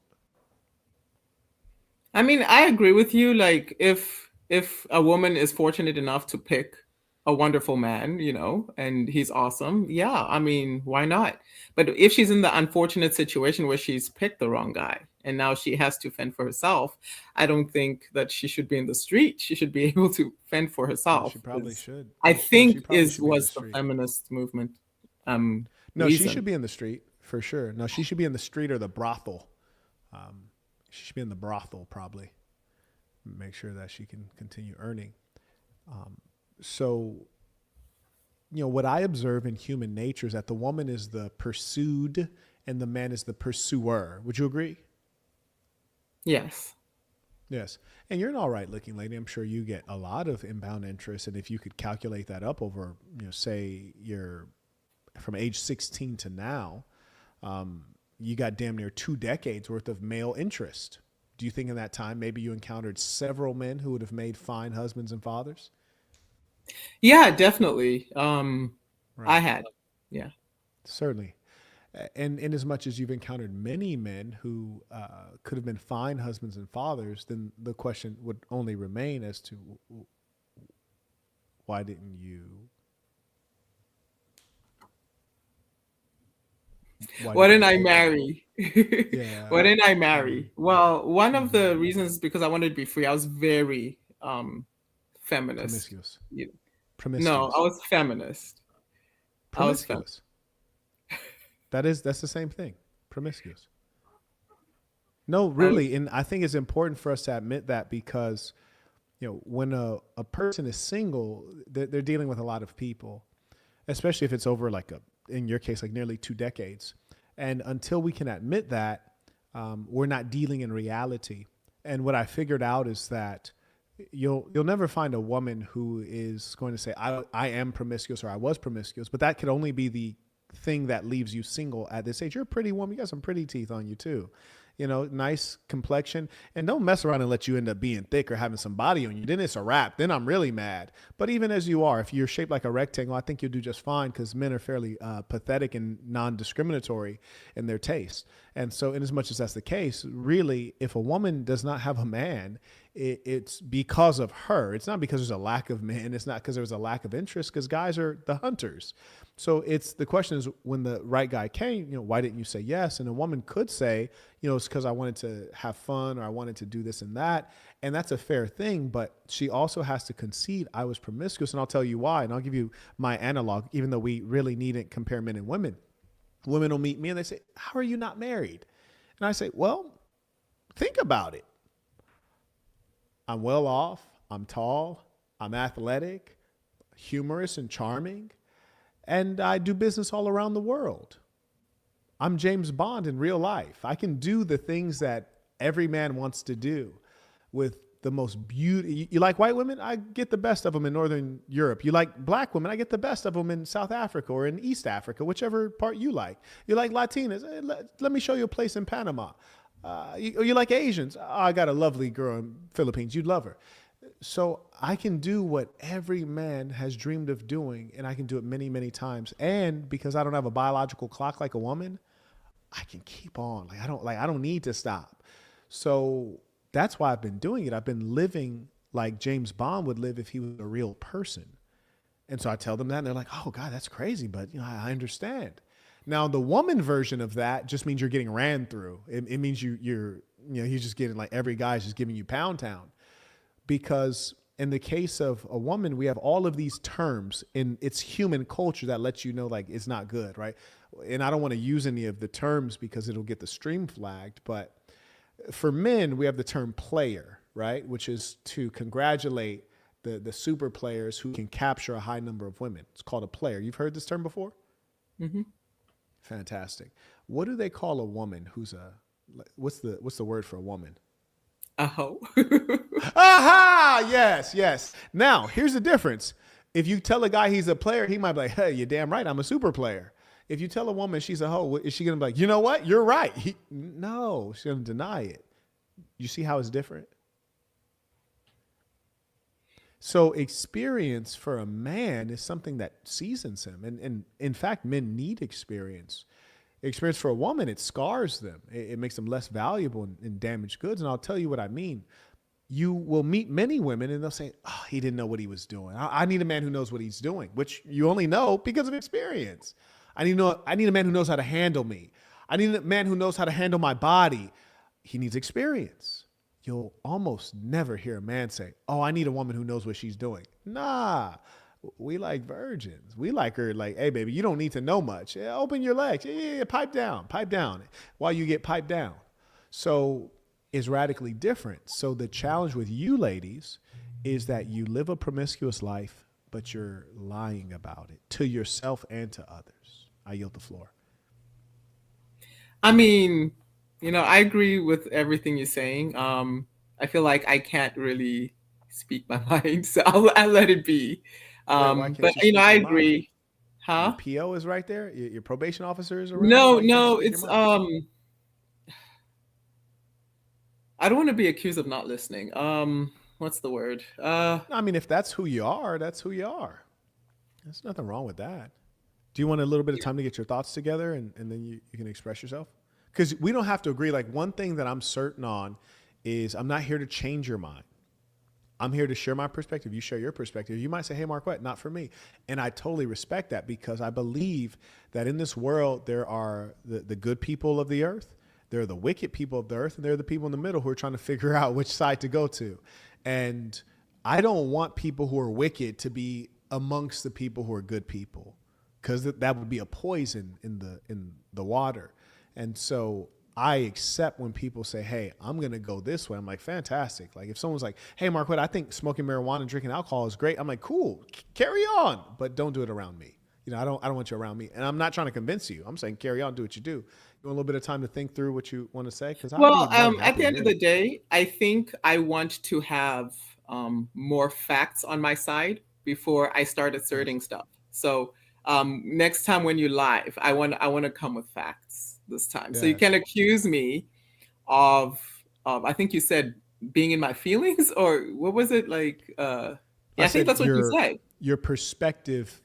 I mean, I agree with you. Like, if a woman is fortunate enough to pick a wonderful man, and he's awesome, yeah, I mean, why not? But if she's in the unfortunate situation where she's picked the wrong guy and now she has to fend for herself, I don't think that she should be in the street. She should be able to fend for herself. She probably should. I think was the feminist movement. No, reason. She should be in the street for sure. No, she should be in the street or the brothel. She should be in the brothel, probably. Make sure that she can continue earning. So, what I observe in human nature is that the woman is the pursued and the man is the pursuer. Would you agree? Yes. Yes. And you're an all right looking lady. I'm sure you get a lot of inbound interest. And if you could calculate that up over, say you're from age 16 to now, you got damn near 2 decades worth of male interest. Do you think in that time maybe you encountered several men who would have made fine husbands and fathers? Yeah, definitely. Right. I had. Yeah. Certainly. And in as much as you've encountered many men who could have been fine husbands and fathers, then the question would only remain as to why didn't you? Why didn't I marry? Yeah. Why didn't I marry? Well, one of the reasons is because I wanted to be free. I was very feminist. Promiscuous. Promiscuous. No, I was feminist. Promiscuous. That's the same thing. Promiscuous. No, really. And I think it's important for us to admit that, because, when a person is single, they're dealing with a lot of people, especially if it's over in your case, like nearly 2 decades. And until we can admit that, we're not dealing in reality. And what I figured out is that you'll never find a woman who is going to say, I am promiscuous or I was promiscuous, but that could only be the thing that leaves you single at this age. You're a pretty woman. You got some pretty teeth on you too. Nice complexion, and don't mess around and let you end up being thick or having some body on you. Then it's a wrap. Then I'm really mad. But even as you are, if you're shaped like a rectangle, I think you'll do just fine, because men are fairly pathetic and non-discriminatory in their taste. And so in as much as that's the case, really, if a woman does not have a man, it's because of her. It's not because there's a lack of men. It's not because there's a lack of interest, because guys are the hunters. So the question is, when the right guy came, why didn't you say yes? And a woman could say, it's because I wanted to have fun, or I wanted to do this and that. And that's a fair thing. But she also has to concede, I was promiscuous. And I'll tell you why. And I'll give you my analog, even though we really needn't compare men and women. Women will meet me and they say, how are you not married? And I say, well, think about it. I'm well off. I'm tall. I'm athletic, humorous and charming. And I do business all around the world. I'm James Bond in real life. I can do the things that every man wants to do with the most beauty. You like white women? I get the best of them in Northern Europe. You like black women? I get the best of them in South Africa or in East Africa, whichever part you like. You like Latinas? Let me show you a place in Panama. You like Asians? Oh, I got a lovely girl in Philippines. You'd love her. So I can do what every man has dreamed of doing, and I can do it many, many times. And because I don't have a biological clock like a woman, I can keep on. I don't need to stop. So that's why I've been doing it. I've been living like James Bond would live if he was a real person. And so I tell them that, and they're like, "Oh God, that's crazy," but I understand. Now the woman version of that just means you're getting ran through. It means you're just getting, like, every guy's just giving you pound town. Because in the case of a woman, we have all of these terms in its human culture that lets you know, like, it's not good, right? And I don't want to use any of the terms because it'll get the stream flagged. But for men, we have the term player. right? Which is to congratulate the super players who can capture a high number of women. It's called a player. You've heard this term before? Mm-hmm. Fantastic. What do they call a woman who's what's the word for a woman? A hoe. Aha! Yes, yes. Now, here's the difference. If you tell a guy he's a player, he might be like, hey, you're damn right, I'm a super player. If you tell a woman she's a hoe, is she going to be like, you know what? You're right. No, she's going to deny it. You see how it's different? So experience for a man is something that seasons him. And in fact, men need experience. Experience for a woman, it scars them. It makes them less valuable in damaged goods. And I'll tell you what I mean. You will meet many women and they'll say, oh, he didn't know what he was doing. I need a man who knows what he's doing, which you only know because of experience. I need a man who knows how to handle me. I need a man who knows how to handle my body. He needs experience. You'll almost never hear a man say, oh, I need a woman who knows what she's doing. Nah, we like virgins. We like her like, hey, baby, you don't need to know much. Yeah, open your legs. Yeah, pipe down while you get piped down. So it's radically different. So the challenge with you ladies is that you live a promiscuous life, but you're lying about it to yourself and to others. I yield the floor. I mean, I agree with everything you're saying. I feel like I can't really speak my mind, so I'll let it be. But I agree. Huh? Your PO is right there. Your probation officer is around. No, it's I don't want to be accused of not listening. What's the word? I mean, if that's who you are, that's who you are. There's nothing wrong with that. Do you want a little bit of time to get your thoughts together and then you can express yourself? Because we don't have to agree. Like, one thing that I'm certain on is I'm not here to change your mind. I'm here to share my perspective. You share your perspective. You might say, hey, Marquett, not for me. And I totally respect that, because I believe that in this world, there are the good people of the earth. There are the wicked people of the earth, and there are the people in the middle who are trying to figure out which side to go to. And I don't want people who are wicked to be amongst the people who are good people, because that would be a poison in the water. And so I accept when people say, hey, I'm going to go this way. I'm like, fantastic. Like, if someone's like, hey, Marquett, I think smoking marijuana and drinking alcohol is great. I'm like, cool, carry on, but don't do it around me. I don't want you around me. And I'm not trying to convince you. I'm saying, carry on, do what you do. You want a little bit of time to think through what you want to say? Well, at the end of the day, I think I want to have more facts on my side before I start asserting stuff. So next time when you live, I want to come with facts this time. Yes. So you can accuse me of I think you said being in my feelings, or what was it like? I think that's what you said. Your perspective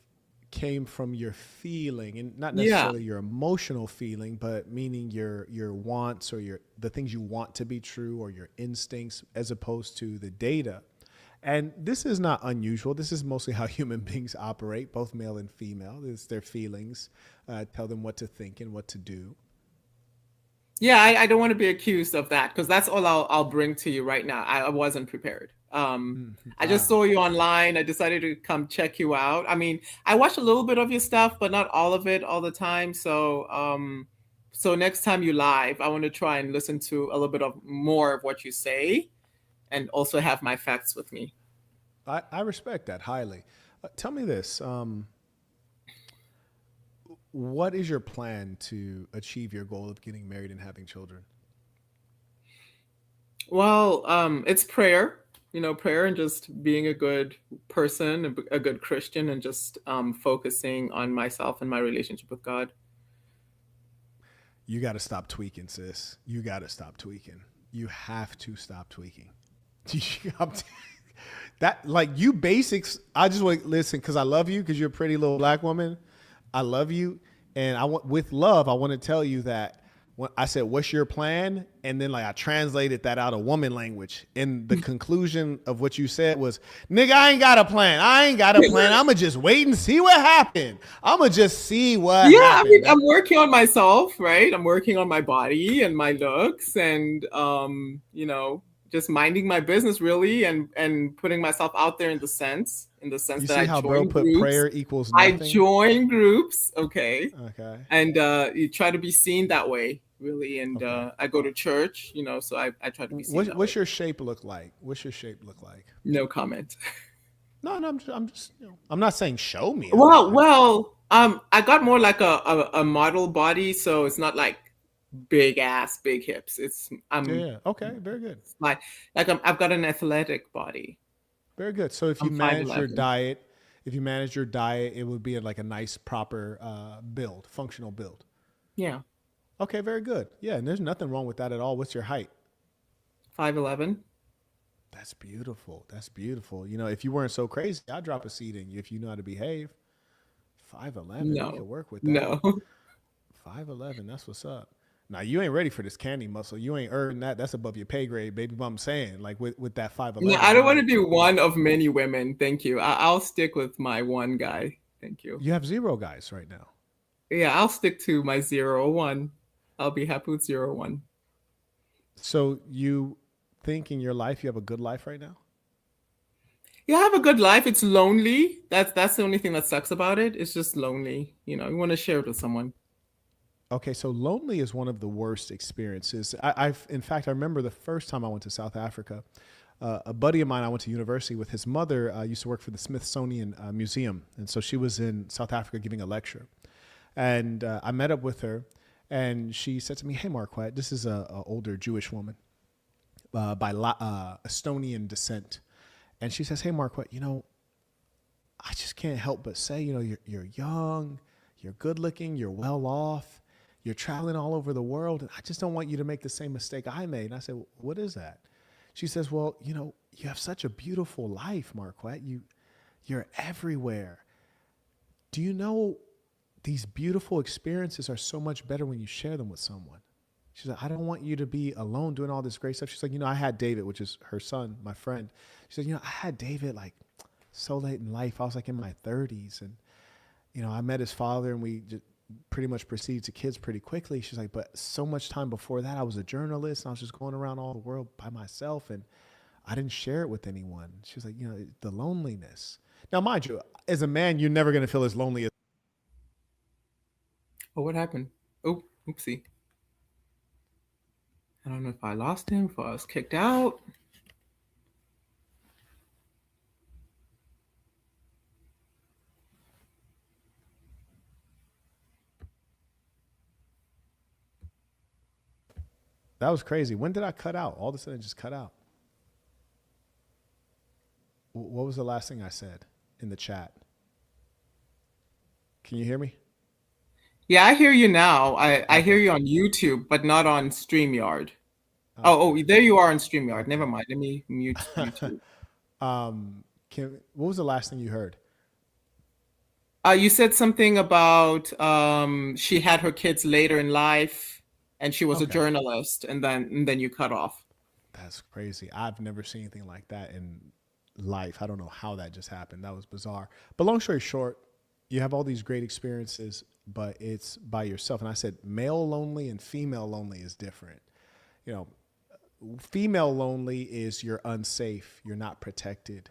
came from your feeling, and not necessarily your emotional feeling, but meaning your wants or the things you want to be true, or your instincts, as opposed to the data. And this is not unusual. This is mostly how human beings operate, both male and female. It's their feelings tell them what to think and what to do. Yeah, I don't want to be accused of that, because that's all I'll bring to you right now. I wasn't prepared. I just saw you online. I decided to come check you out. I mean, I watch a little bit of your stuff, but not all of it all the time. So next time you live, I want to try and listen to a little bit of more of what you say, and also have my facts with me. I respect that highly. Tell me this. What is your plan to achieve your goal of getting married and having children? Well, it's prayer, prayer, and just being a good person, a good Christian, and just focusing on myself and my relationship with God. You got to stop tweaking, sis. You got to stop tweaking. You have to stop tweaking. That, like, you basics, I just want to listen, because I love you, because you're a pretty little black woman. I love you. And with love, I want to tell you that when I said, what's your plan? And then, like, I translated that out of woman language. And the conclusion of what you said was, nigga, I ain't got a plan. I'm going to just wait and see what happened. I'm going to just see what happened. I mean, I'm working on myself, right? I'm working on my body and my looks, and, just minding my business, really, and putting myself out there in the sense that I how join bro groups. Put prayer equals nothing? I join groups, okay, okay, and you try to be seen that way. really, and Okay. I go to church, so I try to be seen that way. What's your shape look like? What's your shape look like? No comment. No, no, I'm just, I'm not saying show me. I got more like a model body, so it's not like big ass, big hips. It's Yeah, yeah. Okay, very good. I've got an athletic body. Very good. So if you I'm manage your 5'11". diet, it would be like a nice, proper build, functional build. Yeah, Okay, very good. Yeah, and there's nothing wrong with that at all. What's your height? 5'11". That's beautiful. That's beautiful. If you weren't so crazy, I'd drop a seat in you if you know how to behave. 5'11", we No, could work with that. no, 5'11", that's what's up. Now you ain't ready for this candy muscle. You ain't earned that. That's above your pay grade, baby. But I'm saying, like with that no. 5'11", I don't want to be one of many women. Thank you. I'll stick with my one guy. Thank you. you have 0 guys right now. Yeah, I'll stick to my 0 1. I'll be happy with 0 1. So you think in your life you have a good life right now? Yeah, I have a good life. It's lonely. That's the only thing that sucks about it. It's just lonely. You want to share it with someone. Okay, so lonely is one of the worst experiences. In fact, I remember the first time I went to South Africa. A buddy of mine, I went to university with. His mother used to work for the Smithsonian Museum, and so she was in South Africa giving a lecture. And I met up with her, and she said to me, "Hey, Marquette, this is a older Jewish woman by Estonian descent," and she says, "Hey, Marquette, I just can't help but say, you're young, you're good looking, you're well off, you're traveling all over the world, and I just don't want you to make the same mistake I made." And I said, "Well, what is that?" She says, "Well, you have such a beautiful life, Marquette. You're everywhere. Do you know these beautiful experiences are so much better when you share them with someone?" She's like, "I don't want you to be alone doing all this great stuff." She's like, "I had David," which is her son, my friend. She said, "I had David like so late in life. I was like in my 30s, and I met his father, and we just pretty much proceeded to kids pretty quickly." She's like, "But so much time before that, I was a journalist, and I was just going around all the world by myself, and I didn't share it with anyone." She's like, "The loneliness." Now, mind you, as a man, you're never going to feel as lonely as. Oh, what happened? Oh, oopsie. I don't know if I lost him, if I was kicked out. That was crazy. When did I cut out? All of a sudden, it just cut out. What was the last thing I said in the chat? Can you hear me? Yeah, I hear you now. I hear Okay. you on YouTube, but not on StreamYard. Okay. There you are on StreamYard. Never Okay. mind. Let me mute YouTube. What was the last thing you heard? You said something about she had her kids later in life, and she was a Okay. journalist, and then you cut off. That's crazy. I've never seen anything like that in life. I don't know how that just happened. That was bizarre. But long story short, you have all these great experiences, but it's by yourself. And I said male lonely and female lonely is different. You know, female lonely is you're unsafe, you're not protected.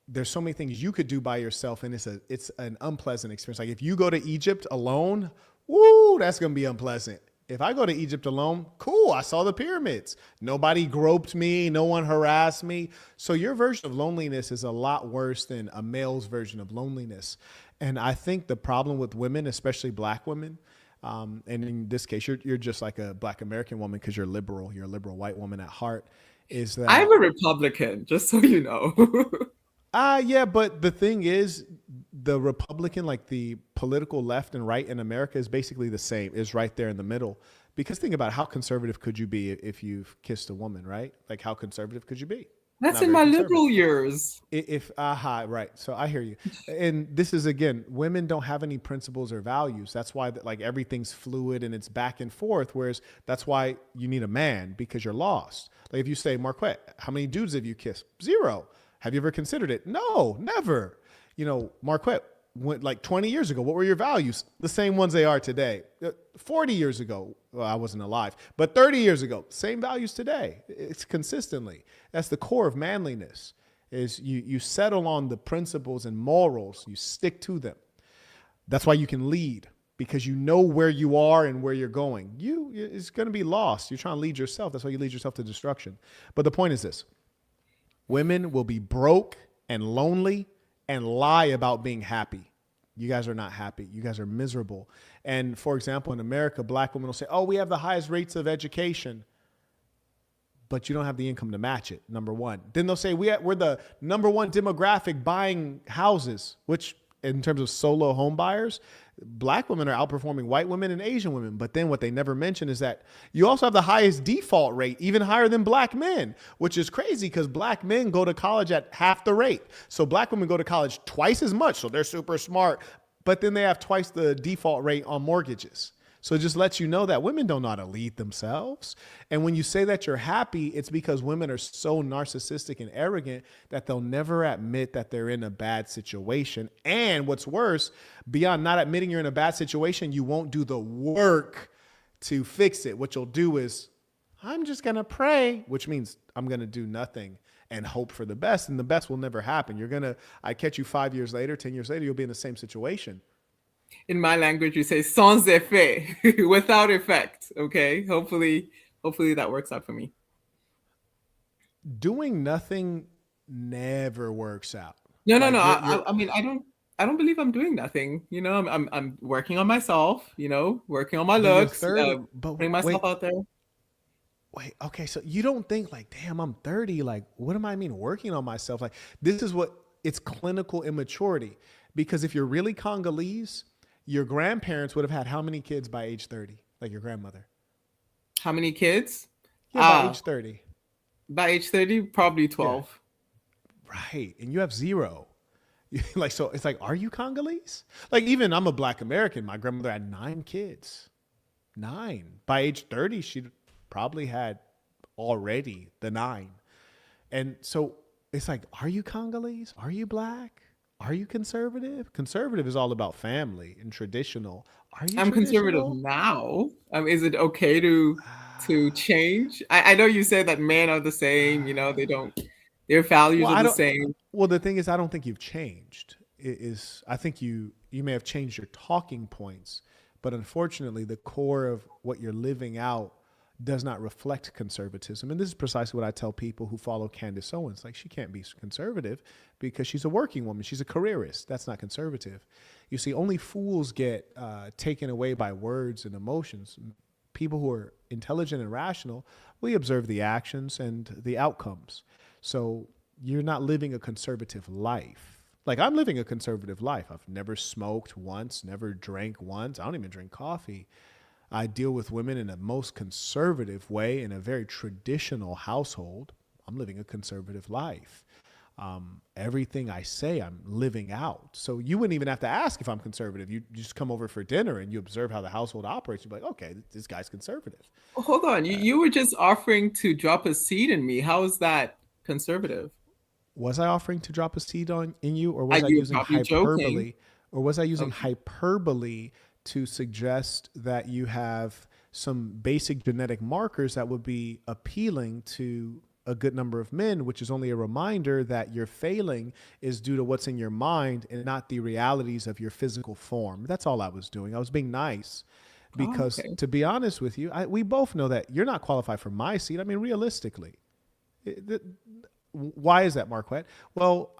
There's so many things you could do by yourself, and it's an unpleasant experience. Like if you go to Egypt alone, woo, that's gonna be unpleasant. If I go to Egypt alone, cool, I saw the pyramids. Nobody groped me, no one harassed me. So your version of loneliness is a lot worse than a male's version of loneliness. And I think the problem with women, especially black women, and in this case, you're just like a black American woman because you're liberal, you're a liberal white woman at heart, is I'm that a Republican, just so you know. yeah, but the thing is, the Republican, like the political left and right in America, is basically the same, is right there in the middle. Because think about it, how conservative could you be if you've kissed a woman, right? Like how conservative could you be? That's Not in very my conservative. liberal years. If aha, right. So I hear you. And this is again, women don't have any principles or values. That's why like everything's fluid and it's back and forth. Whereas that's why you need a man, because you're lost. Like if you say, Marquette, how many dudes have you kissed? 0. Have you ever considered it? No, never. Marquette, went like 20 years ago, what were your values? The same ones they are today. 40 years ago, well, I wasn't alive, but 30 years ago, same values today. It's consistently. That's the core of manliness, is you settle on the principles and morals. You stick to them. That's why you can lead. because you know where you are and where you're going. It's going to be lost. You're trying to lead yourself. That's why you lead yourself to destruction. But the point is this: women will be broke and lonely and lie about being happy. You guys are not happy. You guys are miserable. And for example, in America, black women will say, oh, we have the highest rates of education, but you don't have the income to match it, number one. Then they'll say we're the number one demographic buying houses, which in terms of solo home buyers, black women are outperforming white women and Asian women. But then what they never mention is that you also have the highest default rate, even higher than black men, which is crazy because black men go to college at half the rate. So black women go to college twice as much. So they're super smart, but then they have twice the default rate on mortgages. So it just lets you know that women don't know how to lead themselves. And when you say that you're happy, it's because women are so narcissistic and arrogant that they'll never admit that they're in a bad situation. And what's worse, beyond not admitting you're in a bad situation, you won't do the work to fix it. What you'll do is, I'm just going to pray, which means I'm going to do nothing and hope for the best. And the best will never happen. I catch you 5 years later, 10 years later, you'll be in the same situation. In my language, we say sans effet, without effect. Okay. Hopefully that works out for me. Doing nothing never works out. No. I mean, I don't believe I'm doing nothing. You know, I'm working on myself, you know, working on my looks, putting myself out there. Wait, okay. So you don't think like, damn, I'm 30. Like, what do I mean working on myself? Like, this is it's clinical immaturity. Because if you're really Congolese, your grandparents would have had how many kids by age 30? Like your grandmother? How many kids? Yeah, by age 30. By age 30, probably 12. Yeah. Right. And you have 0. Like, so it's like, are you Congolese? Like, even I'm a black American. My grandmother had 9 kids. 9. By age 30, she probably had already the 9. And so it's like, are you Congolese? Are you black? Are you conservative? Conservative is all about family and traditional. Are you? I'm conservative now. Is it okay to change? I know you said that men are the same. You know, their values are the same. Well, the thing is, I don't think you've changed. I think you may have changed your talking points, but unfortunately, the core of what you're living out does not reflect conservatism. And this is precisely what I tell people who follow Candace Owens. Like, she can't be conservative because she's a working woman. She's a careerist. That's not conservative. You see, only fools get taken away by words and emotions. People who are intelligent and rational, we observe the actions and the outcomes. So you're not living a conservative life. Like, I'm living a conservative life. I've never smoked once, never drank once. I don't even drink coffee. I deal with women in a most conservative way in a very traditional household. I'm living a conservative life. Everything I say, I'm living out. So you wouldn't even have to ask if I'm conservative. You just come over for dinner and you observe how the household operates. You'd be like, okay, this guy's conservative. Hold on. You were just offering to drop a seed in me. How is that conservative? Was I offering to drop a seed in you, or was I using hyperbole? Joking? Or was I using hyperbole to suggest that you have some basic genetic markers that would be appealing to a good number of men, which is only a reminder that your failing is due to what's in your mind and not the realities of your physical form. That's all I was doing. I was being nice because, to be honest with you, we both know that you're not qualified for my seat. I mean, realistically, why is that, Marquett? Well,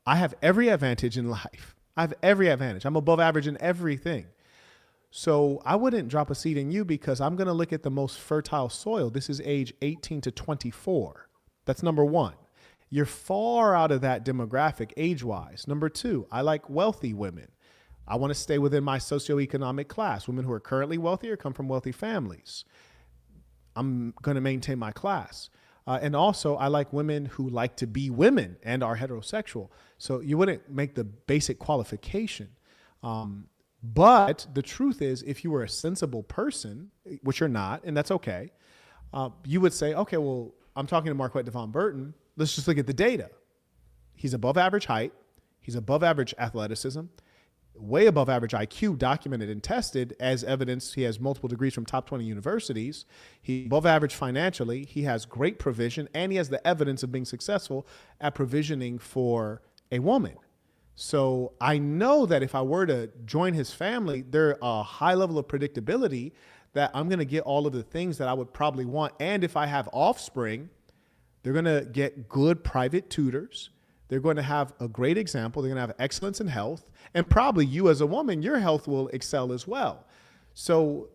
I have every advantage in life. I have every advantage. I'm above average in everything. So I wouldn't drop a seed in you because I'm going to look at the most fertile soil. This is age 18 to 24. That's number one. You're far out of that demographic age-wise. Number two, I like wealthy women. I want to stay within my socioeconomic class. Women who are currently wealthy or come from wealthy families. I'm going to maintain my class. And also, I like women who like to be women and are heterosexual. So you wouldn't make the basic qualification. But the truth is, if you were a sensible person, which you're not, and that's okay, you would say, okay, well, I'm talking to Marquett Burton. Let's just look at the data. He's above average height. He's above average athleticism, way above average IQ, documented and tested as evidence. He has multiple degrees from top 20 universities. He's above average financially. He has great provision, and he has the evidence of being successful at provisioning for a woman. So I know that if I were to join his family, there's a high level of predictability that I'm going to get all of the things that I would probably want. And if I have offspring, they're going to get good private tutors. They're going to have a great example. They're going to have excellence in health. And probably you as a woman, your health will excel as well. So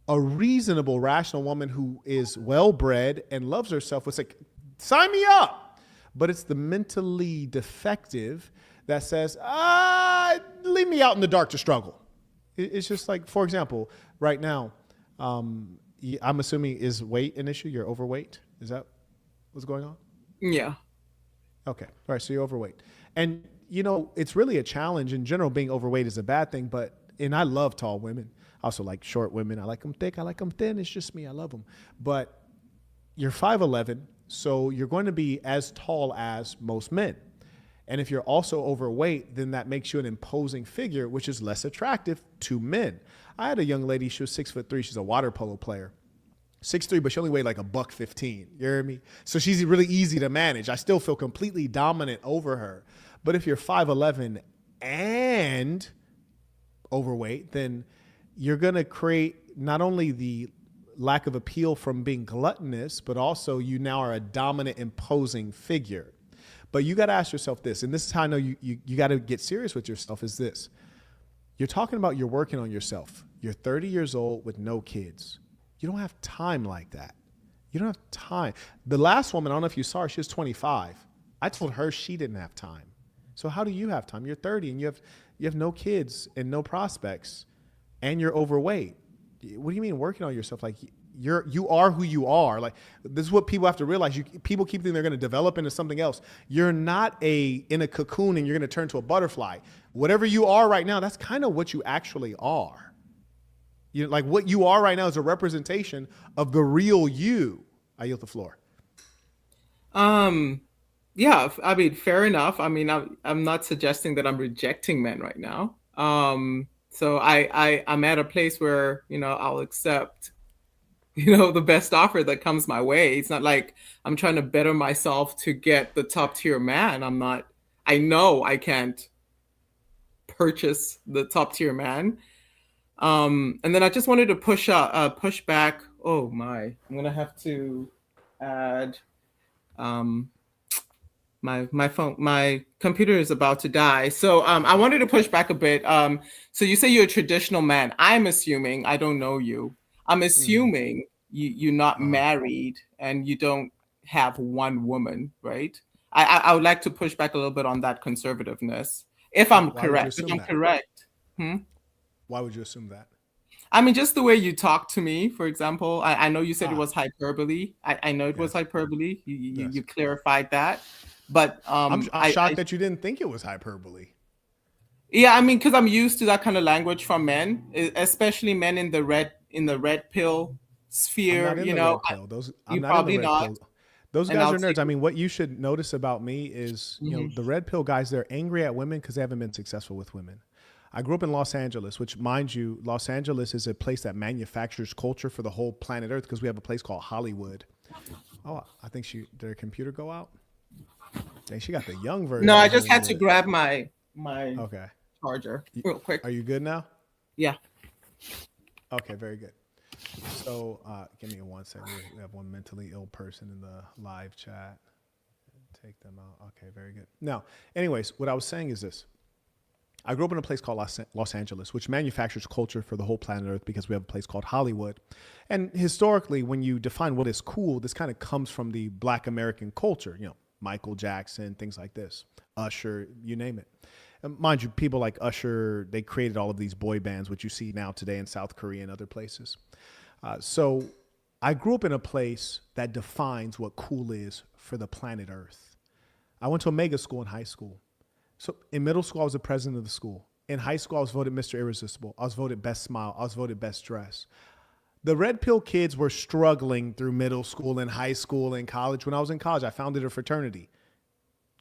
a reasonable, rational woman who is well-bred and loves herself would say, sign me up. But it's the mentally defective that says, leave me out in the dark to struggle. It's just like, for example, right now, I'm assuming is weight an issue? You're overweight? Is that what's going on? Yeah. Okay. All right. So you're overweight. And, it's really a challenge in general. Being overweight is a bad thing, and I love tall women. I also like short women. I like them thick. I like them thin. It's just me. I love them. But you're 5'11", so you're going to be as tall as most men. And if you're also overweight, then that makes you an imposing figure, which is less attractive to men. I had a young lady, she was 6'3". She's a water polo player. 6'3", but she only weighed like $115. You hear me? So she's really easy to manage. I still feel completely dominant over her. But if you're 5'11" and overweight, then you're going to create not only the lack of appeal from being gluttonous, but also you now are a dominant, imposing figure. But you got to ask yourself this, and this is how I know you got to get serious with yourself, is this. You're talking about you're working on yourself. You're 30 years old with no kids. You don't have time like that. You don't have time. The last woman, I don't know if you saw her, she was 25. I told her she didn't have time. So how do you have time? You're 30 and you have no kids and no prospects and you're overweight. What do you mean working on yourself? Like you are who you are. Like this is what people have to realize. People keep thinking they're going to develop into something else. You're not in a cocoon and you're going to turn to a butterfly. Whatever you are right now, that's kind of what you actually are. Like what you are right now is a representation of the real you. I yield the floor. Yeah, I mean, fair enough. I mean, I'm not suggesting that I'm rejecting men right now. So I'm at a place where, I'll accept, the best offer that comes my way. It's not like I'm trying to better myself to get the top tier man. I know I can't purchase the top tier man. And then I just wanted to push back. Oh my, I'm going to have to add, my phone, my computer is about to die. So I wanted to push back a bit. So you say you're a traditional man. I'm assuming, I don't know you. I'm assuming you're not married and you don't have one woman, right? I would like to push back a little bit on that conservativeness. If I'm correct. If I'm correct. Why would you assume that? I mean, just the way you talk to me, for example. I know you said it was hyperbole. I know it was hyperbole. You clarified that. But I'm shocked that you didn't think it was hyperbole. Yeah, I mean, because I'm used to that kind of language from men, especially men in the red pill sphere. Those guys are nerds. I mean, what you should notice about me is, the red pill guys, they're angry at women because they haven't been successful with women. I grew up in Los Angeles, which, mind you, Los Angeles is a place that manufactures culture for the whole planet Earth because we have a place called Hollywood. Oh, I think did her computer go out? Dang, she got the young version. No, I just had to grab my charger real quick. Are you good now? Yeah. Okay, very good. So give me 1 second. We have one mentally ill person in the live chat. Take them out. Okay, very good. Now, anyways, what I was saying is this. I grew up in a place called Los Angeles, which manufactures culture for the whole planet Earth because we have a place called Hollywood. And historically, when you define what is cool, this kind of comes from the Black American culture, Michael Jackson, things like this, Usher, you name it. And mind you, people like Usher, they created all of these boy bands, which you see now today in South Korea and other places. So I grew up in a place that defines what cool is for the planet Earth. I went to a mega school in high school. So in middle school, I was the president of the school. In high school, I was voted Mr. Irresistible. I was voted best smile. I was voted best dress. The red pill kids were struggling through middle school and high school and college. When I was in college, I founded a fraternity.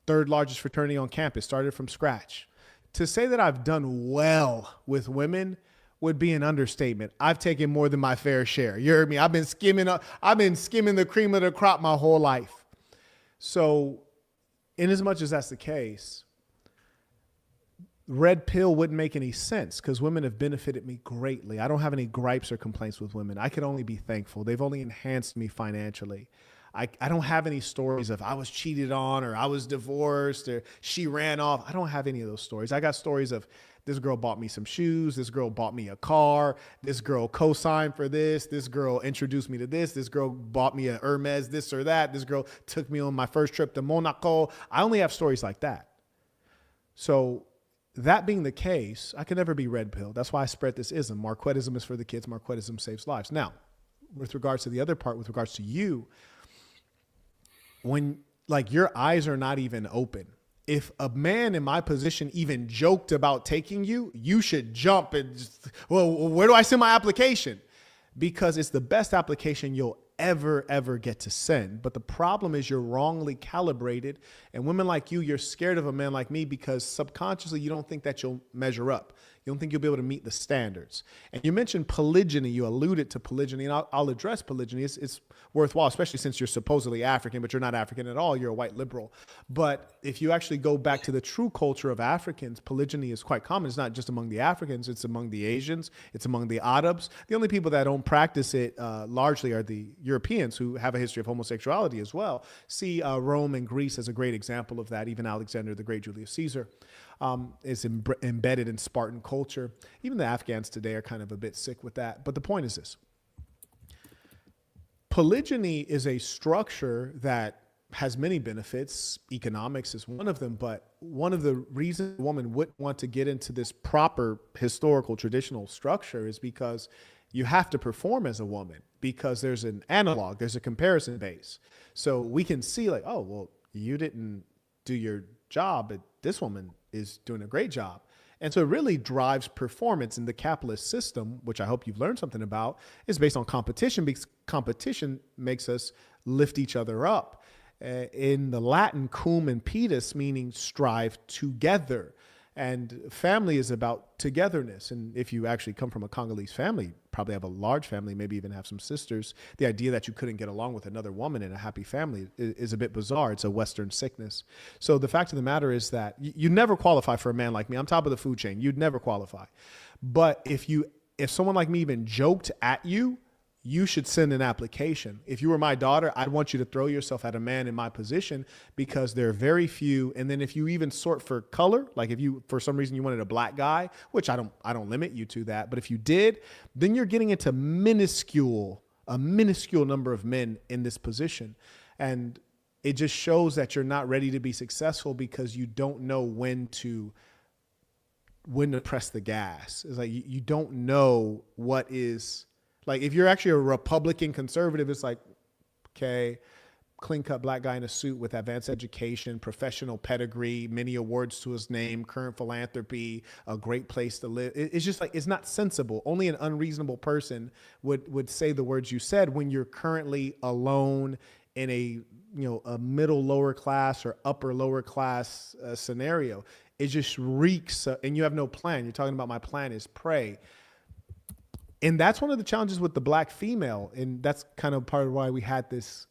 Third largest fraternity on campus, started from scratch. To say that I've done well with women would be an understatement. I've taken more than my fair share. You heard me? I've been skimming the cream of the crop my whole life. So in as much as that's the case, red pill wouldn't make any sense because women have benefited me greatly. I don't have any gripes or complaints with women. I can only be thankful. They've only enhanced me financially. I don't have any stories of I was cheated on or I was divorced or she ran off. I don't have any of those stories. I got stories of this girl bought me some shoes. This girl bought me a car. This girl co-signed for this. This girl introduced me to this. This girl bought me a Hermes, this or that. This girl took me on my first trip to Monaco. I only have stories like that. So that being the case, I can never be red pill. That's why I spread this ism. Marquettism is for the kids. Marquettism saves lives. Now, with regards to the other part, with regards to you, when like your eyes are not even open, if a man in my position even joked about taking you, you should jump and just, well, where do I send my application? Because it's the best application you'll ever get to send. But the problem is you're wrongly calibrated. And women like you're scared of a man like me because subconsciously you don't think that you'll measure up. You don't think you'll be able to meet the standards. And you mentioned polygyny. You alluded to polygyny, and I'll address polygyny. It's worthwhile, especially since you're supposedly African, but you're not African at all. You're a white liberal. But if you actually go back to the true culture of Africans, polygyny is quite common. It's not just among the Africans. It's among the Asians. It's among the Arabs. The only people that don't practice it largely are the Europeans, who have a history of homosexuality as well. See Rome and Greece as a great example of that. Even Alexander the Great, Julius Caesar. Is embedded in Spartan culture. Even the Afghans today are kind of a bit sick with that. But the point is this. Polygyny is a structure that has many benefits. Economics is one of them. But one of the reasons a woman wouldn't want to get into this proper historical traditional structure is because you have to perform as a woman, because there's an analog, there's a comparison base. So we can see like, oh, well, you didn't do your job, but this woman is doing a great job. And so it really drives performance in the capitalist system, which I hope you've learned something about, is based on competition, because competition makes us lift each other up. In the Latin, cum impetus, meaning strive together. And family is about togetherness. And if you actually come from a Congolese family, probably have a large family, maybe even have some sisters, the idea that you couldn't get along with another woman in a happy family is a bit bizarre. It's a Western sickness. So the fact of the matter is that you never qualify for a man like me. I'm top of the food chain. You'd never qualify. But if someone like me even joked at you, you should send an application. If you were my daughter, I'd want you to throw yourself at a man in my position, because there are very few. And then if you even sort for color, like if you, for some reason you wanted a black guy, which I don't limit you to that. But if you did, then you're getting into a minuscule number of men in this position. And it just shows that you're not ready to be successful because you don't know when to press the gas. It's like you don't know what is. Like if you're actually a Republican conservative, it's like, okay, clean-cut black guy in a suit with advanced education, professional pedigree, many awards to his name, current philanthropy, a great place to live. It's just like, it's not sensible. Only an unreasonable person would say the words you said when you're currently alone in a middle lower class or upper lower class scenario. It just reeks, and you have no plan. You're talking about my plan is pray. And that's one of the challenges with the black female. And that's kind of part of why we had this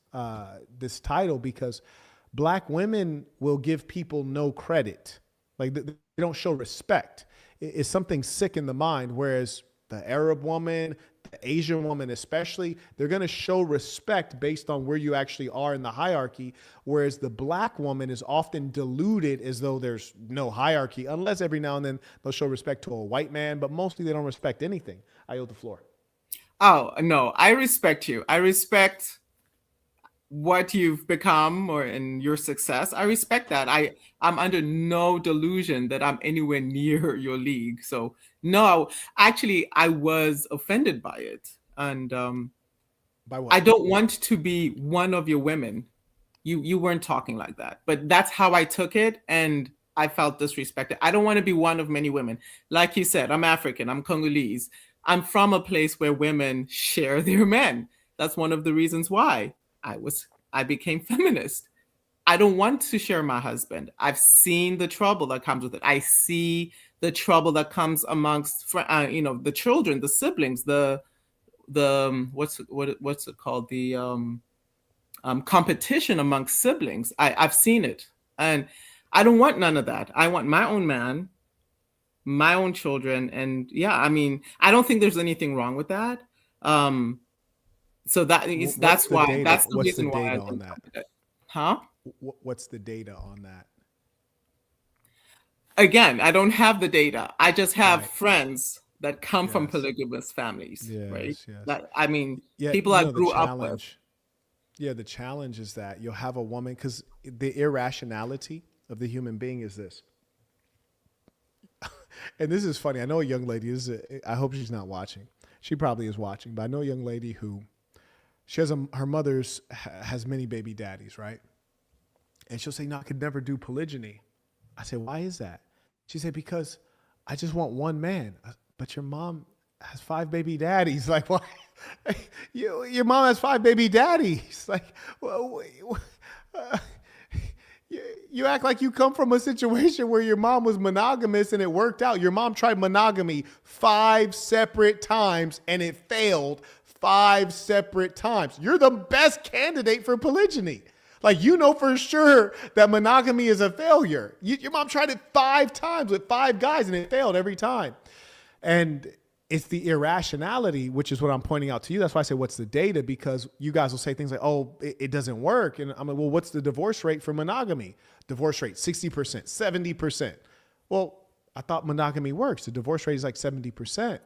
title, because black women will give people no credit. Like they don't show respect. It's something sick in the mind. Whereas the Arab woman, the Asian woman especially, they're going to show respect based on where you actually are in the hierarchy. Whereas the black woman is often deluded as though there's no hierarchy, unless every now and then they'll show respect to a white man, but mostly they don't respect anything. I yield the floor. Oh, no, I respect you. I respect what you've become in your success. I respect that. I'm under no delusion that I'm anywhere near your league. So no, actually, I was offended by it. And by what? I don't want to be one of your women. You weren't talking like that, but that's how I took it. And I felt disrespected. I don't want to be one of many women. Like you said, I'm African, I'm Congolese. I'm from a place where women share their men. That's one of the reasons why I became feminist. I don't want to share my husband. I've seen the trouble that comes with it. I see the trouble that comes amongst the children, the siblings, the what's it called, the competition amongst siblings. I've seen it, and I don't want none of that. I want my own man. my own children. And yeah, I mean, I don't think there's anything wrong with that. Um, so What's the data? that's the What's the reason why I data on think that? it. Huh? What's the data on that? Again, I don't have the data. I just have Right. friends that come from Yes. polygamous families, right? Yes. Yes. That, I mean, Yeah. people You I know, the grew up with. challenge. Yeah. The challenge is that you'll have a woman, because the irrationality of the human being is this. And this is funny. I know a young lady I hope she's not watching. She probably is watching, but I know a young lady who she has her mother's has many baby daddies, right? And she'll say, "No, I could never do polygyny." I say, "Why is that?" She said, "Because I just want one man." But your mom has 5 baby daddies. Like, why? Your mom has 5 baby daddies. Like, well, uh, you act like you come from a situation where your mom was monogamous and it worked out. Your mom tried monogamy 5 separate times and it failed 5 separate times. You're the best candidate for polygyny. Like, you know for sure that monogamy is a failure. Your mom tried it 5 times with 5 guys and it failed every time. And it's the irrationality, which is what I'm pointing out to you. That's why I say, what's the data? Because you guys will say things like, oh, it doesn't work. And I'm like, well, what's the divorce rate for monogamy? Divorce rate, 60%, 70%. Well, I thought monogamy works. The divorce rate is like 70%.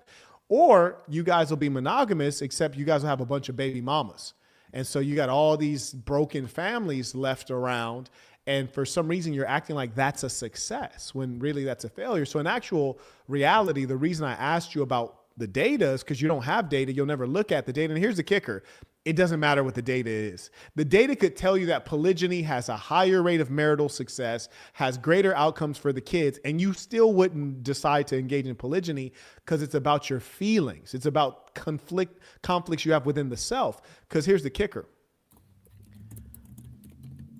Or you guys will be monogamous, except you guys will have a bunch of baby mamas. And so you got all these broken families left around. And for some reason, you're acting like that's a success when really that's a failure. So in actual reality, the reason I asked you about the data is because you don't have data. You'll never look at the data. And here's the kicker. It doesn't matter what the data is. The data could tell you that polygyny has a higher rate of marital success, has greater outcomes for the kids, and you still wouldn't decide to engage in polygyny because it's about your feelings. It's about conflicts you have within the self. Because here's the kicker.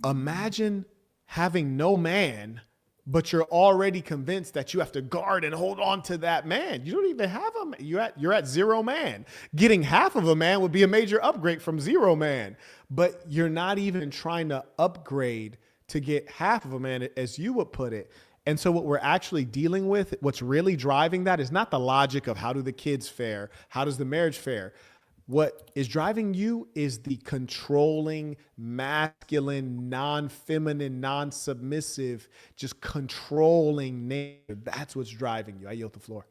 Imagine having no man, but you're already convinced that you have to guard and hold on to that man. You don't even have a man. You're at 0 man. Getting half of a man would be a major upgrade from 0 man, but you're not even trying to upgrade to get half of a man, as you would put it. And so what we're actually dealing with, what's really driving that is not the logic of how do the kids fare? How does the marriage fare? What is driving you is the controlling, masculine, non-feminine, non-submissive, just controlling nature. That's what's driving you. I yield the floor.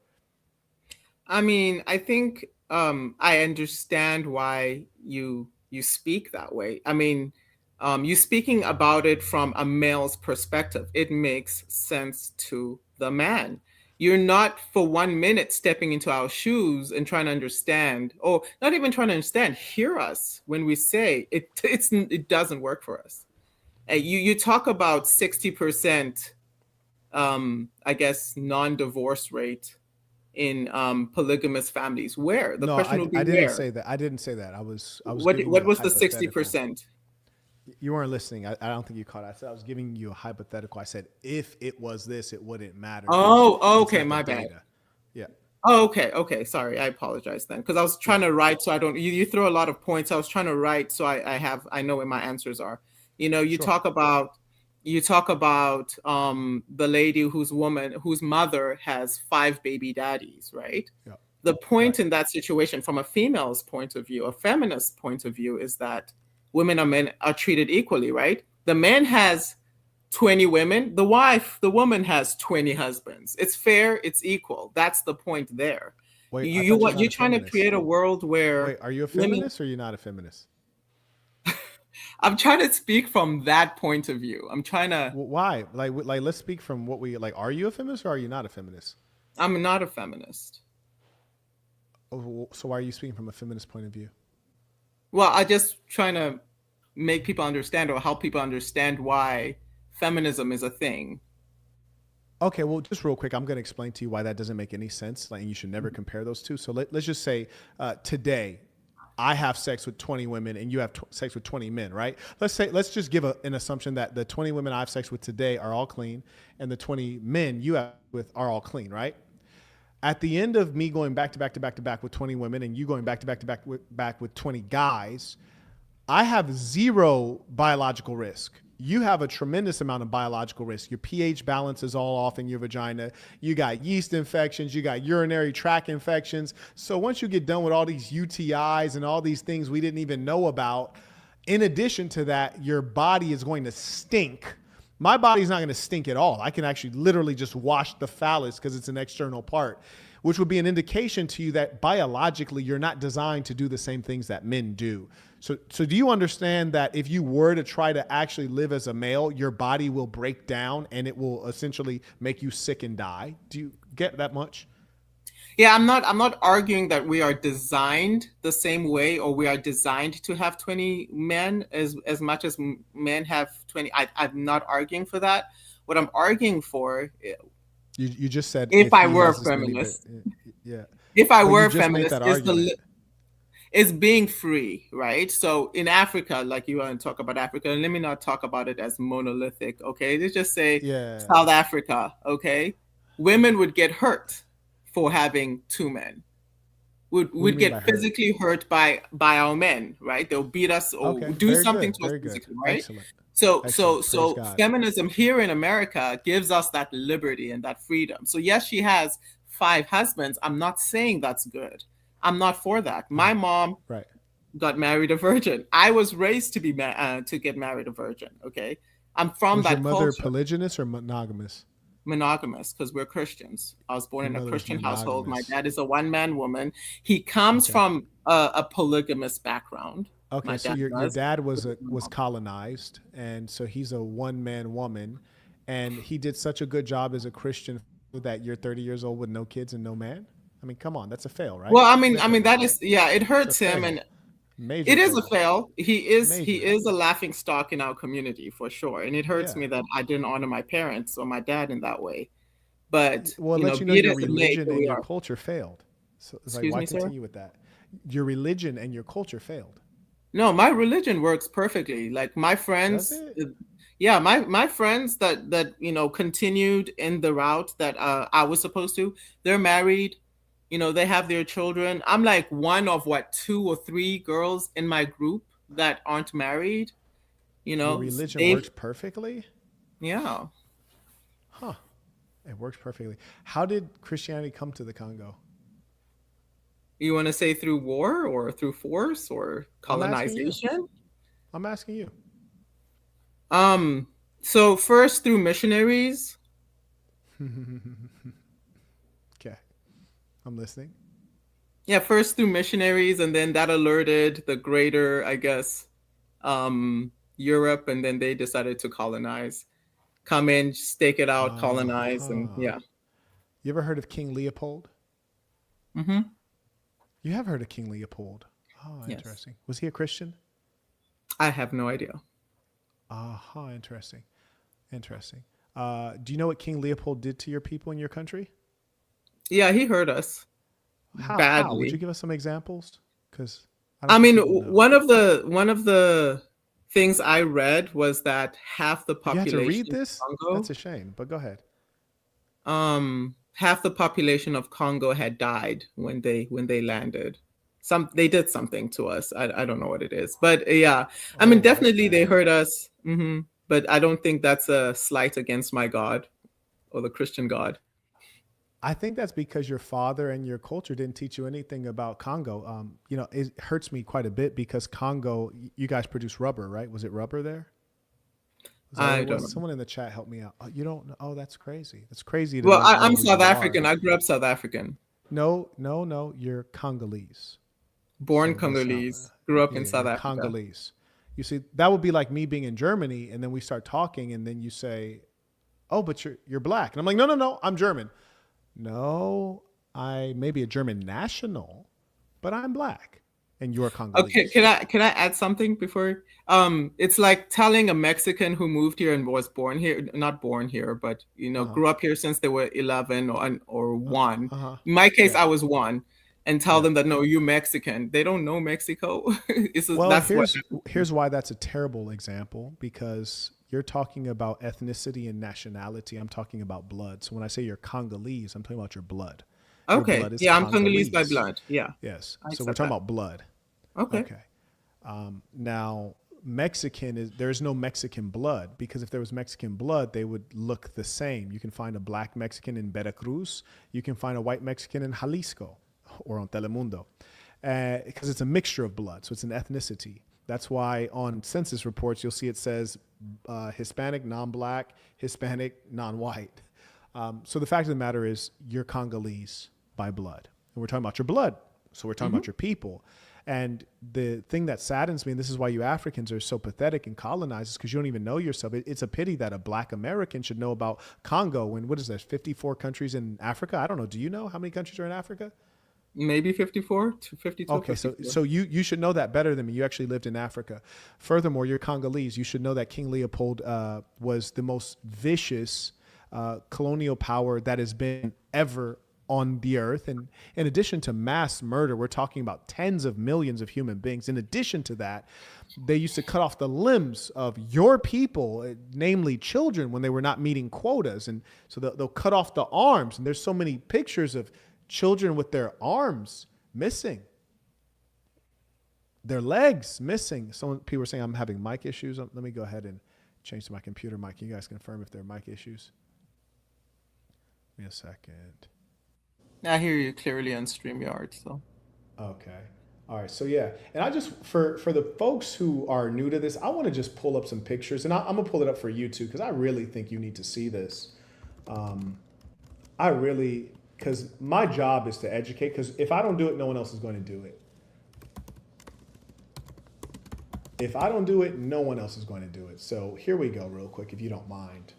I mean, I think I understand why you speak that way. I mean, you speaking about it from a male's perspective, it makes sense to the man. You're not for 1 minute stepping into our shoes and trying to understand, or not even trying to understand, hear us when we say it doesn't work for us. You talk about 60%, I guess, non-divorce rate in polygamous families. Where? The question would be I didn't where? say that. I didn't say that. I was What giving you a was the hypothetical. 60%? You weren't listening. I don't think you caught it. I said I was giving you a hypothetical. I said if it was this, it wouldn't matter. Oh, okay, It's my not the bad. data. Yeah. Oh, okay. Sorry, I apologize then, because I was trying to write so I don't. You throw a lot of points. I was trying to write so I know where my answers are. You know, you Sure. talk about the lady whose mother has 5 baby daddies, right? Yeah. The point Right. in that situation, from a female's point of view, a feminist point of view, is that women and men are treated equally, right? The man has 20 women, the woman has 20 husbands. It's fair, it's equal. That's the point there. Wait, You're trying to create a world where Wait, are you a women, feminist or are you not a feminist? I'm trying to speak from that point of view. I'm trying to. Why? Like, let's speak from what we like. Are you a feminist or are you not a feminist? I'm not a feminist. So why are you speaking from a feminist point of view? Well, I just trying to make people understand or help people understand why feminism is a thing. Okay, well, just real quick, I'm going to explain to you why that doesn't make any sense. Like, you should never compare those two. So let's just say today, I have sex with 20 women and you have sex with 20 men, right? Let's just give an assumption that the 20 women I have sex with today are all clean and the 20 men you have with are all clean, right? At the end of me going back to back to back to back with 20 women and you going back to back to back with 20 guys, I have 0 biological risk. you have a tremendous amount of biological risk. Your pH balance is all off in your vagina. You got yeast infections. You got urinary tract infections. So once you get done with all these UTIs and all these things we didn't even know about, in addition to that, your body is going to stink. My body's not going to stink at all. I can actually literally just wash the phallus because it's an external part, which would be an indication to you that biologically you're not designed to do the same things that men do. So do you understand that if you were to try to actually live as a male, your body will break down and it will essentially make you sick and die? Do you get that much? Yeah, I'm not arguing that we are designed the same way or we are designed to have 20 men as much as men have 20. I'm not arguing for that. What I'm arguing for, you just said if I were a feminist, if I were a feminist, is being free, right? So in Africa, like you want to talk about Africa, and let me not talk about it as monolithic, okay? Let's just say South Africa, okay? Women would get hurt for having two men. Would get physically hurt by our men, right? They'll beat us or do something to us physically, right? Excellent. So feminism here in America gives us that liberty and that freedom. So yes, she has 5 husbands. I'm not saying that's good. I'm not for that. My mom got married a virgin. I was raised to be to get married a virgin. Okay, I'm from that culture. Was your mother polygynous or monogamous? Monogamous, because we're Christians. I was born in a Christian household. My dad is a one-man woman. He comes from a polygamous background. Okay, so your dad was colonized, and so he's a one-man woman, and he did such a good job as a Christian that you're 30 years old with no kids and no man. I mean, come on, that's a fail, right? Well, I mean that is, it hurts him, and it is a fail. He is a laughing stock in our community for sure, and it hurts me that I didn't honor my parents or my dad in that way. But well, your religion and your culture failed. So it's like, why continue with that? Your religion and your culture failed. No, my religion works perfectly. Like my friends, my friends that continued in the route that I was supposed to. They're married. They have their children. I'm like one of 2 or 3 girls in my group that aren't married. Your religion works perfectly? Yeah. Huh. It works perfectly. How did Christianity come to the Congo? You want to say through war or through force or colonization? I'm asking you. So first through missionaries. Okay. I'm listening. Yeah, first through missionaries, and then that alerted the greater, I guess, Europe, and then they decided to colonize. Come in, stake it out, colonize, and yeah. You ever heard of King Leopold? Mm-hmm. You have heard of King Leopold. Oh, interesting. Yes. Was he a Christian? I have no idea. Interesting. Do you know what King Leopold did to your people in your country? Yeah, he hurt us badly. How? Would you give us some examples? Because one of the things I read was that half the population. You have to read this? Of Congo, that's a shame, but go ahead. Half the population of Congo had died when they landed. They did something to us. I don't know what it is, but yeah, definitely they hurt us. Mm-hmm. But I don't think that's a slight against my God or the Christian God. I think that's because your father and your culture didn't teach you anything about Congo. It hurts me quite a bit because Congo, you guys produce rubber, right? Was it rubber there? I don't know. Someone in the chat help me out. You don't know? Oh, that's crazy. That's crazy. Well, I'm South African. I grew up South African. No. You're Congolese. Born Congolese. Grew up in South Africa. Congolese. You see, that would be like me being in Germany, and then we start talking, and then you say, "Oh, but you're black," and I'm like, "No, I'm German." No, I may be a German national, but I'm black, and you're Congolese. Okay, can I add something before? It's like telling a Mexican who moved here and was born here, not born here, but grew up here since they were 11 or 1. In my case, I was 1, and tell them that no, you're Mexican. They don't know Mexico. Here's why that's a terrible example, because you're talking about ethnicity and nationality. I'm talking about blood. So when I say you're Congolese, I'm talking about your blood. Okay. Your blood I'm Congolese by blood. Yeah. Yes. So we're talking about blood. Okay. Now, there's no Mexican blood, because if there was Mexican blood, they would look the same. You can find a black Mexican in Veracruz. You can find a white Mexican in Jalisco or on Telemundo, because it's a mixture of blood. So it's an ethnicity. That's why on census reports, you'll see it says Hispanic, non-black, Hispanic, non-white. So the fact of the matter is you're Congolese by blood. And we're talking about your blood. So we're talking about your people. And the thing that saddens me, and this is why you Africans are so pathetic and colonized, is because you don't even know yourself. It's a pity that a black American should know about Congo. And what is there, 54 countries in Africa? I don't know. Do you know how many countries are in Africa? Maybe 54 to 52. Okay, 54. so you should know that better than me. You actually lived in Africa. Furthermore, you're Congolese. You should know that King Leopold was the most vicious colonial power that has been ever on the earth. And in addition to mass murder, we're talking about tens of millions of human beings. In addition to that, they used to cut off the limbs of your people, namely children, when they were not meeting quotas. And so they'll cut off the arms. And there's so many pictures of children with their arms missing, their legs missing. People are saying I'm having mic issues. Let me go ahead and change to my computer mic. Can you guys confirm if there are mic issues? Give me a second. I hear you clearly on StreamYard. So okay. All right. So yeah. And I just, for the folks who are new to this, I want to just pull up some pictures, and I'm going to pull it up for you too, because I really think you need to see this. Because my job is to educate, because if I don't do it, no one else is going to do it. If I don't do it, no one else is going to do it. So here we go real quick, if you don't mind.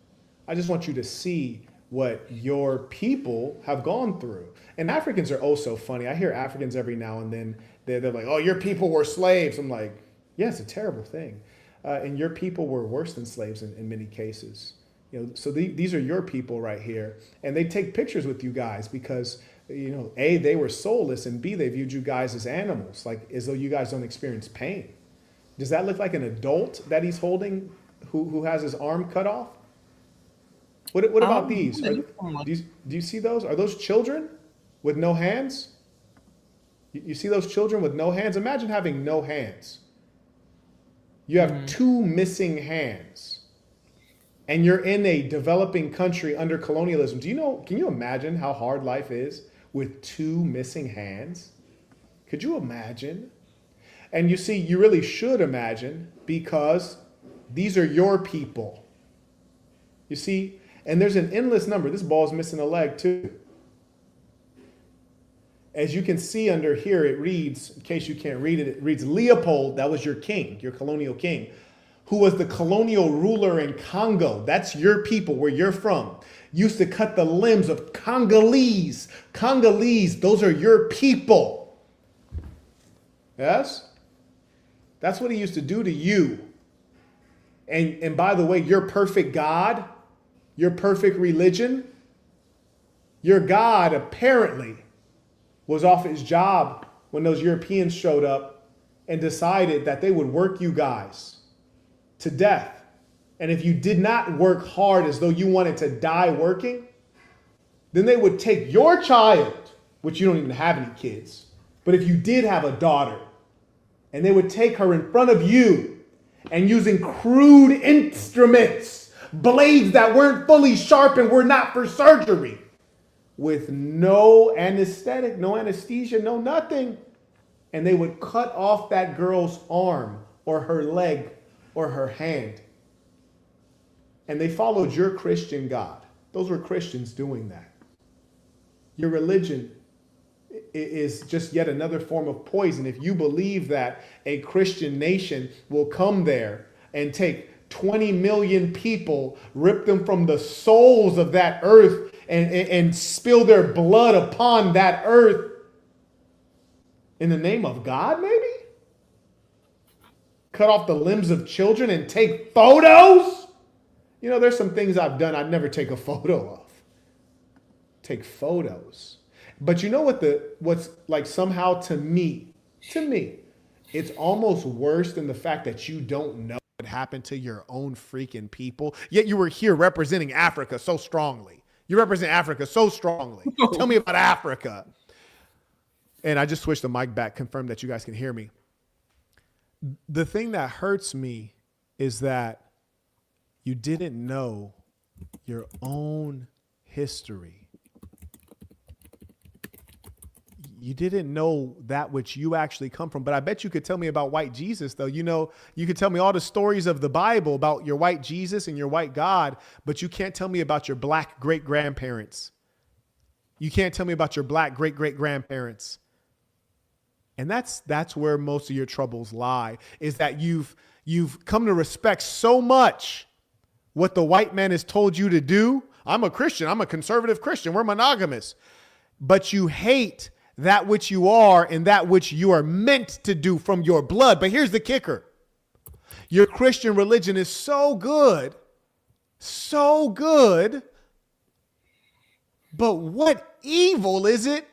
I just want you to see what your people have gone through. And Africans are oh so funny. I hear Africans every now and then, they're like, oh, your people were slaves. I'm like, yeah, it's a terrible thing. And your people were worse than slaves in many cases. You know, so these are your people right here. And they take pictures with you guys because, you know, A, they were soulless, and B, they viewed you guys as animals, like as though you guys don't experience pain. Does that look like an adult that he's holding who has his arm cut off? What about these? Do you see those? Are those children with no hands? You see those children with no hands? Imagine having no hands. You have two missing hands. And you're in a developing country under colonialism. Can you imagine how hard life is with two missing hands? Could you imagine? And you see, you really should imagine, because these are your people. You see, and there's an endless number. This ball's missing a leg too. As you can see under here, it reads, in case you can't read it, it reads Leopold, that was your king, your colonial king, who was the colonial ruler in Congo. That's your people, where you're from. Used to cut the limbs of Congolese. Congolese, those are your people. Yes? That's what he used to do to you. And by the way, your perfect God, your perfect religion, your God apparently was off his job when those Europeans showed up and decided that they would work you guys to death. And if you did not work hard as though you wanted to die working, then they would take your child, which you don't even have any kids, but if you did have a daughter, and they would take her in front of you and using crude instruments, blades that weren't fully sharp and were not for surgery, with no anesthetic, no anesthesia, no nothing. And they would cut off that girl's arm or her leg or her hand. And they followed your Christian God. Those were Christians doing that. Your religion is just yet another form of poison. If you believe that a Christian nation will come there and take 20 million people, rip them from the souls of that earth, and spill their blood upon that earth in the name of God, maybe? Cut off the limbs of children and take photos? You know, there's some things I've done I'd never take a photo of. Take photos. But you know what's like somehow to me, it's almost worse than the fact that you don't know what happened to your own freaking people, yet you were here representing Africa so strongly. You represent Africa so strongly. Tell me about Africa. And I just switched the mic back, confirmed that you guys can hear me. The thing that hurts me is that you didn't know your own history. You didn't know that which you actually come from. But I bet you could tell me about white Jesus, though. You know, you could tell me all the stories of the Bible about your white Jesus and your white God, but you can't tell me about your black great grandparents. You can't tell me about your black great great grandparents. And that's where most of your troubles lie, is that you've come to respect so much what the white man has told you to do. I'm a Christian. I'm a conservative Christian. We're monogamous. But you hate that which you are and that which you are meant to do from your blood. But here's the kicker. Your Christian religion is so good, but what evil is it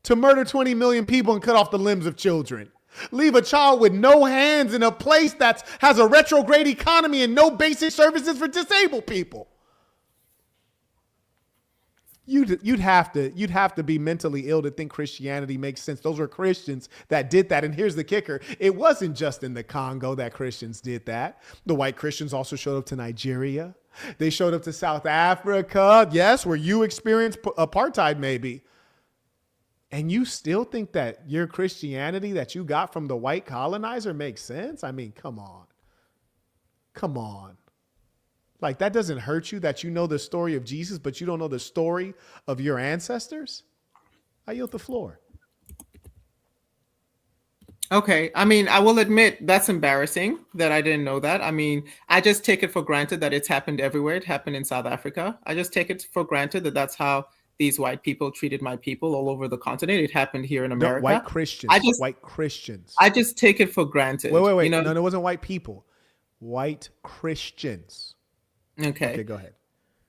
to murder 20 million people and cut off the limbs of children? Leave a child with no hands in a place that has a retrograde economy and no basic services for disabled people. You'd have to be mentally ill to think Christianity makes sense. Those are Christians that did that. And here's the kicker. It wasn't just in the Congo that Christians did that. The white Christians also showed up to Nigeria. They showed up to South Africa. Yes, where you experienced apartheid maybe. And you still think that your Christianity that you got from the white colonizer makes sense? I mean, come on. Come on. Like, that doesn't hurt you that you know the story of Jesus, but you don't know the story of your ancestors? I yield the floor. Okay. I mean, I will admit that's embarrassing that I didn't know that. I mean, I just take it for granted that it's happened everywhere. It happened in South Africa. I just take it for granted that that's how these white people treated my people all over the continent. It happened here in America. No, white Christians. White Christians. I just take it for granted. Wait. You know? No, it wasn't white people. White Christians. Okay, go ahead.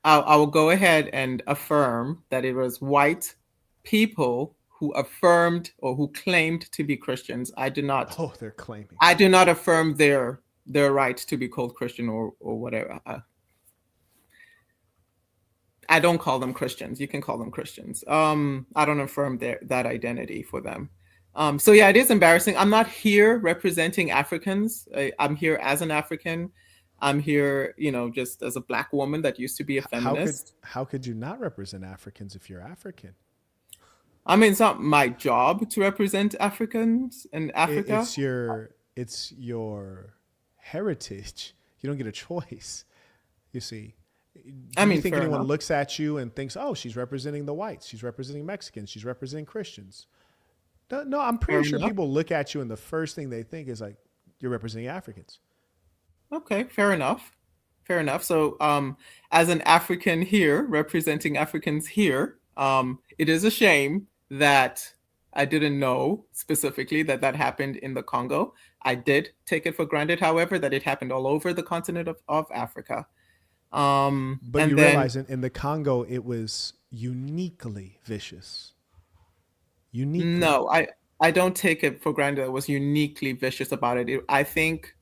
I will go ahead and affirm that it was white people who affirmed or who claimed to be Christians. I do not. Oh, they're claiming. I do not affirm their right to be called Christian or whatever. I don't call them Christians. You can call them Christians. I don't affirm that identity for them. So yeah, it is embarrassing. I'm not here representing Africans. I'm here as an African. I'm here, just as a Black woman that used to be a feminist. How could you not represent Africans if you're African? I mean, it's not my job to represent Africans in Africa. It's your heritage. You don't get a choice. You see. Do you think anyone looks at you and thinks, "Oh, she's representing the whites. She's representing Mexicans. She's representing Christians"? No, I'm pretty sure people look at you and the first thing they think is like, "You're representing Africans." Okay, fair enough. So as an African here, representing Africans here, it is a shame that I didn't know specifically that happened in the Congo. I did take it for granted, however, that it happened all over the continent of Africa. But you realize in the Congo, it was uniquely vicious. No, I don't take it for granted that it was uniquely vicious about it. I think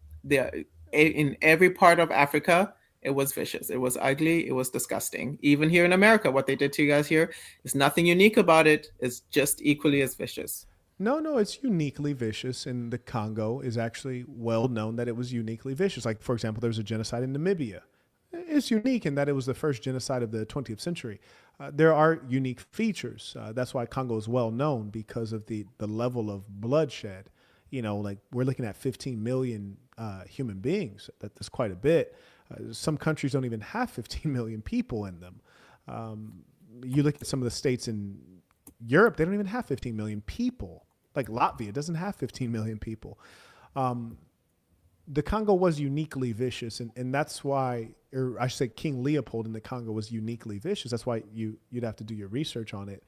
in every part of Africa, it was vicious. It was ugly. It was disgusting. Even here in America, what they did to you guys here is nothing unique about it. It's just equally as vicious. No, it's uniquely vicious. And the Congo is actually well known that it was uniquely vicious. Like, for example, there was a genocide in Namibia. It's unique in that it was the first genocide of the 20th century. There are unique features. That's why Congo is well known, because of the level of bloodshed. Like, we're looking at 15 million human beings. That's quite a bit. Some countries don't even have 15 million people in them. You look at some of the states in Europe, they don't even have 15 million people. Like Latvia doesn't have 15 million people. The Congo was uniquely vicious, and that's why, or I should say King Leopold in the Congo was uniquely vicious. That's why you'd have to do your research on it.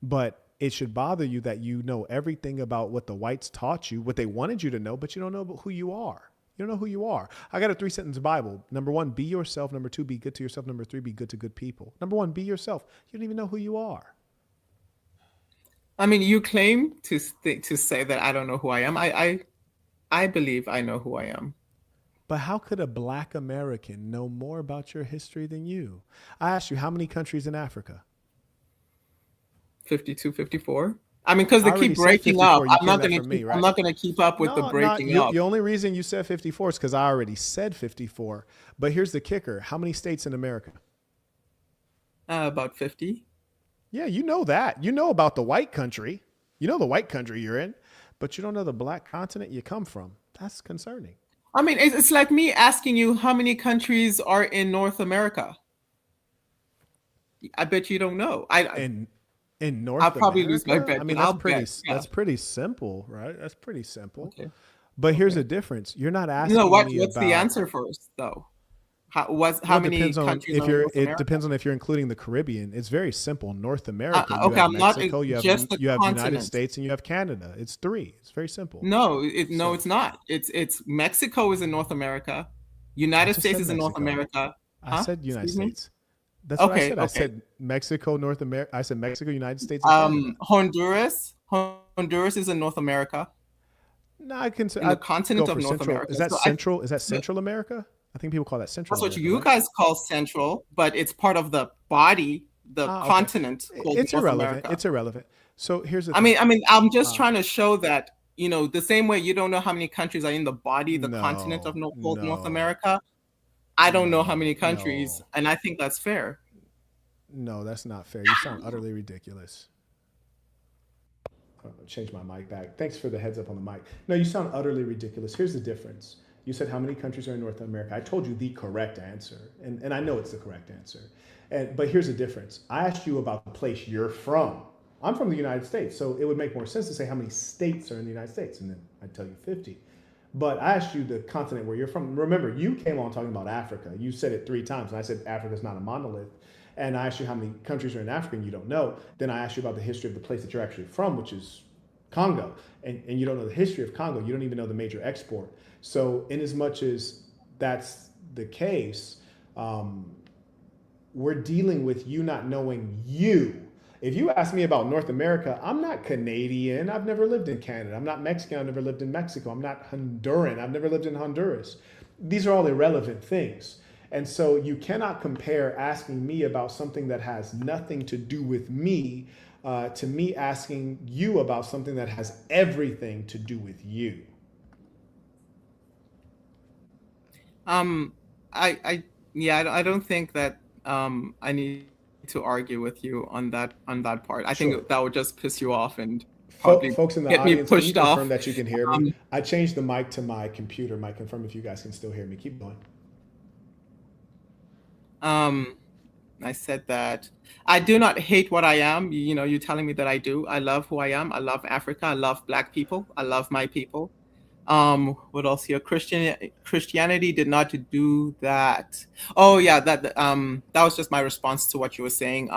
But it should bother you that you know everything about what the whites taught you, what they wanted you to know, but you don't know about who you are. You don't know who you are. I got a 3-sentence Bible. Number 1, be yourself. Number 2, be good to yourself. Number 3, be good to good people. Number 1, be yourself. You don't even know who you are. I mean, you claim to say that I don't know who I am. I believe I know who I am. But how could a Black American know more about your history than you? I asked you, how many countries in Africa? 52, 54. I mean, because I they already keep said breaking up. 54. You came that from me, I'm right? not gonna keep up with the No, not breaking you. up. The only reason you said 54 is because I already said 54. But here's the kicker: how many states in America? About 50. Yeah, you know that. You know about the white country. You know the white country you're in, but you don't know the black continent you come from. That's concerning. I mean, it's like me asking you how many countries are in North America. I bet you don't know. In I'll North probably lose my America, bet, I but mean I'll bet. Yeah. that's pretty simple, right? That's pretty simple. Okay. But here's Okay. the difference. You're not No, asking me what's the about. answer first, though? Well, How it many depends on countries if are in you're. North It America? depends on if you're including the Caribbean. It's very simple. North America, you Okay, have I'm not Mexico, just the you have United continent. States, and you have Canada. It's three. It's very simple. No, no, So it's not. It's Mexico is in North America. I United just States said is in North Mexico. America. I Huh? said United Excuse me? States. That's what I Okay, said. I okay. said Mexico, North America. I said Mexico, United States, and Canada. Honduras is in North America, No, I can. in the I'd go continent of for North Central. America. Is that So Central? Is that the- Central America? I think people call that Central that's what America, you right? guys call central, but it's part of the body, the Ah, okay. continent called It's North irrelevant. America. It's irrelevant. So here's the I thing. mean, I'm just Uh, trying to show that, the same way you don't know how many countries are in the body, the continent of no, called North no, America. I don't know how no, many countries, no, and I think that's fair. no. That's not fair. You sound utterly ridiculous. Change my mic back. Thanks for the heads up on the mic. No, you sound utterly ridiculous. Here's the difference. You said how many countries are in North America. I told you the correct answer, and I know it's the correct answer. But here's the difference. I asked you about the place you're from. I'm from the United States, so it would make more sense to say how many states are in the United States, and then I'd tell you 50. But I asked you the continent where you're from. Remember, you came on talking about Africa. You said it 3 times, and I said Africa's not a monolith. And I asked you how many countries are in Africa, and you don't know. Then I asked you about the history of the place that you're actually from, which is Congo. And you don't know the history of Congo. You don't even know the major export. So in as much as that's the case, we're dealing with you not knowing you. If you ask me about North America, I'm not Canadian. I've never lived in Canada. I'm not Mexican. I've never lived in Mexico. I'm not Honduran. I've never lived in Honduras. These are all irrelevant things. And so you cannot compare asking me about something that has nothing to do with me to me asking you about something that has everything to do with you. I don't think that I need to argue with you on that part. I Sure. think that would just piss you off and probably Folks in the get me audience, can you pushed confirm off. that you can hear me? Um, I changed the mic to my computer. Might confirm if you guys can still hear me. Keep going. I said that I do not hate what I am. You're telling me that I do. I love who I am. I love Africa. I love Black people. I love my people. What else here? Christianity did not do that. Oh yeah, that was just my response to what you were saying.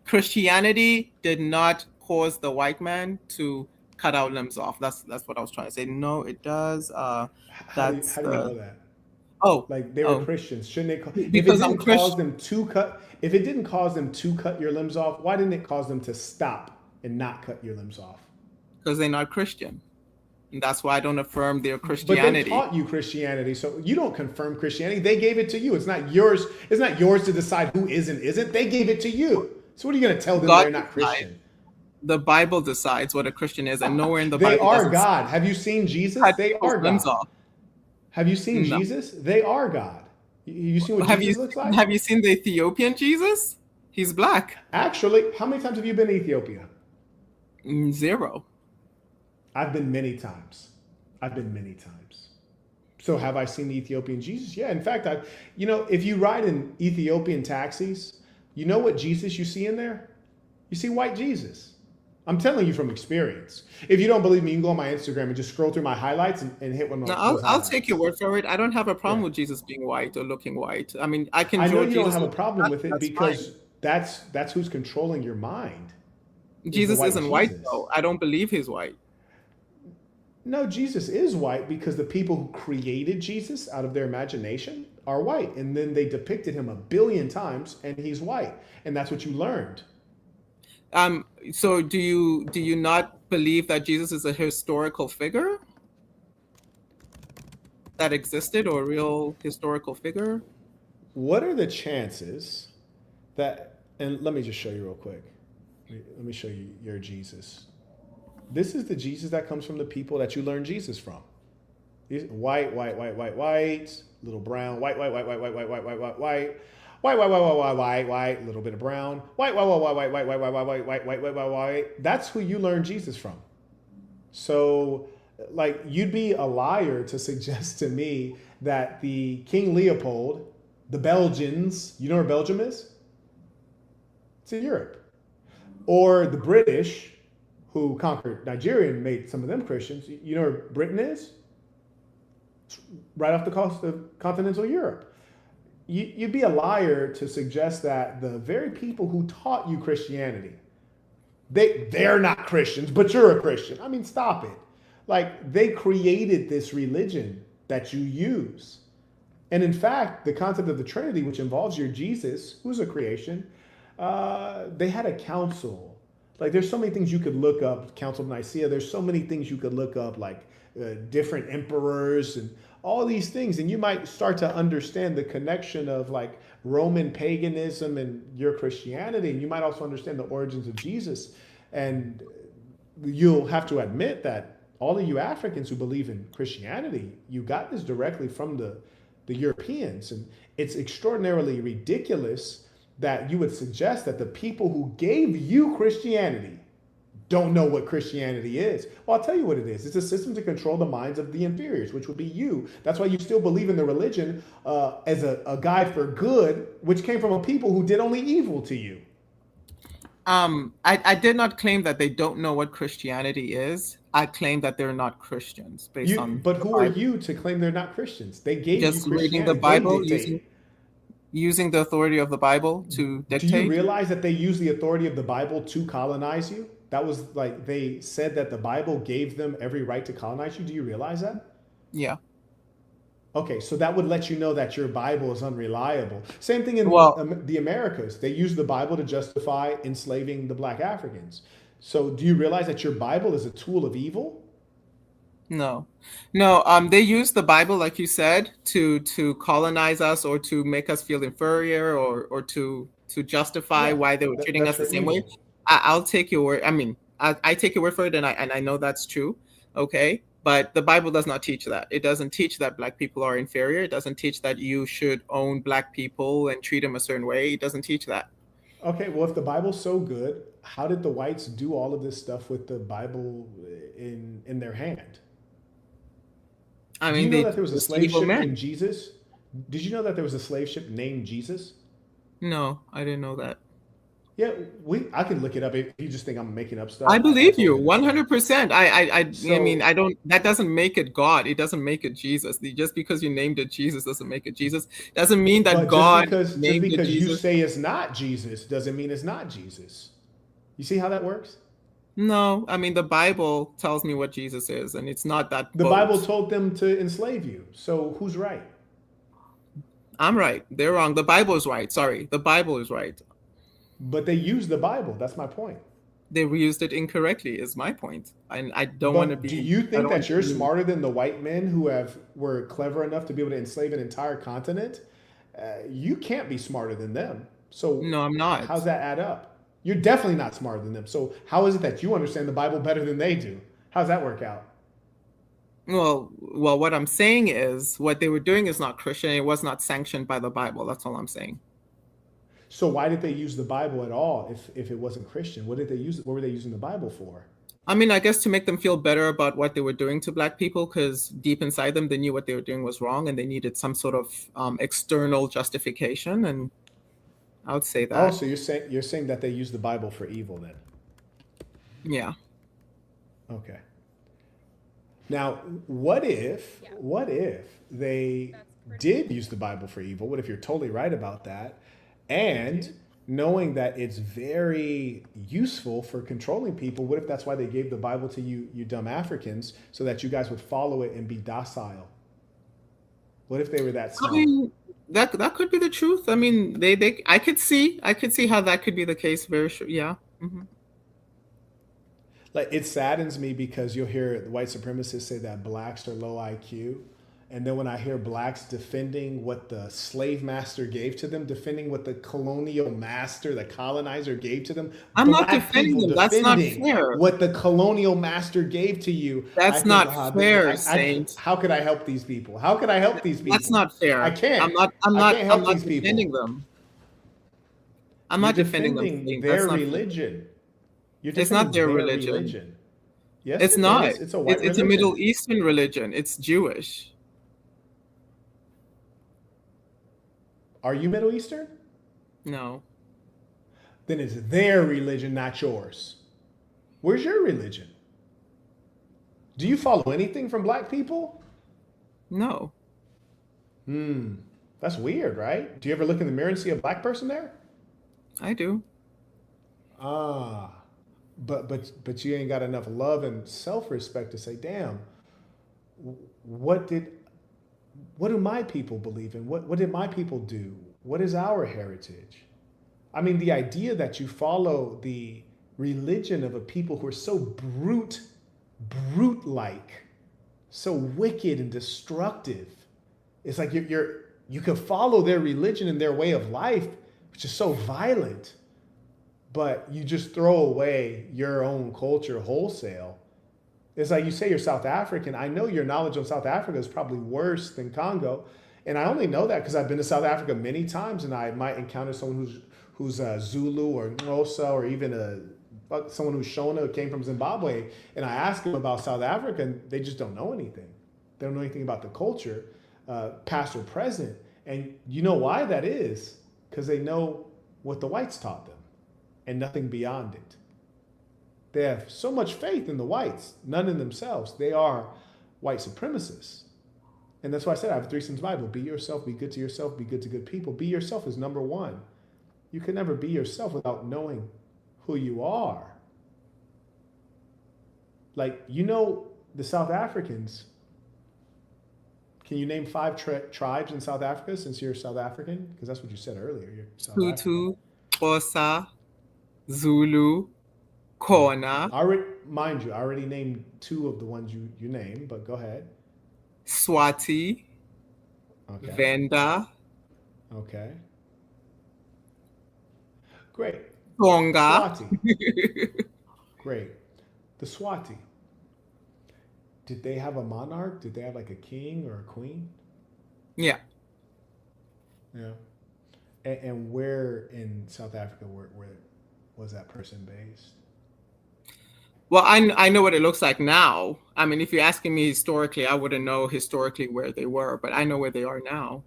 Christianity did not cause the white man to cut our limbs off. That's what I was trying to say. No, it does. How That's do you know that? oh Like they were oh Christians, shouldn't it? If it because I'm didn't cause Christian. them to cut, if it didn't cause them to cut your limbs off, why didn't it cause them to stop and not cut your limbs off? Because they're not Christian. And that's why I don't affirm their But they Christianity. taught you Christianity, so you don't confirm Christianity. They gave it to you. It's not yours. It's not yours to decide who is and isn't. They gave it to you. So what are you going to tell them God they're not decides. Christian? The Bible decides what a Christian is, and nowhere in the They Bible does are it God. Have you seen Jesus? cut They people's are limbs God. off. Have you seen No. Jesus? They are God. You see what Have Jesus you looks like? have you seen the Ethiopian Jesus? He's black. Actually, how many times have you been to Ethiopia? 0. I've been many times. So have I seen the Ethiopian Jesus? Yeah. In fact, if you ride in Ethiopian taxis, you know what Jesus you see in there? You see white Jesus. I'm telling you from experience. If you don't believe me, you can go on my Instagram and just scroll through my highlights and hit one of No, those I'll highlights. take your word for it. I don't have a problem Yeah. with Jesus being white or looking white. I mean, I can I know draw you don't Jesus. have a problem with it That's because that's who's controlling your mind. fine. Jesus white isn't white Jesus. though. I don't believe he's white. No, Jesus is white because the people who created Jesus out of their imagination are white. And then they depicted him 1,000,000,000 times and he's white. And that's what you learned. So do you not believe that Jesus is a historical figure that existed, or a real historical figure? What are the chances that, and let me just show you real quick. Let me show you your Jesus. This is the Jesus that comes from the people that you learn Jesus from. White, white, white, white, white, little brown, white, white, white, white, white, white, white, white, white, white. White, white, white, white, white, white, white, little bit of brown. White, white, white, white, white, white, white, white, white, white, white, white, white, white. That's who you learn Jesus from. So, like, you'd be a liar to suggest to me that the King Leopold, the Belgians, you know where Belgium is? It's in Europe. Or the British, who conquered Nigeria and made some of them Christians. You know where Britain is? It's right off the coast of continental Europe. You'd be a liar to suggest that the very people who taught you Christianity, they're not Christians, but you're a Christian. I mean, stop it. Like, they created this religion that you use. And in fact, the concept of the Trinity, which involves your Jesus, who's a creation, they had a council. Like, there's so many things you could look up, Council of Nicaea, there's so many things you could look up, like different emperors and all these things. And you might start to understand the connection of like Roman paganism and your Christianity. And you might also understand the origins of Jesus. And you'll have to admit that all of you Africans who believe in Christianity, you got this directly from the Europeans. And it's extraordinarily ridiculous that you would suggest that the people who gave you Christianity don't know what Christianity is. Well, I'll tell you what it is. It's a system to control the minds of the inferiors, which would be you. That's why you still believe in the religion as a guide for good, which came from a people who did only evil to you. I did not claim that they don't know what Christianity is. I claim that they're not Christians based on. But who are you to claim they're not Christians? They gave just you Christianity. Reading the Bible, using the authority of the Bible to dictate. Do you realize that they use the authority of the Bible to colonize you? That was like, they said that the Bible gave them every right to colonize you. Do you realize that? Yeah. Okay, so that would let you know that your Bible is unreliable. Same thing in the Americas. They use the Bible to justify enslaving the Black Africans. So do you realize that your Bible is a tool of evil? No. They use the Bible, like you said, to colonize us or to make us feel inferior or to justify why they were treating us the same way. I'll take your word. I mean, I take your word for it, and I know that's true. Okay. But the Bible does not teach that. It doesn't teach that Black people are inferior. It doesn't teach that you should own Black people and treat them a certain way. It doesn't teach that. Okay, well, if the Bible's so good, how did the whites do all of this stuff with the Bible in their hand? I mean, do you know that there was a slave ship named Jesus? Did you know that there was a slave ship named Jesus? No, I didn't know that. Yeah, I can look it up if you just think I'm making up stuff. I believe you 100%. I mean, I don't. That doesn't make it God. It doesn't make it Jesus. Just because you named it Jesus doesn't make it Jesus. Doesn't mean that God named it Jesus. Just because you say it's not Jesus doesn't mean it's not Jesus. You see how that works? No, I mean the Bible tells me what Jesus is, and it's not that. The Bible told them to enslave you. So who's right? I'm right. They're wrong. The Bible is right. Sorry, the Bible is right. But they used the Bible. That's my point. They reused it incorrectly is my point. And I don't want to be. Do you think that you're smarter than the white men who were clever enough to be able to enslave an entire continent? You can't be smarter than them. So no, I'm not. How's that add up? You're definitely not smarter than them. So how is it that you understand the Bible better than they do? How's that work out? Well, what I'm saying is what they were doing is not Christian. It was not sanctioned by the Bible. That's all I'm saying. So why did they use the Bible at all if it wasn't Christian? What were they using the Bible for? I mean, I guess to make them feel better about what they were doing to Black people, because deep inside them, they knew what they were doing was wrong and they needed some sort of external justification. And I would say that. Oh, so you're saying that they used the Bible for evil then? Yeah. Okay. Now, what if they did use the Bible for evil? What if you're totally right about that? And knowing that it's very useful for controlling people, what if that's why they gave the Bible to you dumb Africans, so that you guys would follow it and be docile? What if they were that smart? I mean, that could be the truth. I mean, I could see how that could be the case. Very sure. Yeah. Mm-hmm. Like, it saddens me because you'll hear the white supremacists say that Blacks are low IQ. And then when I hear blacks defending what the slave master gave to them, defending what the colonial master, the colonizer gave to them, I'm not black defending people them. That's not defending fair. what the colonial master gave to you, I That's think, not ah, fair, Saint. how could I help these people? How could I help these That's people? not I fair. can't. I'm Help not these defending people. them. I'm You're not defending them, defending Saint. That's their not fair. religion. You're It's not defending their their religion. religion. Yes, It's it not. is. It's a white It's a Middle religion. Eastern religion. It's Jewish. Are you Middle Eastern? No. Then it's their religion, not yours. Where's your religion? Do you follow anything from black people? No. That's weird, right? Do you ever look in the mirror and see a black person there? I do. Ah, but you ain't got enough love and self-respect to say, damn, what did what do my people believe in? What did my people do? What is our heritage? I mean, the idea that you follow the religion of a people who are so brute-like, so wicked and destructive. It's like you could follow their religion and their way of life, which is so violent, but you just throw away your own culture wholesale. It's like you say you're South African. I know your knowledge on South Africa is probably worse than Congo. And I only know that because I've been to South Africa many times, and I might encounter someone who's Zulu or Xhosa, or even someone who's Shona, came from Zimbabwe, and I ask them about South Africa, and they just don't know anything. They don't know anything about the culture, past or present. And you know why that is? Because they know what the whites taught them and nothing beyond it. They have so much faith in the whites, none in themselves. They are white supremacists. And that's why I said I have a 3 Sins Bible. Be yourself, be good to yourself, be good to good people. Be yourself is number one. You can never be yourself without knowing who you are. Like, you know, the South Africans, can you name 5 tribes in South Africa since you're South African? Because that's what you said earlier. You're South African. Hutu, Xhosa, Zulu, Kona, Mind you, I already named 2 of the ones you named, but go ahead. Swati, Okay. Venda, Okay. Great. Tonga. Swati. Great. The Swati. Did they have a monarch? Did they have like a king or a queen? Yeah. Yeah. And where in South Africa where was that person based? Well, I know what it looks like now. I mean, if you're asking me historically, I wouldn't know historically where they were, but I know where they are now.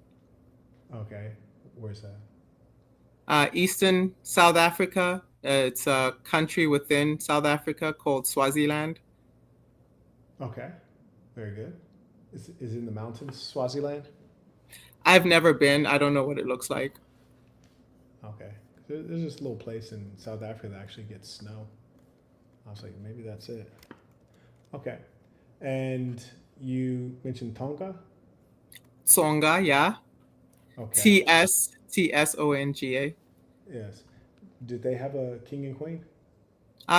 Okay. Where's that? Eastern South Africa. It's a country within South Africa called Swaziland. Okay. Very good. Is it in the mountains, Swaziland? I've never been. I don't know what it looks like. Okay. There's this little place in South Africa that actually gets snow. I was like, maybe that's it. Okay. And you mentioned Tonga? Tsonga, yeah. Okay. Tsonga. Yes. Did they have a king and queen?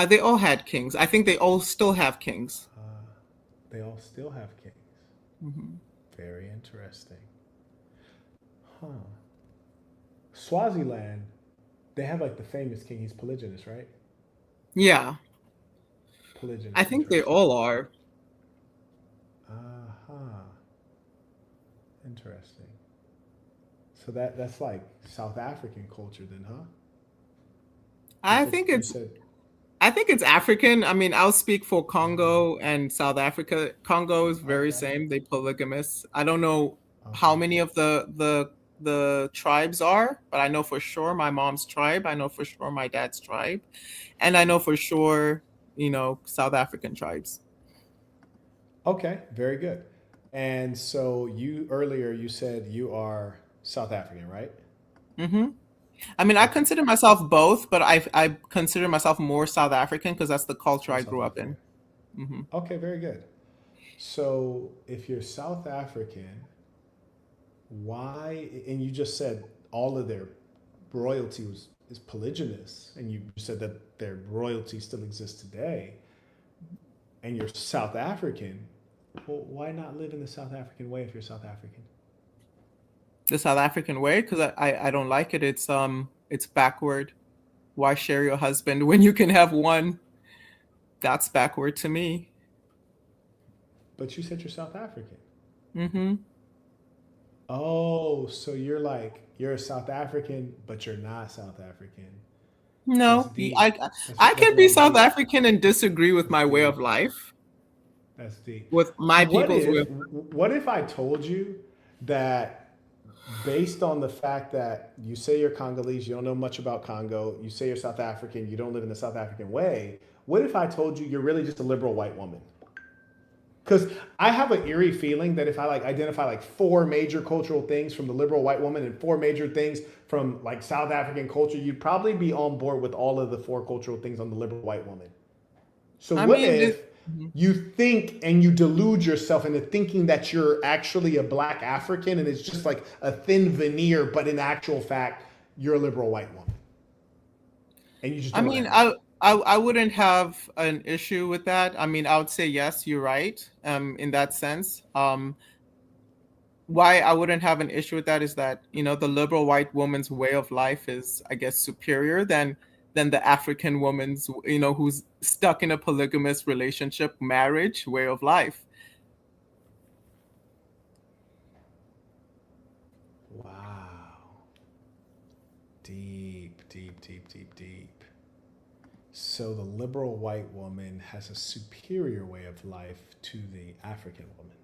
They all had kings. I think they all still have kings. They all still have kings. Mm-hmm. Very interesting. Huh. Swaziland, they have like the famous king. He's polygynous, right? Yeah. Polygynous. I think they all are. Interesting. So that's like South African culture then, huh? I think it's African. I mean, I'll speak for Congo and South Africa. Congo is very same. They polygamous. I don't know how many of the tribes are, but I know for sure my mom's tribe. I know for sure my dad's tribe, and I know for sure, South African tribes. Okay, very good. And so earlier you said you are South African, right? Mm-hmm. I mean, I consider myself both, but I consider myself more South African because that's the culture I grew up in. Mm-hmm. Okay, very good. So if you're South African, why, and you just said all of their royalty is polygynous, and you said that their royalty still exists today, and you're South African, Well, why not live in the South African way if you're South African? The South African way, because I don't like it. It's backward. Why share your husband when you can have one? That's backward to me. But you said you're South African. Mm-hmm. Oh, so you're a South African, but you're not South African. That's No, deep. I That's can be very South deep. African and disagree with That's my way of deep. life, That's deep. with my What people's way. if what if I told you that based on the fact that you say you're Congolese, you don't know much about Congo, you say you're South African, you don't live in the South African way, what if I told you you're really just a liberal white woman? Because I have an eerie feeling that if I like identify like four major cultural things from the liberal white woman and four major things from like South African culture, you'd probably be on board with all of the four cultural things on the liberal white woman. So I what mean, if you think and you delude yourself into thinking that you're actually a black African and it's just like a thin veneer, but in actual fact, you're a liberal white woman and you just I don't mean, admit it. I wouldn't have an issue with that. I mean, I would say yes, you're right. In that sense. Why I wouldn't have an issue with that is that, the liberal white woman's way of life is, I guess, superior than the African woman's, who's stuck in a polygamous relationship, marriage, way of life. Wow. Deep, deep, deep, deep, deep. So the liberal white woman has a superior way of life to the African woman.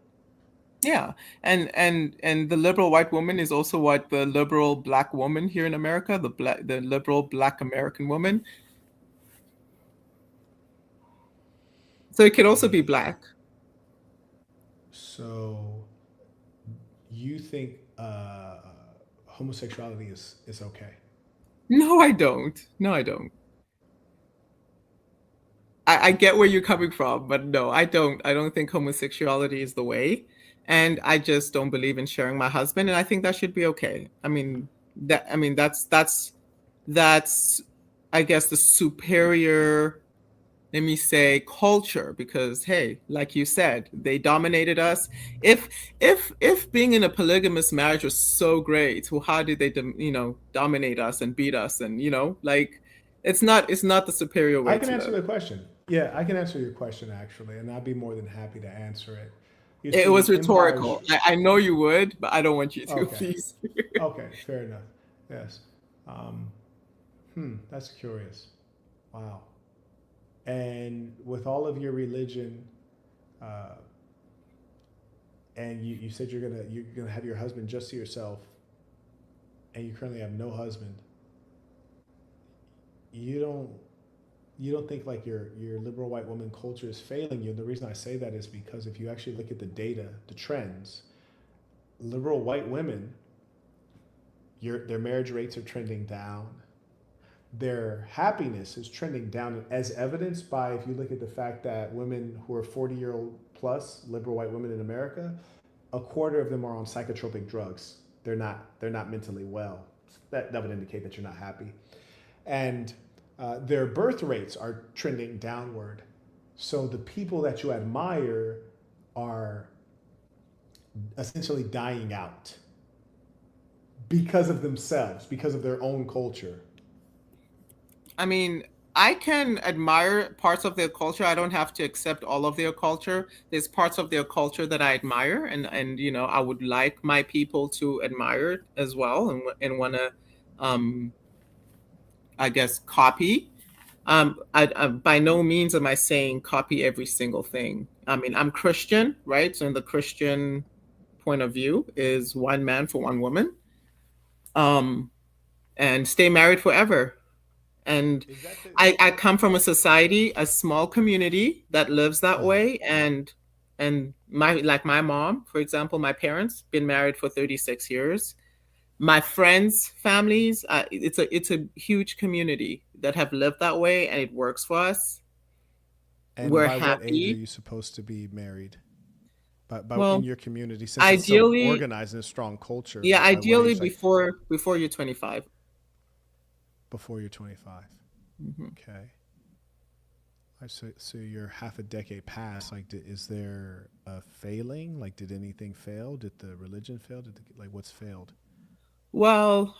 Yeah, and the liberal white woman is also what the liberal black woman here in America, the liberal black American woman. So it could also be Deep. black. So you think homosexuality is okay? No, I don't. No, I don't. I get where you're coming from, but no, I don't. I don't think homosexuality is the way, and I just don't believe in sharing my husband, and I think that should be okay. I mean that. I mean that's I guess the superior, let me say, culture, because hey, like you said, they dominated us. If being in a polygamous marriage was so great, well, how did they dominate us and beat us, and like, it's not the superior I way can to answer live. the question. Yeah, I can answer your question actually, and I'd be more than happy to answer it. You It was see, empires. rhetorical. I know you would, but I don't want you to, Okay, please. okay, fair enough. Yes. Um, that's curious. Wow. And with all of your religion, uh, and you said you're gonna have your husband just to yourself, and you currently have no husband. You don't you don't think like your liberal white woman culture is failing you. And the reason I say that is because if you actually look at the data, the trends, liberal white women, their marriage rates are trending down. Their happiness is trending down, as evidenced by if you look at the fact that women who are 40-year-old plus, liberal white women in America, a quarter of them are on psychotropic drugs. They're not mentally well. That would indicate that you're not happy. And their birth rates are trending downward. So the people that you admire are essentially dying out because of themselves, because of their own culture. I mean, I can admire parts of their culture. I don't have to accept all of their culture. There's parts of their culture that I admire, and I would like my people to admire it as well, and want to, um, I guess, copy. By no means am I saying copy every single thing. I mean, I'm Christian, right? So in the Christian point of view is one man for one woman, um, and stay married forever. And Is that the I come from a society, a small community that lives that uh-huh. way. And my mom, for example, my parents been married for 36 years. My friends, families, it's a huge community that have lived that way, and it works for us. And We're by what age are happy. you supposed to be married? By in Well, your community, since it's so ideally, organized and a strong culture, yeah, by what ideally age? Like before you're 25. before you're 25. Mhm. Okay. So you're half a decade past. Like, is there a failing? Like, did anything fail? Did the religion fail? Like, what's failed? Well,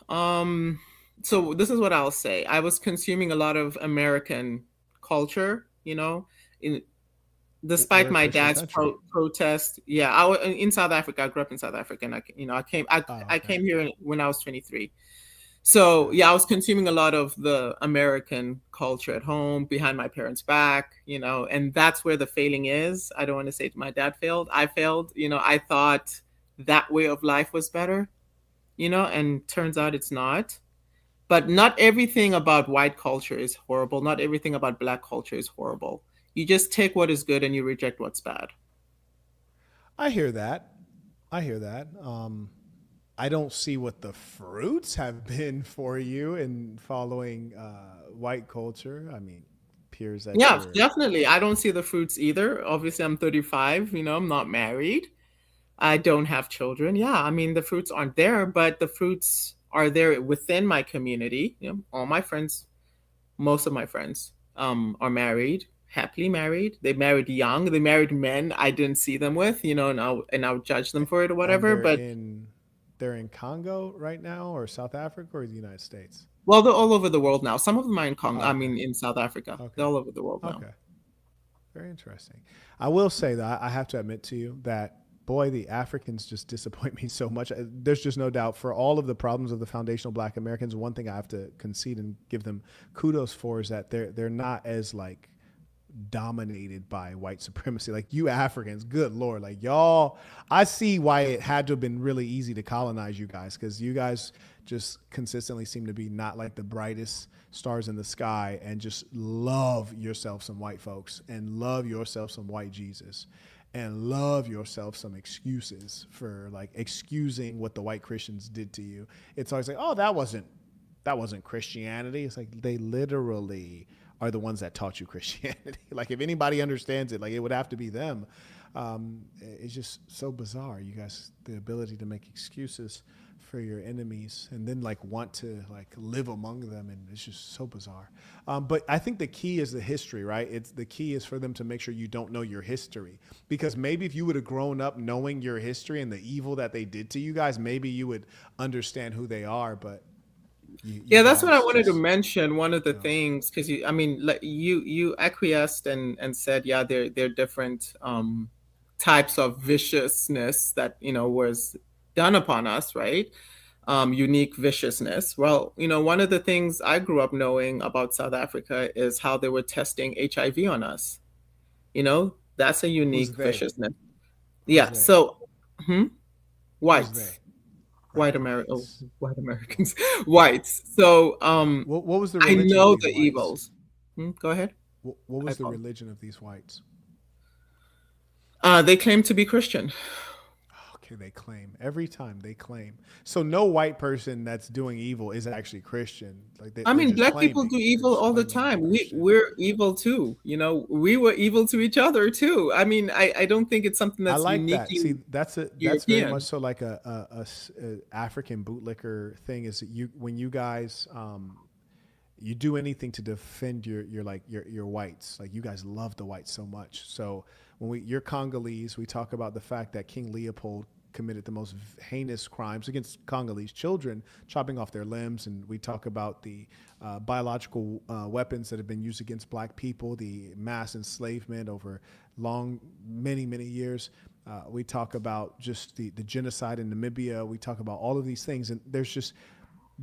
so this is what I'll say. I was consuming a lot of American culture, in We're despite a my Christian dad's country. protest. Yeah, in South Africa. I grew up in South Africa, and I came Oh, I okay. came here when I was 23. So Okay. yeah, I was consuming a lot of the American culture at home behind my parents' back, and that's where the failing is. I don't want to say my dad failed. I failed. I thought that way of life was better, and turns out it's not. But not everything about white culture is horrible. Not everything about black culture is horrible. You just take what is good and you reject what's bad. I hear that. I hear that. I don't see what the fruits have been for you in following white culture. I mean, appears that Yeah, you're. definitely. I don't see the fruits either. Obviously, I'm 35, I'm not married. I don't have children. Yeah, I mean, the fruits aren't there, but the fruits are there within my community. All my friends, most of my friends, are married, happily married. They married young. They married men I didn't see them with, and I'll judge them for it or And whatever. But they're in Congo right now, or South Africa, or the United States. well, they're all over the world now. Some of them are in Congo. Oh, I okay. mean, in South Africa. They're Okay. all over the world now. Okay. Very interesting. I will say that I have to admit to you that, boy, the Africans just disappoint me so much. There's just no doubt, for all of the problems of the foundational Black Americans, one thing I have to concede and give them kudos for is that they're not as like dominated by white supremacy. Like, you Africans, good Lord, like y'all, I see why it had to have been really easy to colonize you guys, because you guys just consistently seem to be not like the brightest stars in the sky, and just love yourself some white folks, and love yourself some white Jesus, and love yourself some excuses for like excusing what the white Christians did to you. It's always like, oh, that wasn't Christianity. It's like, they literally are the ones that taught you Christianity. Like, if anybody understands it, like, it would have to be them. It's just so bizarre. You guys, the ability to make excuses for your enemies and then like want to like live among them, and it's just so bizarre. But I think the key is the history, right? It's the key is for them to make sure you don't know your history, because maybe if you would have grown up knowing your history and the evil that they did to you guys, maybe you would understand who they are. But you Yeah, that's what I guys wanted to just mention. One of the don't. things, because I mean, like you acquiesced and said, yeah, they're different types of viciousness that was done upon us, right? Unique viciousness. Well, one of the things I grew up knowing about South Africa is how they were testing HIV on us. That's a Who's unique they? viciousness. Who's Yeah. they? So, hmm? Who's they? Whites, Right, Oh, whites. white Americans, whites. So, What was the I religion of know these the whites? evils. Go ahead. What I was the apologize. religion of these whites? They claim to be Christian. Okay, they claim every time they claim. So no white person that's doing evil is actually Christian. Like, I they're mean, just black people do claiming. They're evil just all the claiming to be time. Christian. We're evil too. We were evil to each other too. I mean, I don't think it's something I that's like that. See, uniquely that's very much European. so like a African bootlicker thing. Is that when you guys you do anything to defend your whites. Like, you guys love the whites so much. So when you're Congolese, we talk about the fact that King Leopold committed the most heinous crimes against Congolese children, chopping off their limbs. And we talk about the biological weapons that have been used against black people, the mass enslavement over many years. We talk about just the genocide in Namibia. We talk about all of these things. And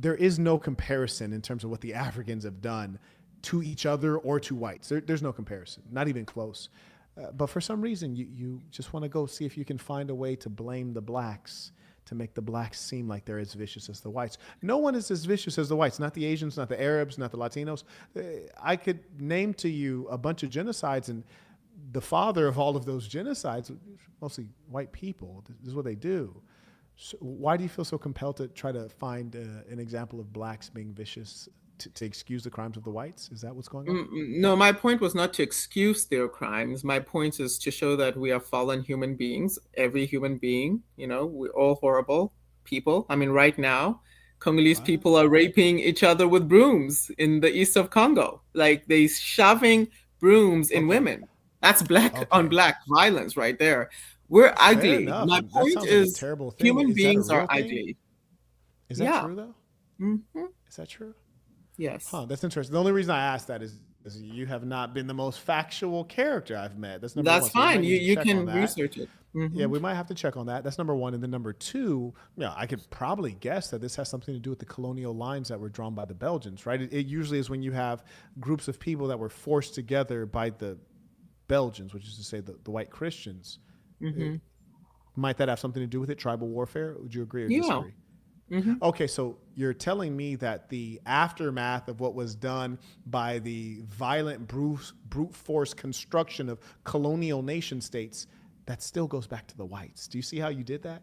there is no comparison in terms of what the Africans have done to each other or to whites. There's no comparison, not even close. But for some reason, you just want to go see if you can find a way to blame the blacks, to make the blacks seem like they're as vicious as the whites. No one is as vicious as the whites, not the Asians, not the Arabs, not the Latinos. I could name to you a bunch of genocides, and the father of all of those genocides, mostly white people. This is what they do. So why do you feel so compelled to try to find an example of blacks being vicious to excuse the crimes of the whites? Is that what's going on? No, my point was not to excuse their crimes. My point is to show that we are fallen human beings. Every human being, we're all horrible people. I mean, right now, Congolese What? people are raping each other with brooms in the east of Congo. Like, they shoving brooms in Okay. women. That's black on Okay. black violence right there. We're Fair ugly. enough. My And that point sounds like a is, terrible thing. human Is that a beings are real thing? ugly. Is that Yeah. true though? Hmm. Is that true? Yes. Huh, that's interesting. The only reason I asked that is you have not been the most factual character I've met. That's number That's one. So we fine. might need to You check on can that. research it. Yeah, Hmm. we might have to check on that. That's number one. And then number two, yeah, I could probably guess that this has something to do with the colonial lines that were drawn by the Belgians, right? It usually is when you have groups of people that were forced together by the Belgians, which is to say the white Christians. Uh, Hmm. Might that have something to do with it? Tribal warfare? Would you agree or Yeah. disagree? Hmm. Okay, so you're telling me that the aftermath of what was done by the violent brute force construction of colonial nation states, that still goes back to the whites. Do you see how you did that?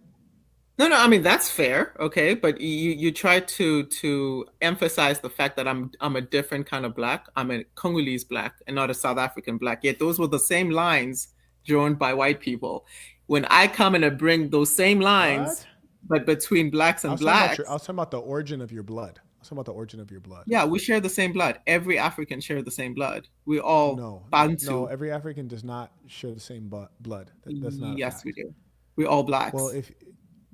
No, no. I mean that's fair. Okay, but you try to emphasize the fact that I'm a different kind of black. I'm a Congolese black and not a South African black. Yet those were the same lines drawn by white people. When I come and I bring those same lines, What? but between blacks I and was talking about your. I blacks, was talking about the origin of your blood. I was talking about the origin of your blood. yeah, we share the same blood. Every African share the same blood. We all No, no. Bantu. Every African does not share the same blood. That's not a Yes, we fact. do. We're all Well, blacks. if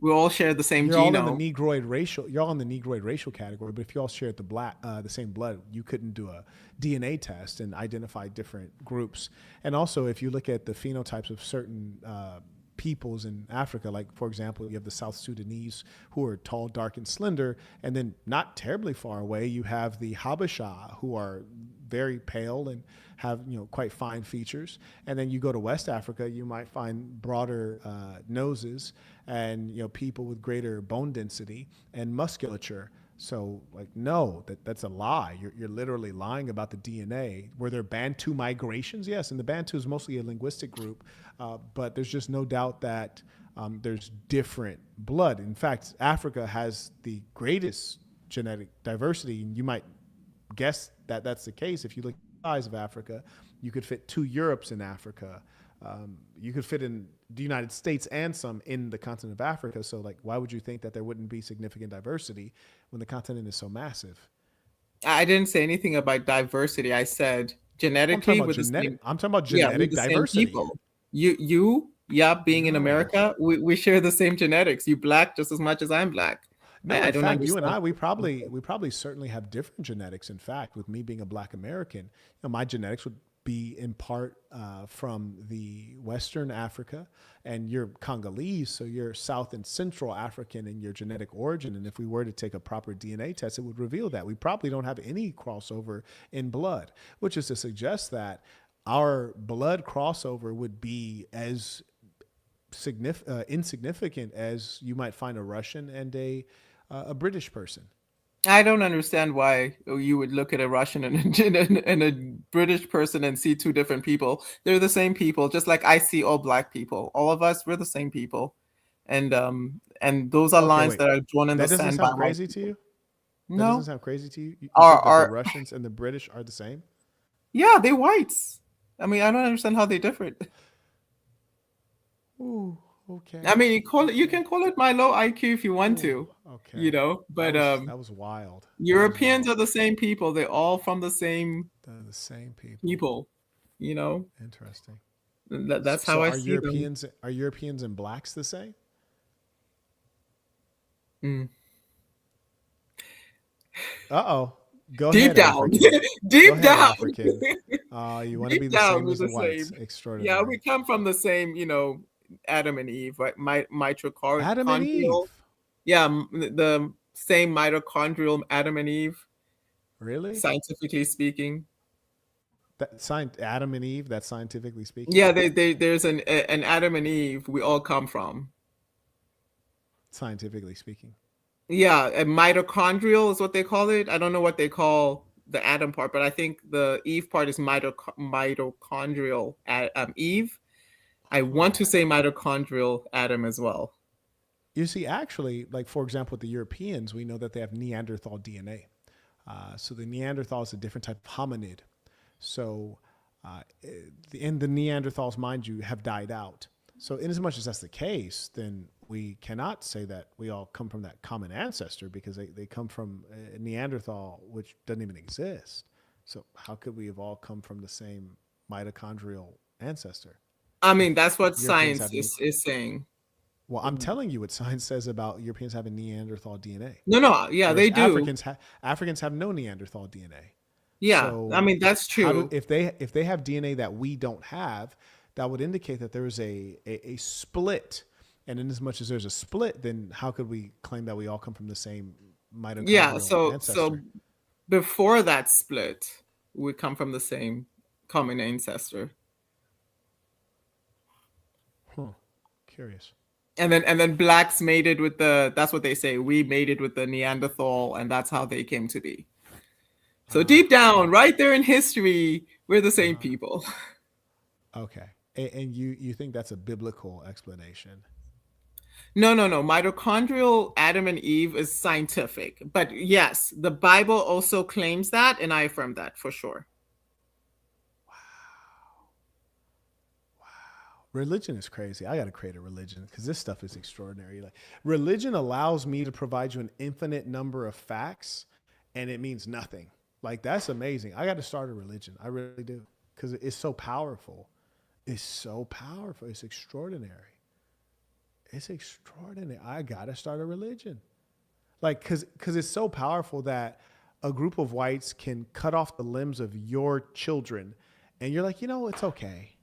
We all share the same you're all in the genome. Negroid racial. You're all in the Negroid racial category. But if you all shared the same blood, you couldn't do a DNA test and identify different groups. And also, if you look at the phenotypes of certain peoples in Africa, like for example, you have the South Sudanese who are tall, dark, and slender, and then not terribly far away, you have the Habesha who are very pale and have quite fine features. And then you go to West Africa, you might find broader noses and people with greater bone density and musculature. So like no, that's a lie. You're literally lying about the DNA. Were there Bantu migrations? Yes, and the Bantu is mostly a linguistic group, but there's just no doubt that there's different blood. In fact, Africa has the greatest genetic diversity, and you might guess that that's the case. If you look at the size of Africa, you could fit two Europes in Africa. You could fit in the United States and some in the continent of Africa. So, like, why would you think that there wouldn't be significant diversity when the continent is so massive? I didn't say anything about diversity. I said Well, I'm talking genetically about with the genetic. same, I'm talking about yeah, we're genetic the same diversity. people. Yeah, being in No, America, we share the same genetics. You black just as much as I'm black. no. I In don't fact, you and understand. I, we probably certainly have different genetics. In fact, with me being a Black American, my genetics would be in part from the Western Africa, and you're Congolese, so you're South and Central African in your genetic origin. And if we were to take a proper DNA test, it would reveal that we probably don't have any crossover in blood, which is to suggest that our blood crossover would be as insignificant as you might find a Russian and a British person. I don't understand why you would look at a Russian and a British person and see two different people. They're the same people, just like I see all black people. All of us, we're the same people, and those are Okay, lines wait. that are drawn in the That doesn't sand by sound white crazy to people. you? That doesn't No, sound crazy to you? You are think that the are Russians and the British are the same? yeah, they whites. I mean, I don't understand how they different. Ooh, okay. I mean, you Okay. can call it my low IQ if you want Ooh, to, okay. That but was that was wild. That was Europeans wild. are the same people. They're all from the same They're the same people. people, you know. Interesting. So, That's so how I see them. Are Europeans and blacks the same? Mm. Uh-oh. Go Deep ahead, down, African. Go deep ahead, down, African. You want to be deep the down, same we're as the the whites. same. Yeah, we Extraordinary. come from the same, Adam and Eve, right? Adam and Mitochondrial. Eve. Yeah, the same mitochondrial Adam and Eve, Really? scientifically speaking. Adam and Eve, that's scientifically speaking? Yeah, there's an Adam and Eve we all come from. Scientifically speaking. Yeah, a mitochondrial is what they call it. I don't know what they call the Adam part, but I think the Eve part is mitochondrial Eve. I want Huh. to say mitochondrial Adam as well. You see, actually, like for example, with the Europeans, we know that they have Neanderthal DNA. So the Neanderthal is a different type of hominid. So, and the Neanderthals, mind you, have died out. So, in as much as that's the case, then we cannot say that we all come from that common ancestor because they come from a Neanderthal, which doesn't even exist. So, how could we have all come from the same mitochondrial ancestor. I mean, that's what Europeans science have is saying. Well, I'm telling you what science says about Europeans having Neanderthal DNA, No, yeah, whereas they do. Africans have no Neanderthal DNA. Yeah, I So mean, that's how do true. if they have DNA that we don't have, that would indicate that there is a split. And in as much as there's a split, then how could we claim that we all come from the same Yeah, mitochondrial so ancestor? before that split, we come from the same common ancestor. Huh. Curious. And then blacks mated with that's what they say. We mated with the Neanderthal, and that's how they came to be. So deep down, right there in history, we're the same people. Okay. And you think that's a biblical explanation? No. Mitochondrial Adam and Eve is scientific. But yes, the Bible also claims that, and I affirm that for sure. Religion is crazy. I got to create a religion because this stuff is extraordinary. Like, religion allows me to provide you an infinite number of facts, and it means nothing. Like, that's amazing. I got to start a religion. I really do, because it's so powerful. It's so powerful. It's extraordinary. It's extraordinary. I got to start a religion. Like, because it's so powerful that a group of whites can cut off the limbs of your children, and you're like, it's okay.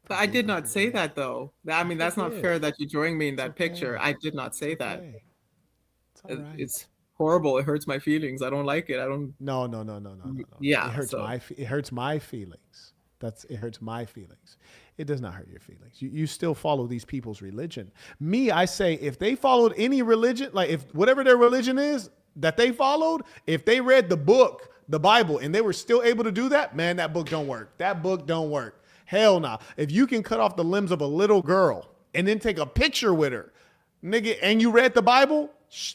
But I did not say that, though. I mean, that's not fair that you're drawing me in that picture. I did not say that. It's all right. It's horrible. It hurts my feelings. I don't like it. I don't. No. Yeah. It hurts my feelings. It hurts my feelings. It does not hurt your feelings. You still follow these people's religion. Me, I say, if they followed any religion, like if whatever their religion is that they followed, if they read the book, the Bible, and they were still able to do that, man, that book don't work. That book don't work. Hell nah. If you can cut off the limbs of a little girl and then take a picture with her, nigga, and you read the Bible,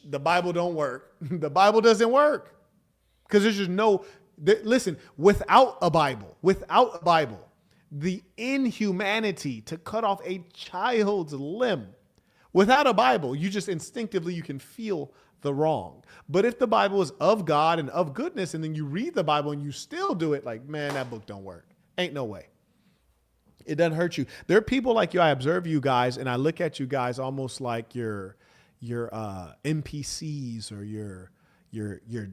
the Bible don't work. The Bible doesn't work. Because there's just listen, without a Bible, the inhumanity to cut off a child's limb, without a Bible, you just instinctively, you can feel the wrong. But if the Bible is of God and of goodness, and then you read the Bible and you still do it, like, man, that book don't work. Ain't no way. It doesn't hurt you. There are people like you. I observe you guys, and I look at you guys almost like you're NPCs, or you're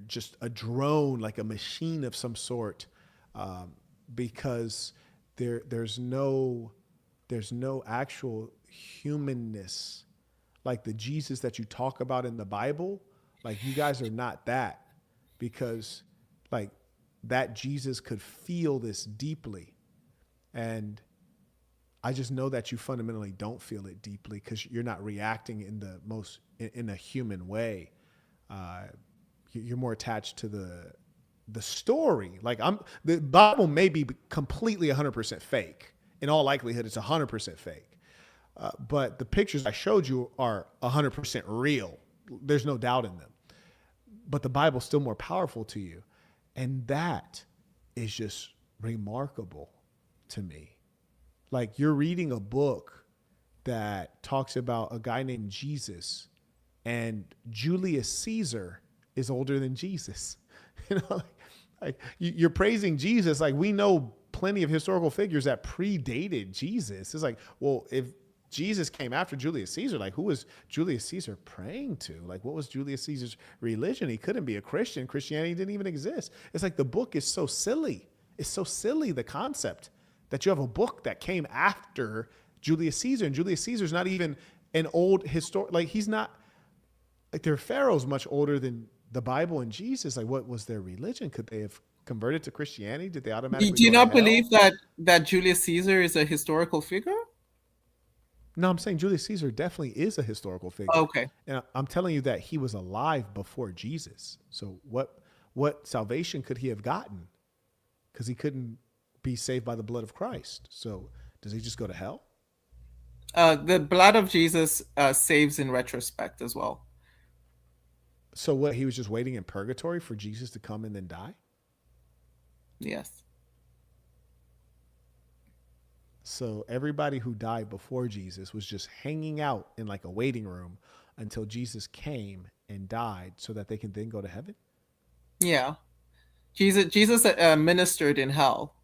just a drone, like a machine of some sort, because there's no actual humanness, like the Jesus that you talk about in the Bible. Like, you guys are not that, because like that Jesus could feel this deeply, and I just know that you fundamentally don't feel it deeply because you're not reacting in a human way. You're more attached to the story. Like, the Bible may be completely 100% fake. In all likelihood, it's 100% fake. But the pictures I showed you are 100% real. There's no doubt in them. But the Bible's still more powerful to you. And that is just remarkable to me. Like, you're reading a book that talks about a guy named Jesus, and Julius Caesar is older than Jesus. Like you're praising Jesus. Like, we know plenty of historical figures that predated Jesus. It's like, well, if Jesus came after Julius Caesar, like, who was Julius Caesar praying to? Like, what was Julius Caesar's religion? He couldn't be a Christian. Christianity didn't even exist. It's like, the book is so silly. It's so silly, the concept that you have a book that came after Julius Caesar, and Julius Caesar's not even an old historic. Like, he's not, like, their pharaoh's much older than the Bible and Jesus. Like, what was their religion? Could they have converted to Christianity? Did they automatically? Do you not believe that Julius Caesar is a historical figure? No, I'm saying Julius Caesar definitely is a historical figure. Okay. And I'm telling you that he was alive before Jesus. So what salvation could he have gotten? Because he couldn't be saved by the blood of Christ. So does he just go to hell? The blood of Jesus saves in retrospect as well. So what, he was just waiting in purgatory for Jesus to come and then die? Yes. So everybody who died before Jesus was just hanging out in like a waiting room until Jesus came and died so that they can then go to heaven? Yeah. Jesus ministered in hell.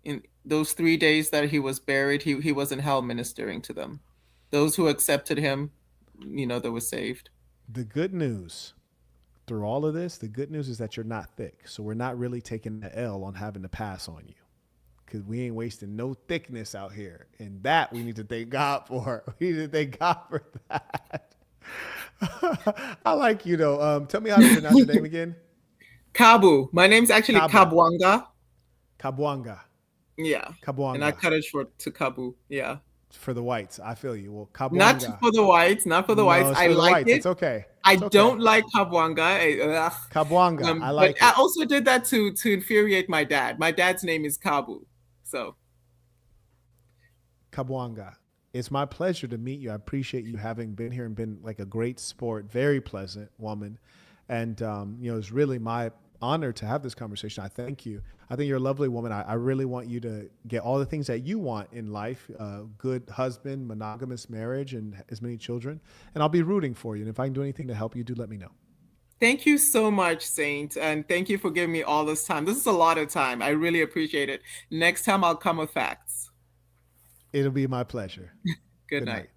In those 3 days that he was buried, he was in hell ministering to them. Those who accepted him, they were saved. The good news through all of this, the good news is that you're not thick. So we're not really taking the L on having to pass on you, because we ain't wasting no thickness out here. And that we need to thank God for. We need to thank God for that. I like you though. Tell me how to pronounce your name again. Kabu. My name's actually Kabwanga. Kabwanga. Yeah. Kabwanga. And I cut it short to Kabu. Yeah. For the whites. I feel you. Well, Kabwanga. Not for the whites. Not for the whites. I like it. It's okay. I don't like Kabwanga. Kabwanga. I like it. I also did that to infuriate my dad. My dad's name is Kabu. So. Kabwanga. It's my pleasure to meet you. I appreciate you having been here and been like a great sport, very pleasant woman. And, it's really my honor to have this conversation. I thank you. I think you're a lovely woman. I really want you to get all the things that you want in life, good husband, monogamous marriage, and as many children. And I'll be rooting for you. And if I can do anything to help you, do let me know. Thank you so much, Saint. And thank you for giving me all this time. This is a lot of time. I really appreciate it. Next time I'll come with facts. It'll be my pleasure. Good night.